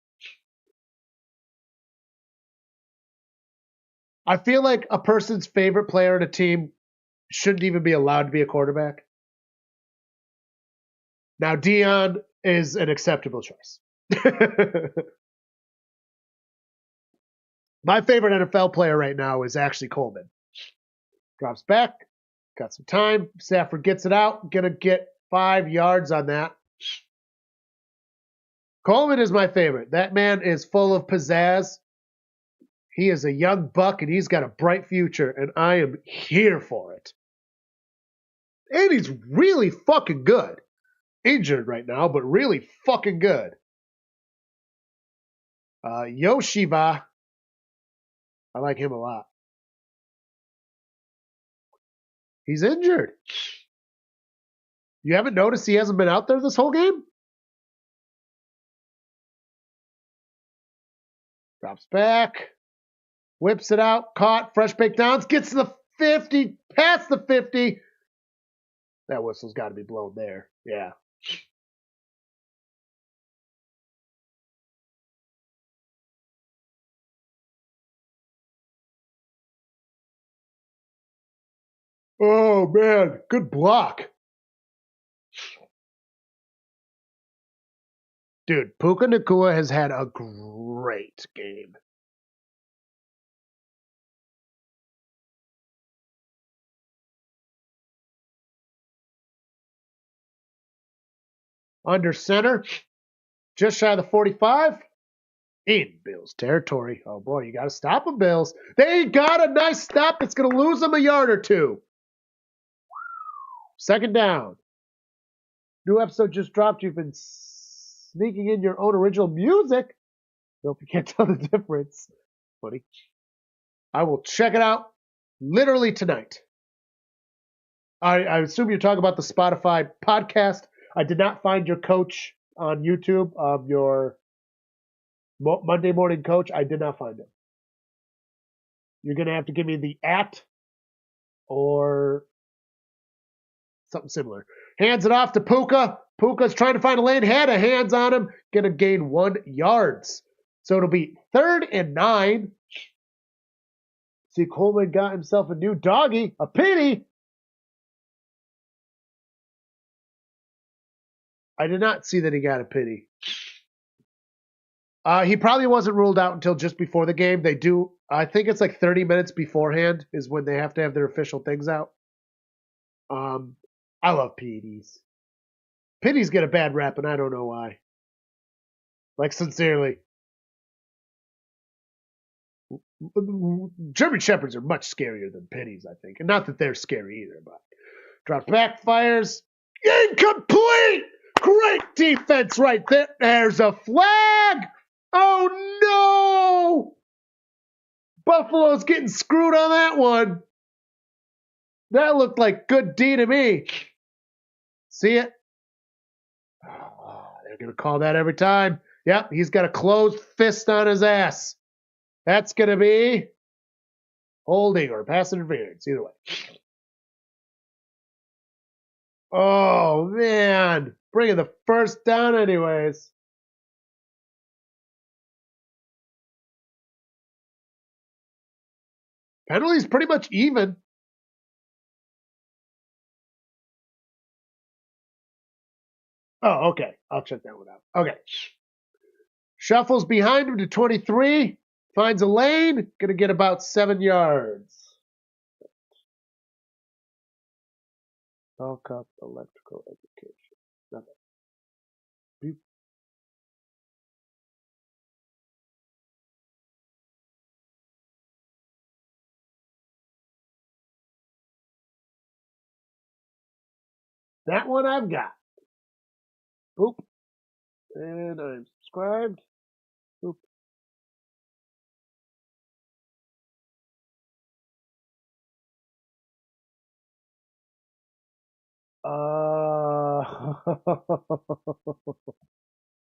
Speaker 1: I feel like a person's favorite player in a team shouldn't even be allowed to be a quarterback. Now, Dion is an acceptable choice. My favorite NFL player right now is actually Coleman. Drops back, got some time. Stafford gets it out, gonna get 5 yards on that. Coleman is my favorite. That man is full of pizzazz. He is a young buck and he's got a bright future, and I am here for it. And he's really fucking good. Injured right now, but really fucking good. Yoshiva, I like him a lot. He's injured. You haven't noticed he hasn't been out there this whole game? Drops back, whips it out, caught, fresh baked downs, gets to the 50, past the 50. That whistle's got to be blown there. Yeah. Oh, man. Good block. Dude, Puka Nacua has had a great game. Under center, just shy of the 45. In Bills territory. Oh, boy, you got to stop them, Bills. They got a nice stop that's going to lose them a yard or two. Second down. New episode just dropped. You've been sneaking in your own original music. Hope you can't tell the difference. Buddy. I will check it out literally tonight. I assume you're talking about the Spotify podcast. I did not find your coach on YouTube, your Monday morning coach. I did not find him. You're going to have to give me the @ or something similar. Hands it off to Puka. Puka's trying to find a lane. Had a hands on him. Going to gain 1 yard. So it'll be 3rd and 9. See, Coleman got himself a new doggy. A pity. I did not see that he got a pity. He probably wasn't ruled out until just before the game. They do, I think it's like 30 minutes beforehand is when they have to have their official things out. I love PEDs. Pities get a bad rap, and I don't know why. Like, sincerely. German Shepherds are much scarier than pities, I think. And not that they're scary either, but drop back, fires. Incomplete! Great defense right there. There's a flag! Oh, no! Buffalo's getting screwed on that one. That looked like good D to me. See it? Oh, they're going to call that every time. Yep, he's got a closed fist on his ass. That's going to be holding or pass interference, either way. Oh, man. Bringing the first down anyways. Penalties pretty much even. Oh, okay. I'll check that one out. Okay. Shuffles behind him to 23. Finds a lane. Going to get about 7 yards. Talk up electrical education. Nothing. That one I've got. Boop. And I'm subscribed. Boop.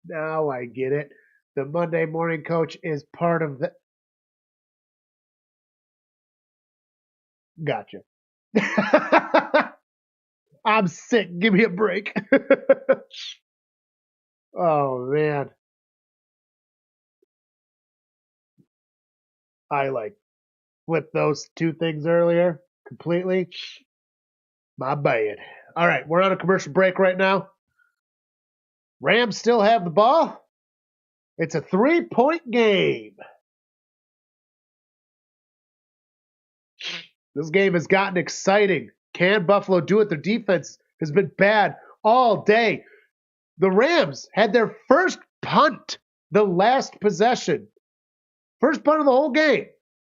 Speaker 1: Now I get it. The Monday morning coach is part of the. Gotcha. I'm sick. Give me a break. Oh, man. I flipped those 2 things earlier completely. My bad. All right, we're on a commercial break right now. Rams still have the ball. It's a 3-point game. This game has gotten exciting. Can Buffalo do it? Their defense has been bad all day. The Rams had their first punt, the last possession. First punt of the whole game.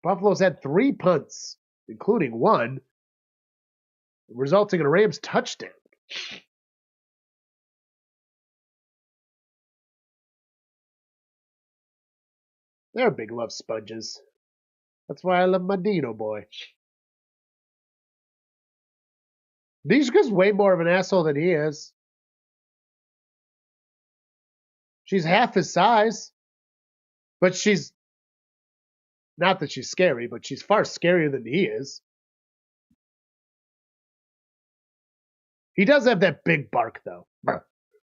Speaker 1: Buffalo's had 3 punts, including 1, resulting in a Rams touchdown. They're big love sponges. That's why I love my Dino boy. Nishka's way more of an asshole than he is. She's half his size. But she's, not that she's scary, but she's far scarier than he is. He does have that big bark, though.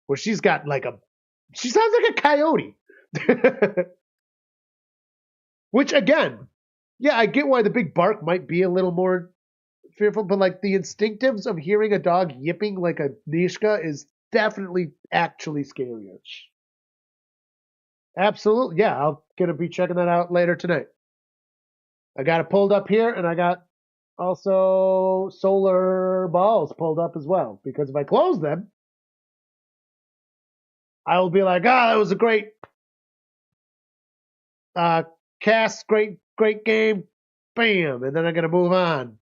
Speaker 1: Where she's got she sounds like a coyote. Which, again, yeah, I get why the big bark might be a little more fearful, but like the instinctives of hearing a dog yipping like a Nishka is definitely actually scarier. Absolutely. Yeah, I'll gonna be checking that out later tonight. I got it pulled up here, and I got also solar balls pulled up as well. Because if I close them, I will be like, that was a great uh, cast, great game, bam, and then I'm gonna move on.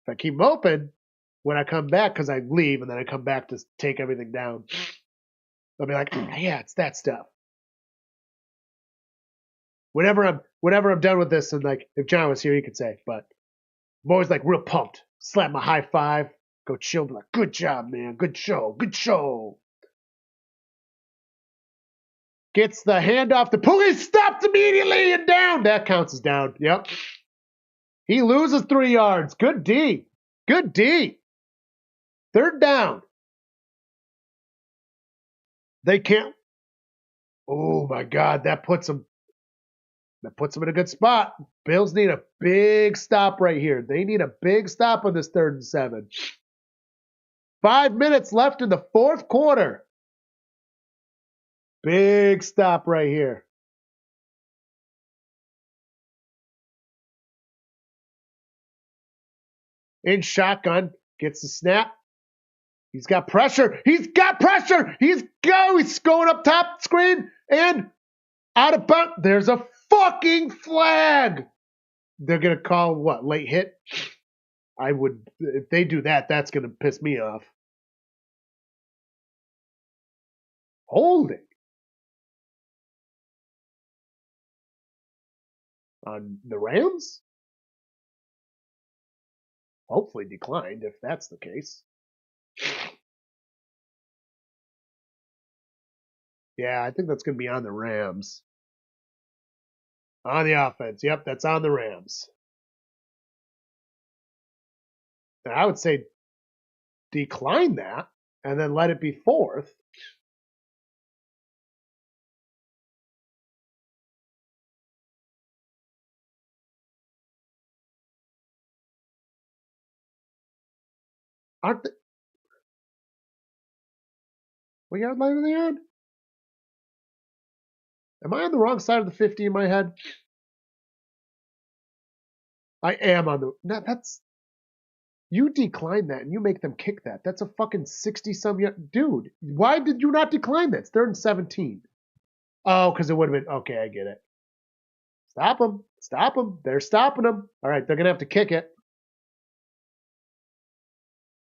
Speaker 1: If I keep them open, when I come back, because I leave and then I come back to take everything down, I'll be like, yeah, it's that stuff. Whenever I'm done with this, and like if John was here, he could say, but I'm always like real pumped. Slap my high five, go chill, be like, good job, man, good show, good show. Gets the handoff. The police stopped immediately and down. That counts as down. Yep. He loses 3 yards. Good D. Good D. Third down. They can't. Oh my God, that puts them in a good spot. Bills need a big stop right here. They need a big stop on this 3rd and 7. 5 minutes left in the 4th quarter. Big stop right here. In shotgun, gets the snap. He's got pressure. He's got pressure. He's going up top screen and out of bounds. There's a fucking flag. They're gonna call what? Late hit? I would, if they do that, that's gonna piss me off. Holding on the Rams? Hopefully declined if that's the case. Yeah, I think that's gonna be on the Rams. On the offense. Yep, that's on the Rams. And I would say decline that and then let it be 4th. Aren't they? What yard line are they on? Am I on the wrong side of the 50 in my head? I am on the. No, that's. You decline that and you make them kick that. That's a fucking 60-some yard. Dude, why did you not decline that? It's 3rd and 17. Oh, because it would have been. Okay, I get it. Stop them. Stop them. They're stopping them. All right, they're going to have to kick it.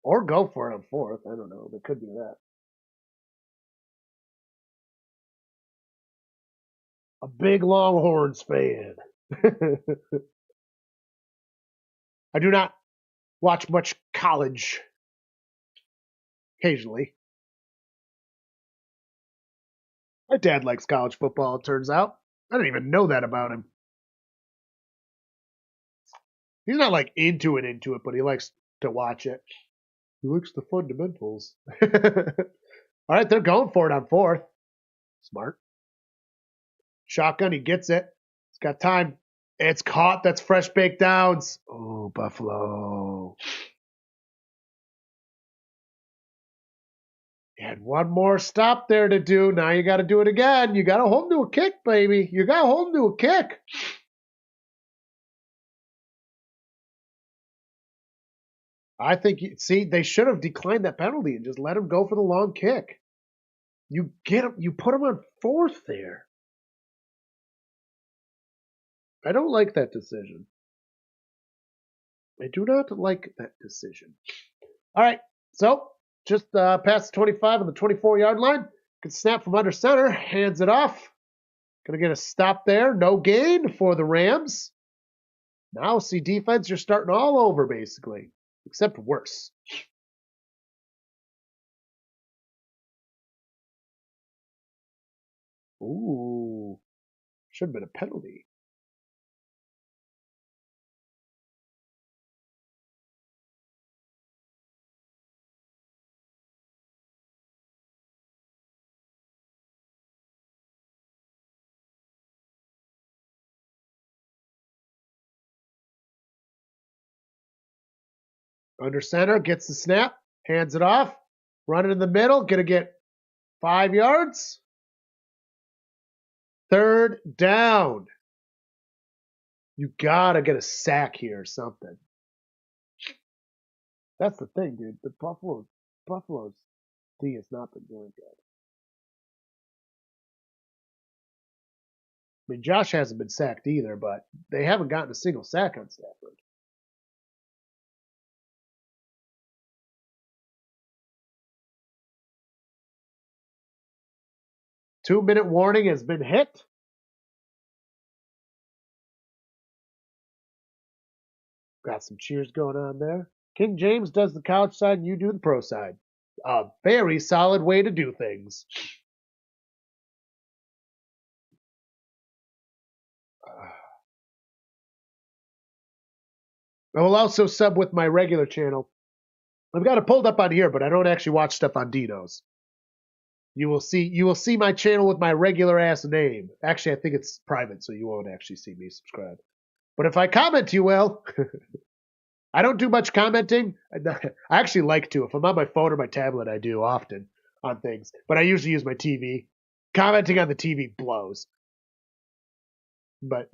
Speaker 1: Or go for it on 4th. I don't know. They could do that. A big Longhorns fan. I do not watch much college. Occasionally. My dad likes college football, it turns out. I didn't even know that about him. He's not like into it, but he likes to watch it. He likes the fundamentals. All right, they're going for it on 4th. Smart. Shotgun, he gets it. He's got time. It's caught. That's fresh baked downs. Oh, Buffalo. You had one more stop there to do. Now you got to do it again. You got to hold him to a kick, baby. You got to hold him to a kick. I think, see, they should have declined that penalty and just let him go for the long kick. You get him, you put him on 4th there. I don't like that decision. I do not like that decision. All right, so just past the 25 on the 24-yard line. Can snap from under center, hands it off. Gonna get a stop there. No gain for the Rams. Now see defense, you're starting all over basically, except worse. Ooh, should have been a penalty. Under center, gets the snap, hands it off, running in the middle, gonna get 5 yards. Third down. You gotta get a sack here or something. That's the thing, dude. The Buffalo's D has not been doing good. I mean, Josh hasn't been sacked either, but they haven't gotten a single sack on Stafford. Two-minute warning has been hit. Got some cheers going on there. King James does the college side and you do the pro side. A very solid way to do things. I will also sub with my regular channel. I've got it pulled up on here, but I don't actually watch stuff on Dino's. You will see my channel with my regular ass name. Actually, I think it's private, so you won't actually see me subscribe. But if I comment, you will. I don't do much commenting. I actually like to. If I'm on my phone or my tablet, I do often on things. But I usually use my TV. Commenting on the TV blows. But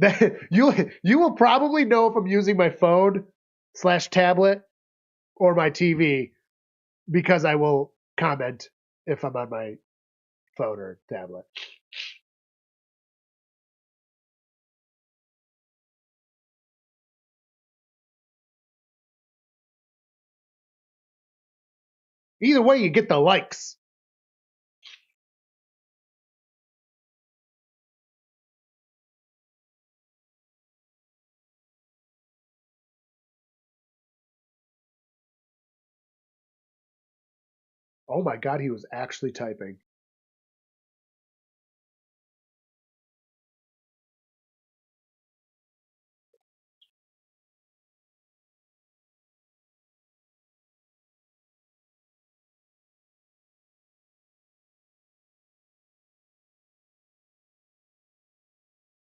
Speaker 1: you will probably know if I'm using my phone / tablet or my TV because I will comment if I'm on my phone or tablet. Either way, you get the likes. Oh my God, he was actually typing.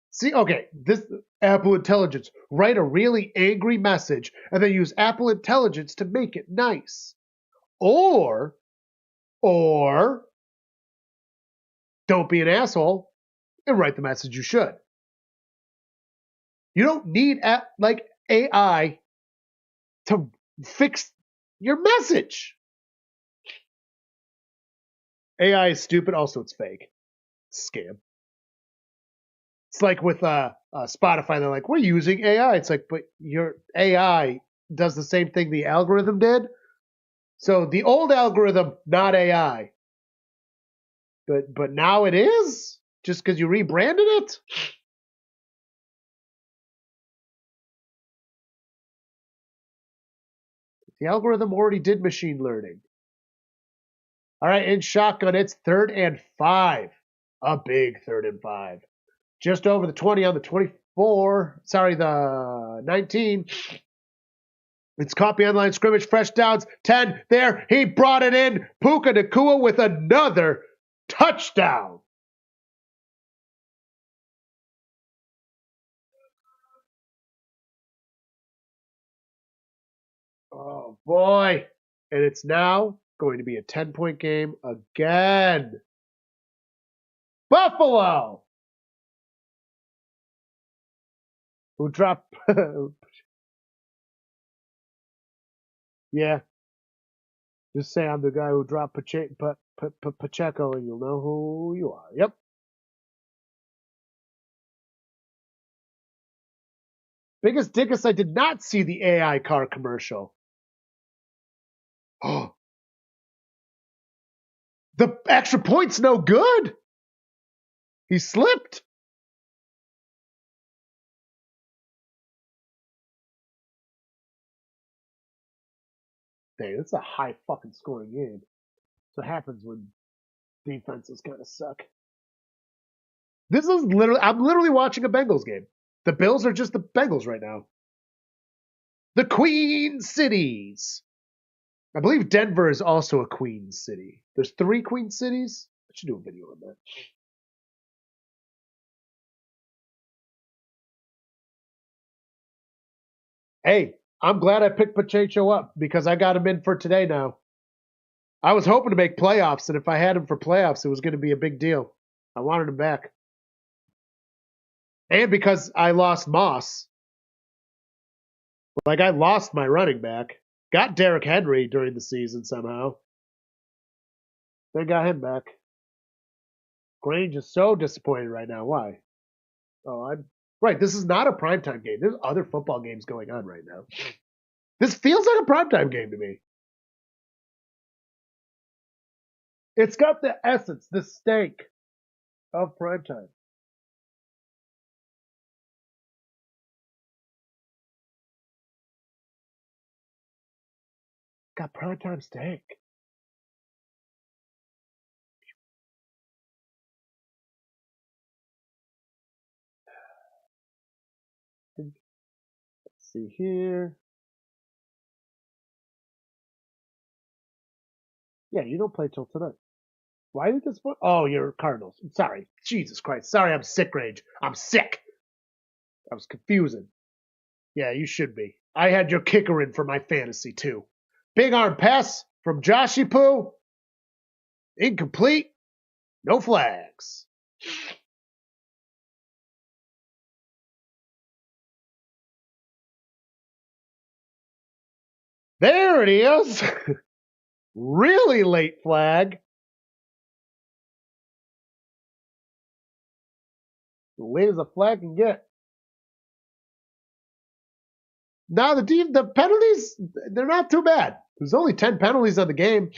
Speaker 1: See, okay, this Apple Intelligence, write a really angry message and then use Apple Intelligence to make it nice. Or don't be an asshole and write the message you should. You don't need AI to fix your message. AI is stupid. Also, it's fake. It's a scam. It's like with Spotify. They're like, we're using AI. It's like, but your AI does the same thing the algorithm did. So the old algorithm, not AI. But now it is? Just because you rebranded it? The algorithm already did machine learning. All right, in shotgun, it's 3rd and 5. A big 3rd and 5. Just over the 20 on the 24. Sorry, the 19. It's caught behind line scrimmage. Fresh downs. 10 there. He brought it in. Puka Nacua with another touchdown. Oh, boy. And it's now going to be a 10-point game again. Buffalo, who dropped. Yeah. Just say I'm the guy who dropped Pacheco, and you'll know who you are. Yep. Biggest dickus, I did not see the AI car commercial. Oh. The extra point's no good. He slipped. Dang, it's a high fucking scoring game. That's what happens when defenses kind of suck. This is I'm literally watching a Bengals game. The Bills are just the Bengals right now. The Queen Cities. I believe Denver is also a Queen City. There's 3 Queen Cities. I should do a video on that. Hey, I'm glad I picked Pacheco up because I got him in for today now. I was hoping to make playoffs, and if I had him for playoffs, it was going to be a big deal. I wanted him back. And because I lost Moss. Like, I lost my running back. Got Derrick Henry during the season somehow. Then got him back. Grange is so disappointed right now. Why? Oh, I'm right. This is not a primetime game. There's other football games going on right now. This feels like a primetime game to me. It's got the essence, the stank of primetime. Got primetime stank. Let's see here. Yeah, you don't play till tonight. Why did this one? Oh, you're Cardinals. I'm sorry. Jesus Christ. Sorry, I'm sick, Rage. I'm sick. I was confusing. Yeah, you should be. I had your kicker in for my fantasy, too. Big arm pass from Joshy Poo. Incomplete. No flags. There it is. Really late flag. Late as a flag can get. Now the penalties, they're not too bad. There's only 10 penalties on the game.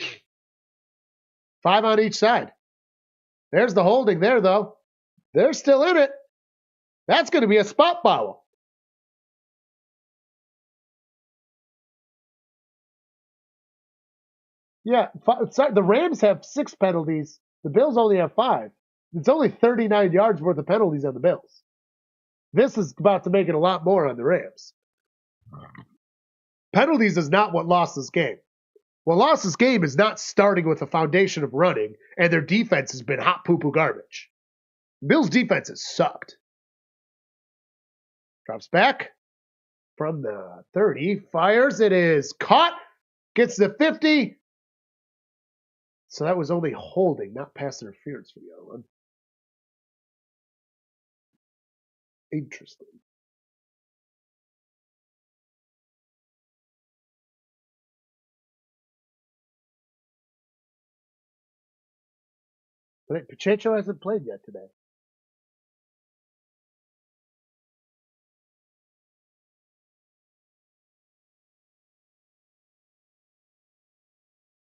Speaker 1: 5 on each side. There's the holding there, though. They're still in it. That's going to be a spot foul. Yeah, sorry, the Rams have 6 penalties. The Bills only have 5. It's only 39 yards worth of penalties on the Bills. This is about to make it a lot more on the Rams. Penalties is not what lost this game. What lost this game is not starting with a foundation of running, and their defense has been hot poo-poo garbage. Bills' defense has sucked. Drops back from the 30, fires. It is caught, gets the 50. So that was only holding, not pass interference for the other one. Interesting. But Pacheco hasn't played yet today.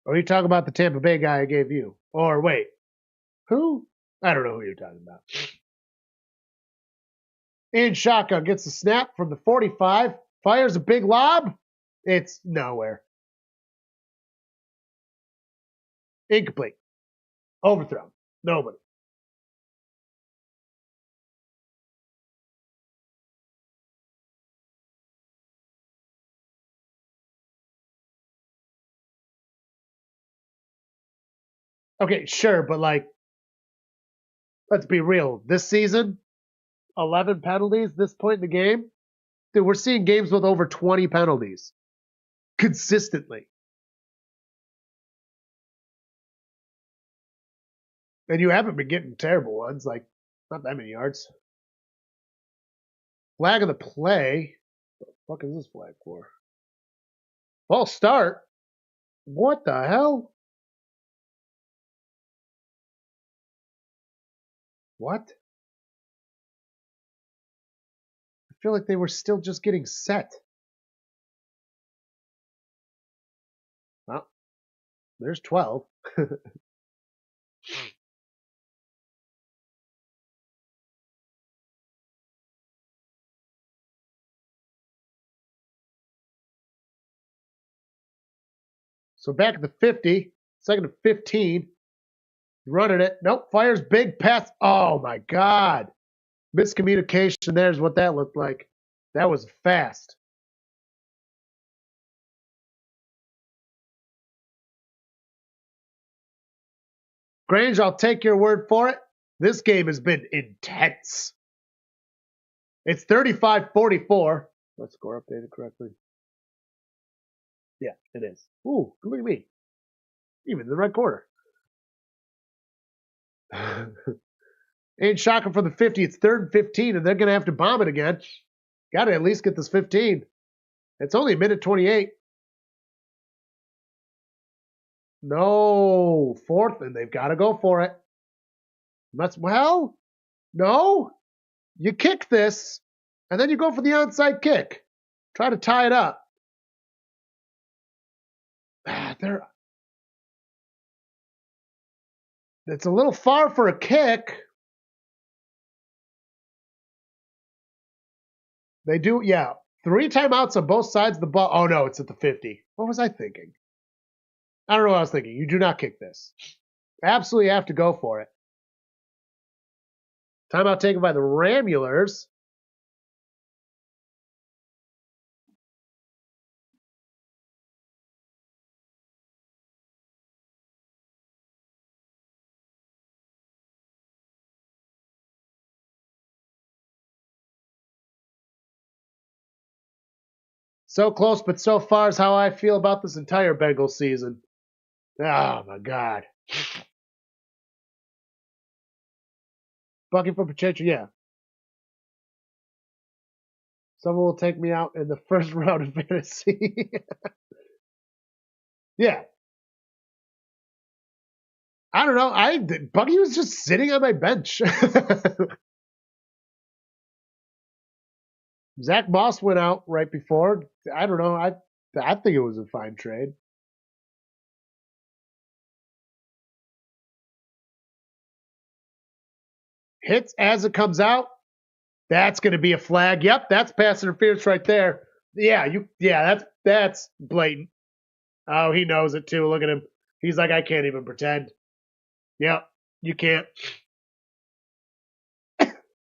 Speaker 1: Or are you talking about the Tampa Bay guy I gave you? Or wait, who? I don't know who you're talking about. In shotgun, gets the snap from the 45, fires a big lob. It's nowhere. Incomplete. Overthrown. Nobody. Okay, sure, but like, let's be real. This season, 11 penalties this point in the game. Dude, we're seeing games with over 20 penalties consistently. And you haven't been getting terrible ones, like not that many yards. Flag of the play. What the fuck is this flag for? False start. What the hell? What? I feel like they were still just getting set. Well, there's 12. So back at the 50, second to 15. Running it. Nope, fires big pass. Oh my God. Miscommunication. There's what that looked like. That was fast. Grange, I'll take your word for it. This game has been intense. It's 35-44. Let's score updated correctly. Yeah, it is. Ooh, look at me. Even in the red corner. Ain't shocking for the 50. It's 3rd and 15, and they're going to have to bomb it again. Got to at least get this 15. It's only a minute 28. No, 4th, and they've got to go for it. Well, no. You kick this, and then you go for the onside kick. Try to tie it up. It's a little far for a kick. They do, yeah. 3 timeouts on both sides of the ball. Oh, no, it's at the 50. What was I thinking? I don't know what I was thinking. You do not kick this. Absolutely have to go for it. Timeout taken by the Ramblers. So close, but so far is how I feel about this entire Bengals season. Oh, my God. Bucket for Pacheco, yeah. Someone will take me out in the first round of fantasy. Yeah. I don't know. Bucky was just sitting on my bench. Zach Moss went out right before. I don't know. I think it was a fine trade. Hits as it comes out. That's going to be a flag. Yep, that's pass interference right there. Yeah, that's blatant. Oh, he knows it too. Look at him. He's like, I can't even pretend. Yep, you can't.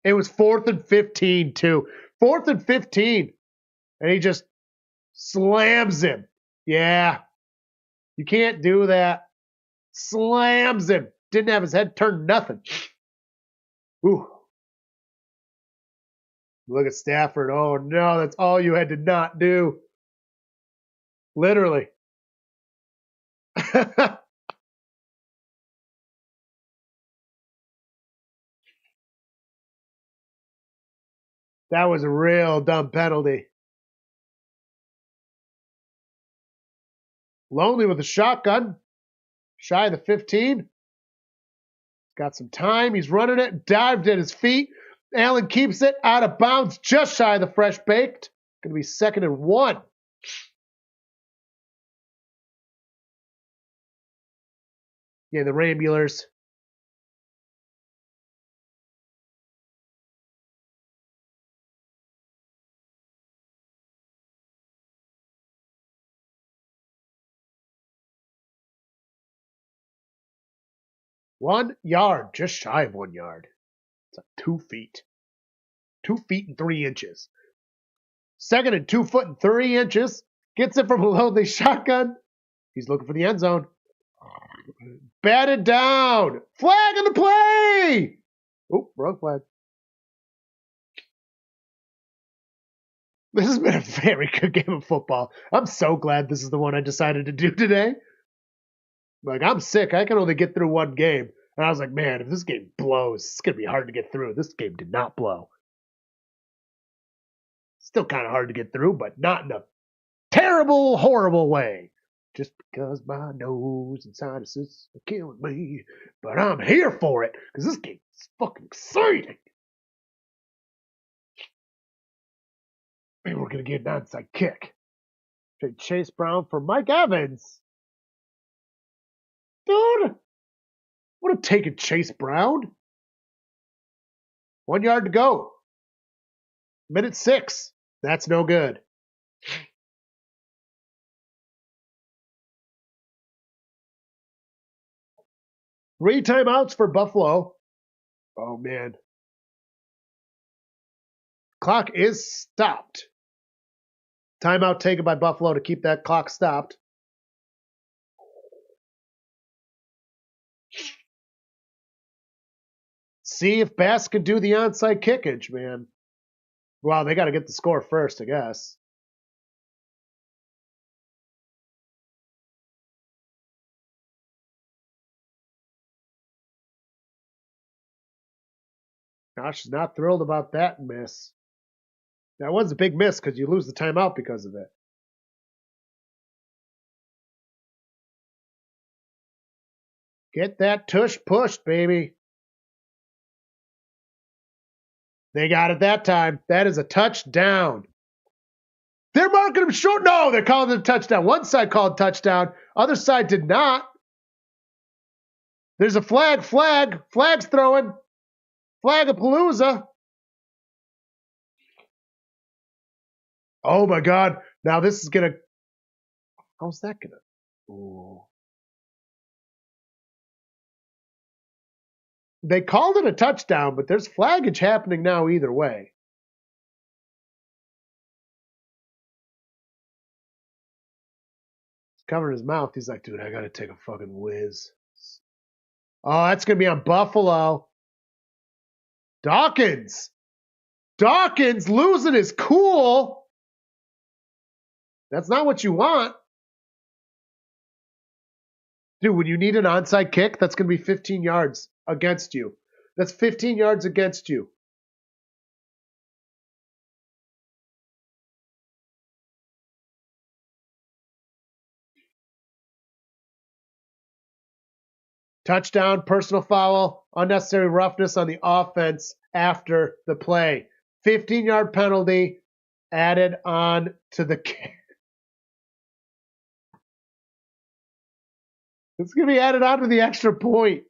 Speaker 1: It was 4th and 15 too. 4th and 15, and he just slams him. Yeah, you can't do that. Slams him. Didn't have his head turned nothing. Ooh. Look at Stafford. Oh, no, that's all you had to not do. Literally. That was a real dumb penalty. Lonely with a shotgun. Shy of the 15. Got some time. He's running it. Dived at his feet. Allen keeps it out of bounds just shy of the fresh baked. Going to be 2nd and 1. Yeah, the Ramblers. One yard, just shy of 1 yard. It's like 2 feet. 2 feet and 3 inches. 2nd and 2 foot and 3 inches. Gets it from below the shotgun. He's looking for the end zone. Batted down. Flag on the play. Oh, wrong flag. This has been a very good game of football. I'm so glad this is the one I decided to do today. Like, I'm sick. I can only get through one game. And I was like, man, if this game blows, it's going to be hard to get through. This game did not blow. Still kind of hard to get through, but not in a terrible, horrible way. Just because my nose and sinuses are killing me. But I'm here for it, because this game is fucking exciting. Maybe we're going to get an onside kick. Trade Chase Brown for Mike Evans. Dude, would have taken Chase Brown. 1 yard to go. Minute 6. That's no good. Three timeouts for Buffalo. Oh, man. Clock is stopped. Timeout taken by Buffalo to keep that clock stopped. See if Bass can do the onside kickage, man. Well, they got to get the score first, I guess. Josh is not thrilled about that miss. That was a big miss because you lose the timeout because of it. Get that tush pushed, baby. They got it that time. That is a touchdown. They're marking him short. No, they're calling it a touchdown. One side called touchdown. Other side did not. There's a flag. Flag's throwing. Flagapalooza. Oh, my God. Now this is going to... How's that going to... Ooh. They called it a touchdown, but there's flaggage happening now either way. He's covering his mouth. He's like, dude, I got to take a fucking whiz. Oh, that's going to be on Buffalo. Dawkins losing his cool. That's not what you want. Dude, when you need an onside kick, that's going to be 15 yards against you. That's 15 yards against you. Touchdown, personal foul, unnecessary roughness on the offense after the play. 15-yard penalty added on to the kick. It's going to be added on to the extra point.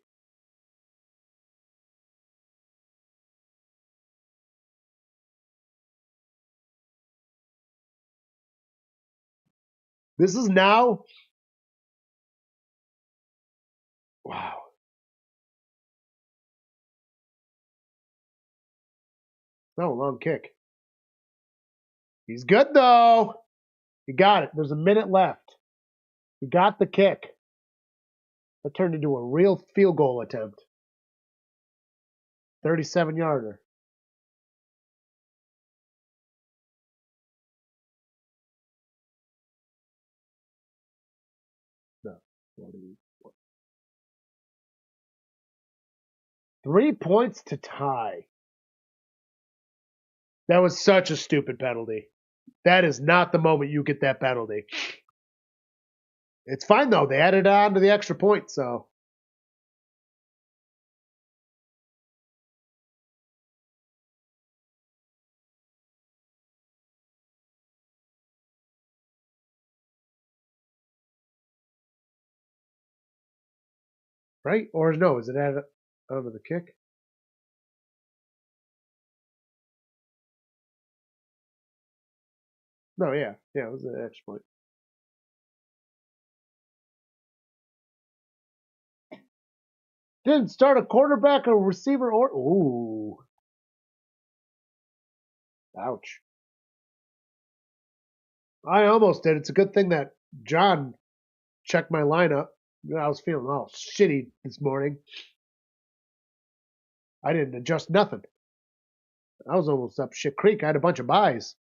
Speaker 1: This is now... Wow. No, long kick. He's good, though. He got it. There's a minute left. He got the kick. That turned into a real field goal attempt. 37-yarder. No. 3 points to tie. That was such a stupid penalty. That is not the moment you get that penalty. It's fine, though. They added on to the extra point, so. Right? Or no, is it added on to the kick? No, yeah. Yeah, it was an extra point. Didn't start a quarterback, a receiver, or... Ooh. Ouch. I almost did. It's a good thing that John checked my lineup. I was feeling all shitty this morning. I didn't adjust nothing. I was almost up shit creek. I had a bunch of buys.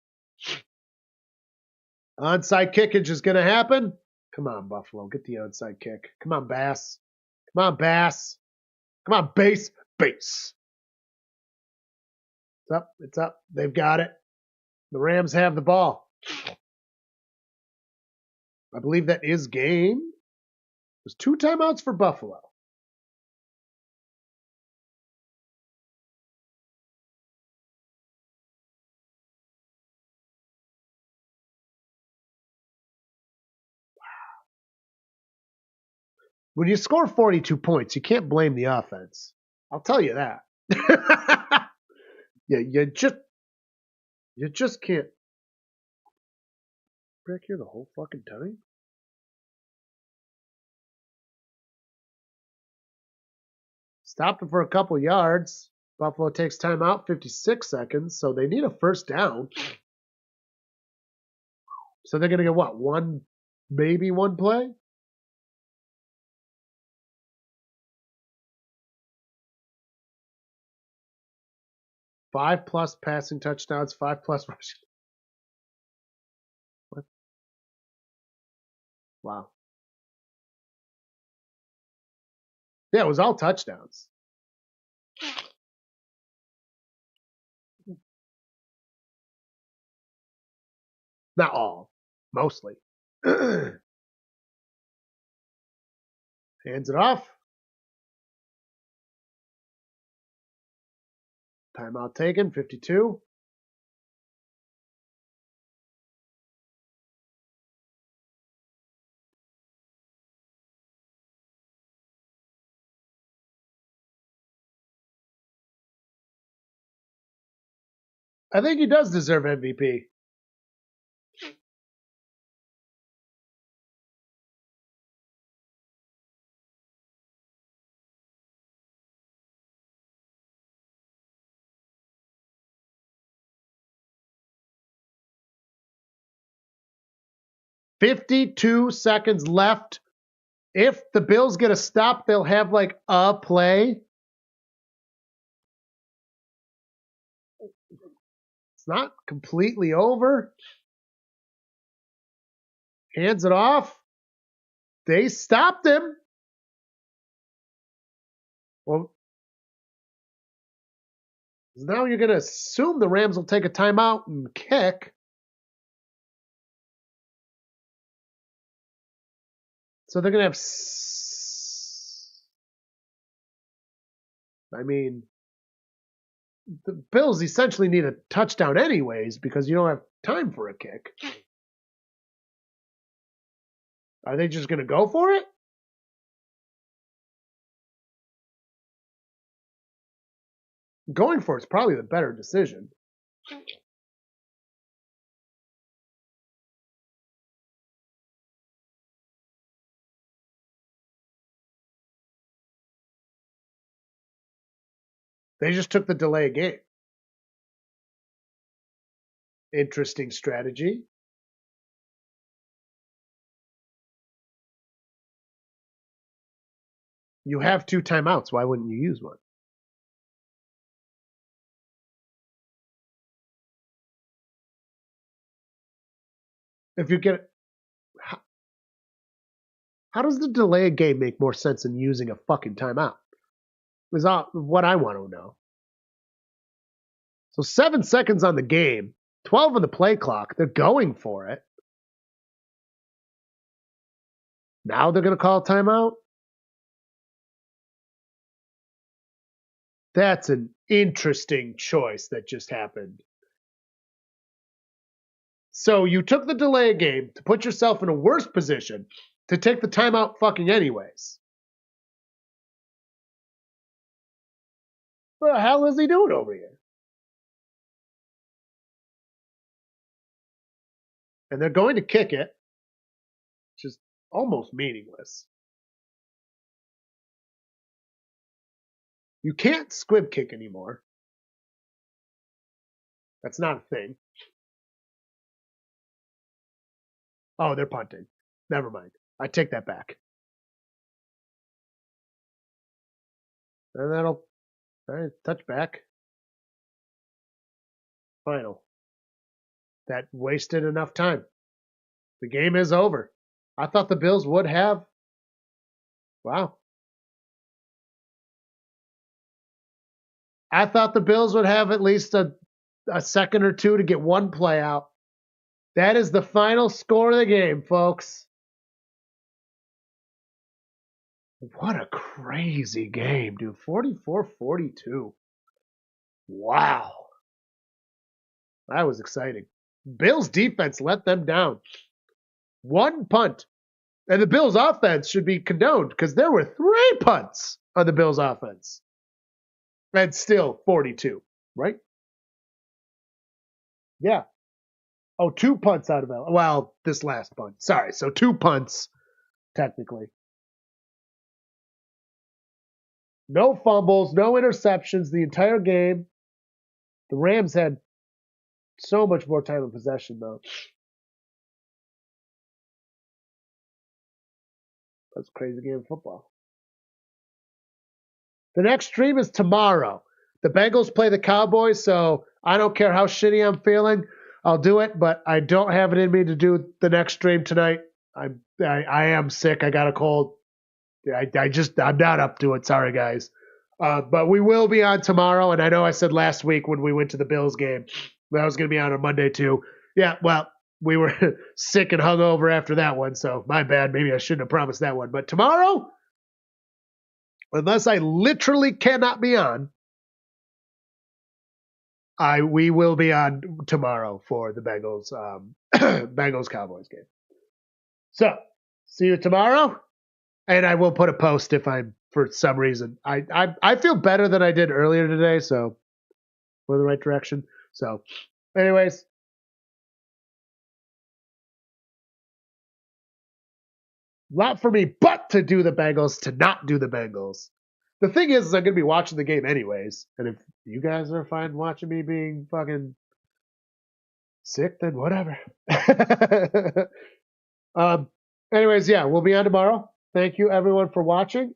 Speaker 1: Onside kickage is going to happen. Come on, Buffalo. Get the onside kick. Come on, Bass. Come on, Bass. Come on, Base. Base. It's up. It's up. They've got it. The Rams have the ball. I believe that is game. There's 2 timeouts for Buffalo. When you score 42 points, you can't blame the offense. I'll tell you that. Yeah, you just can't. Back here the whole fucking time. Stopped him for a couple yards. Buffalo takes timeout, 56 seconds, so they need a first down. So they're going to get what? Maybe one play? Five plus passing touchdowns, 5 plus rushing. What? Wow. Yeah, it was all touchdowns. Not all. Mostly. Hands it off. Timeout taken, 52. I think he does deserve MVP. $52 seconds left. If the Bills get a stop, they'll have like a play. It's not completely over. Hands it off. They stopped him. Well, now you're going to assume the Rams will take a timeout and kick. So they're going to have... I mean, the Bills essentially need a touchdown anyways because you don't have time for a kick. Are they just going to go for it? Going for it's probably the better decision. They just took the delay game. Interesting strategy. You have 2 timeouts. Why wouldn't you use one? If you get... How does the delay game make more sense than using a fucking timeout? Is what I want to know. So 7 seconds on the game, 12 on the play clock. They're going for it. Now they're going to call a timeout? That's an interesting choice that just happened. So you took the delay game to put yourself in a worse position to take the timeout fucking anyways. What the hell is he doing over here? And they're going to kick it, which is almost meaningless. You can't squib kick anymore. That's not a thing. Oh, they're punting. Never mind. I take that back. And that'll touch back. Final. That wasted enough time. The game is over. I thought the Bills would have. Wow. I thought the Bills would have at least a second or two to get one play out. That is the final score of the game, folks. What a crazy game, dude. 44-42. Wow. That was exciting. Bills defense let them down. 1 punt. And the Bills offense should be condoned because there were 3 punts on the Bills offense. And still 42, right? Yeah. Oh, 2 punts out of it. Well, this last punt. Sorry. So 2 punts, technically. No fumbles, no interceptions the entire game. The Rams had so much more time of possession, though. That's a crazy game of football. The next stream is tomorrow. The Bengals play the Cowboys, so I don't care how shitty I'm feeling. I'll do it, but I don't have it in me to do the next stream tonight. I am sick. I got a cold. I'm not up to it. Sorry, guys. But we will be on tomorrow, and I know I said last week when we went to the Bills game that I was going to be on Monday too. Yeah, well, we were sick and hungover after that one, so my bad. Maybe I shouldn't have promised that one. But tomorrow, unless I literally cannot be on, we will be on tomorrow for the Bengals Bengals Cowboys game. So see you tomorrow, and I will put a post if I'm for some reason. I feel better than I did earlier today, so we're in the right direction. So, anyways. Not for me, but to do the Bengals, to not do the Bengals. The thing is I'm going to be watching the game anyways. And if you guys are fine watching me being fucking sick, then whatever. Anyways, yeah, we'll be on tomorrow. Thank you, everyone, for watching.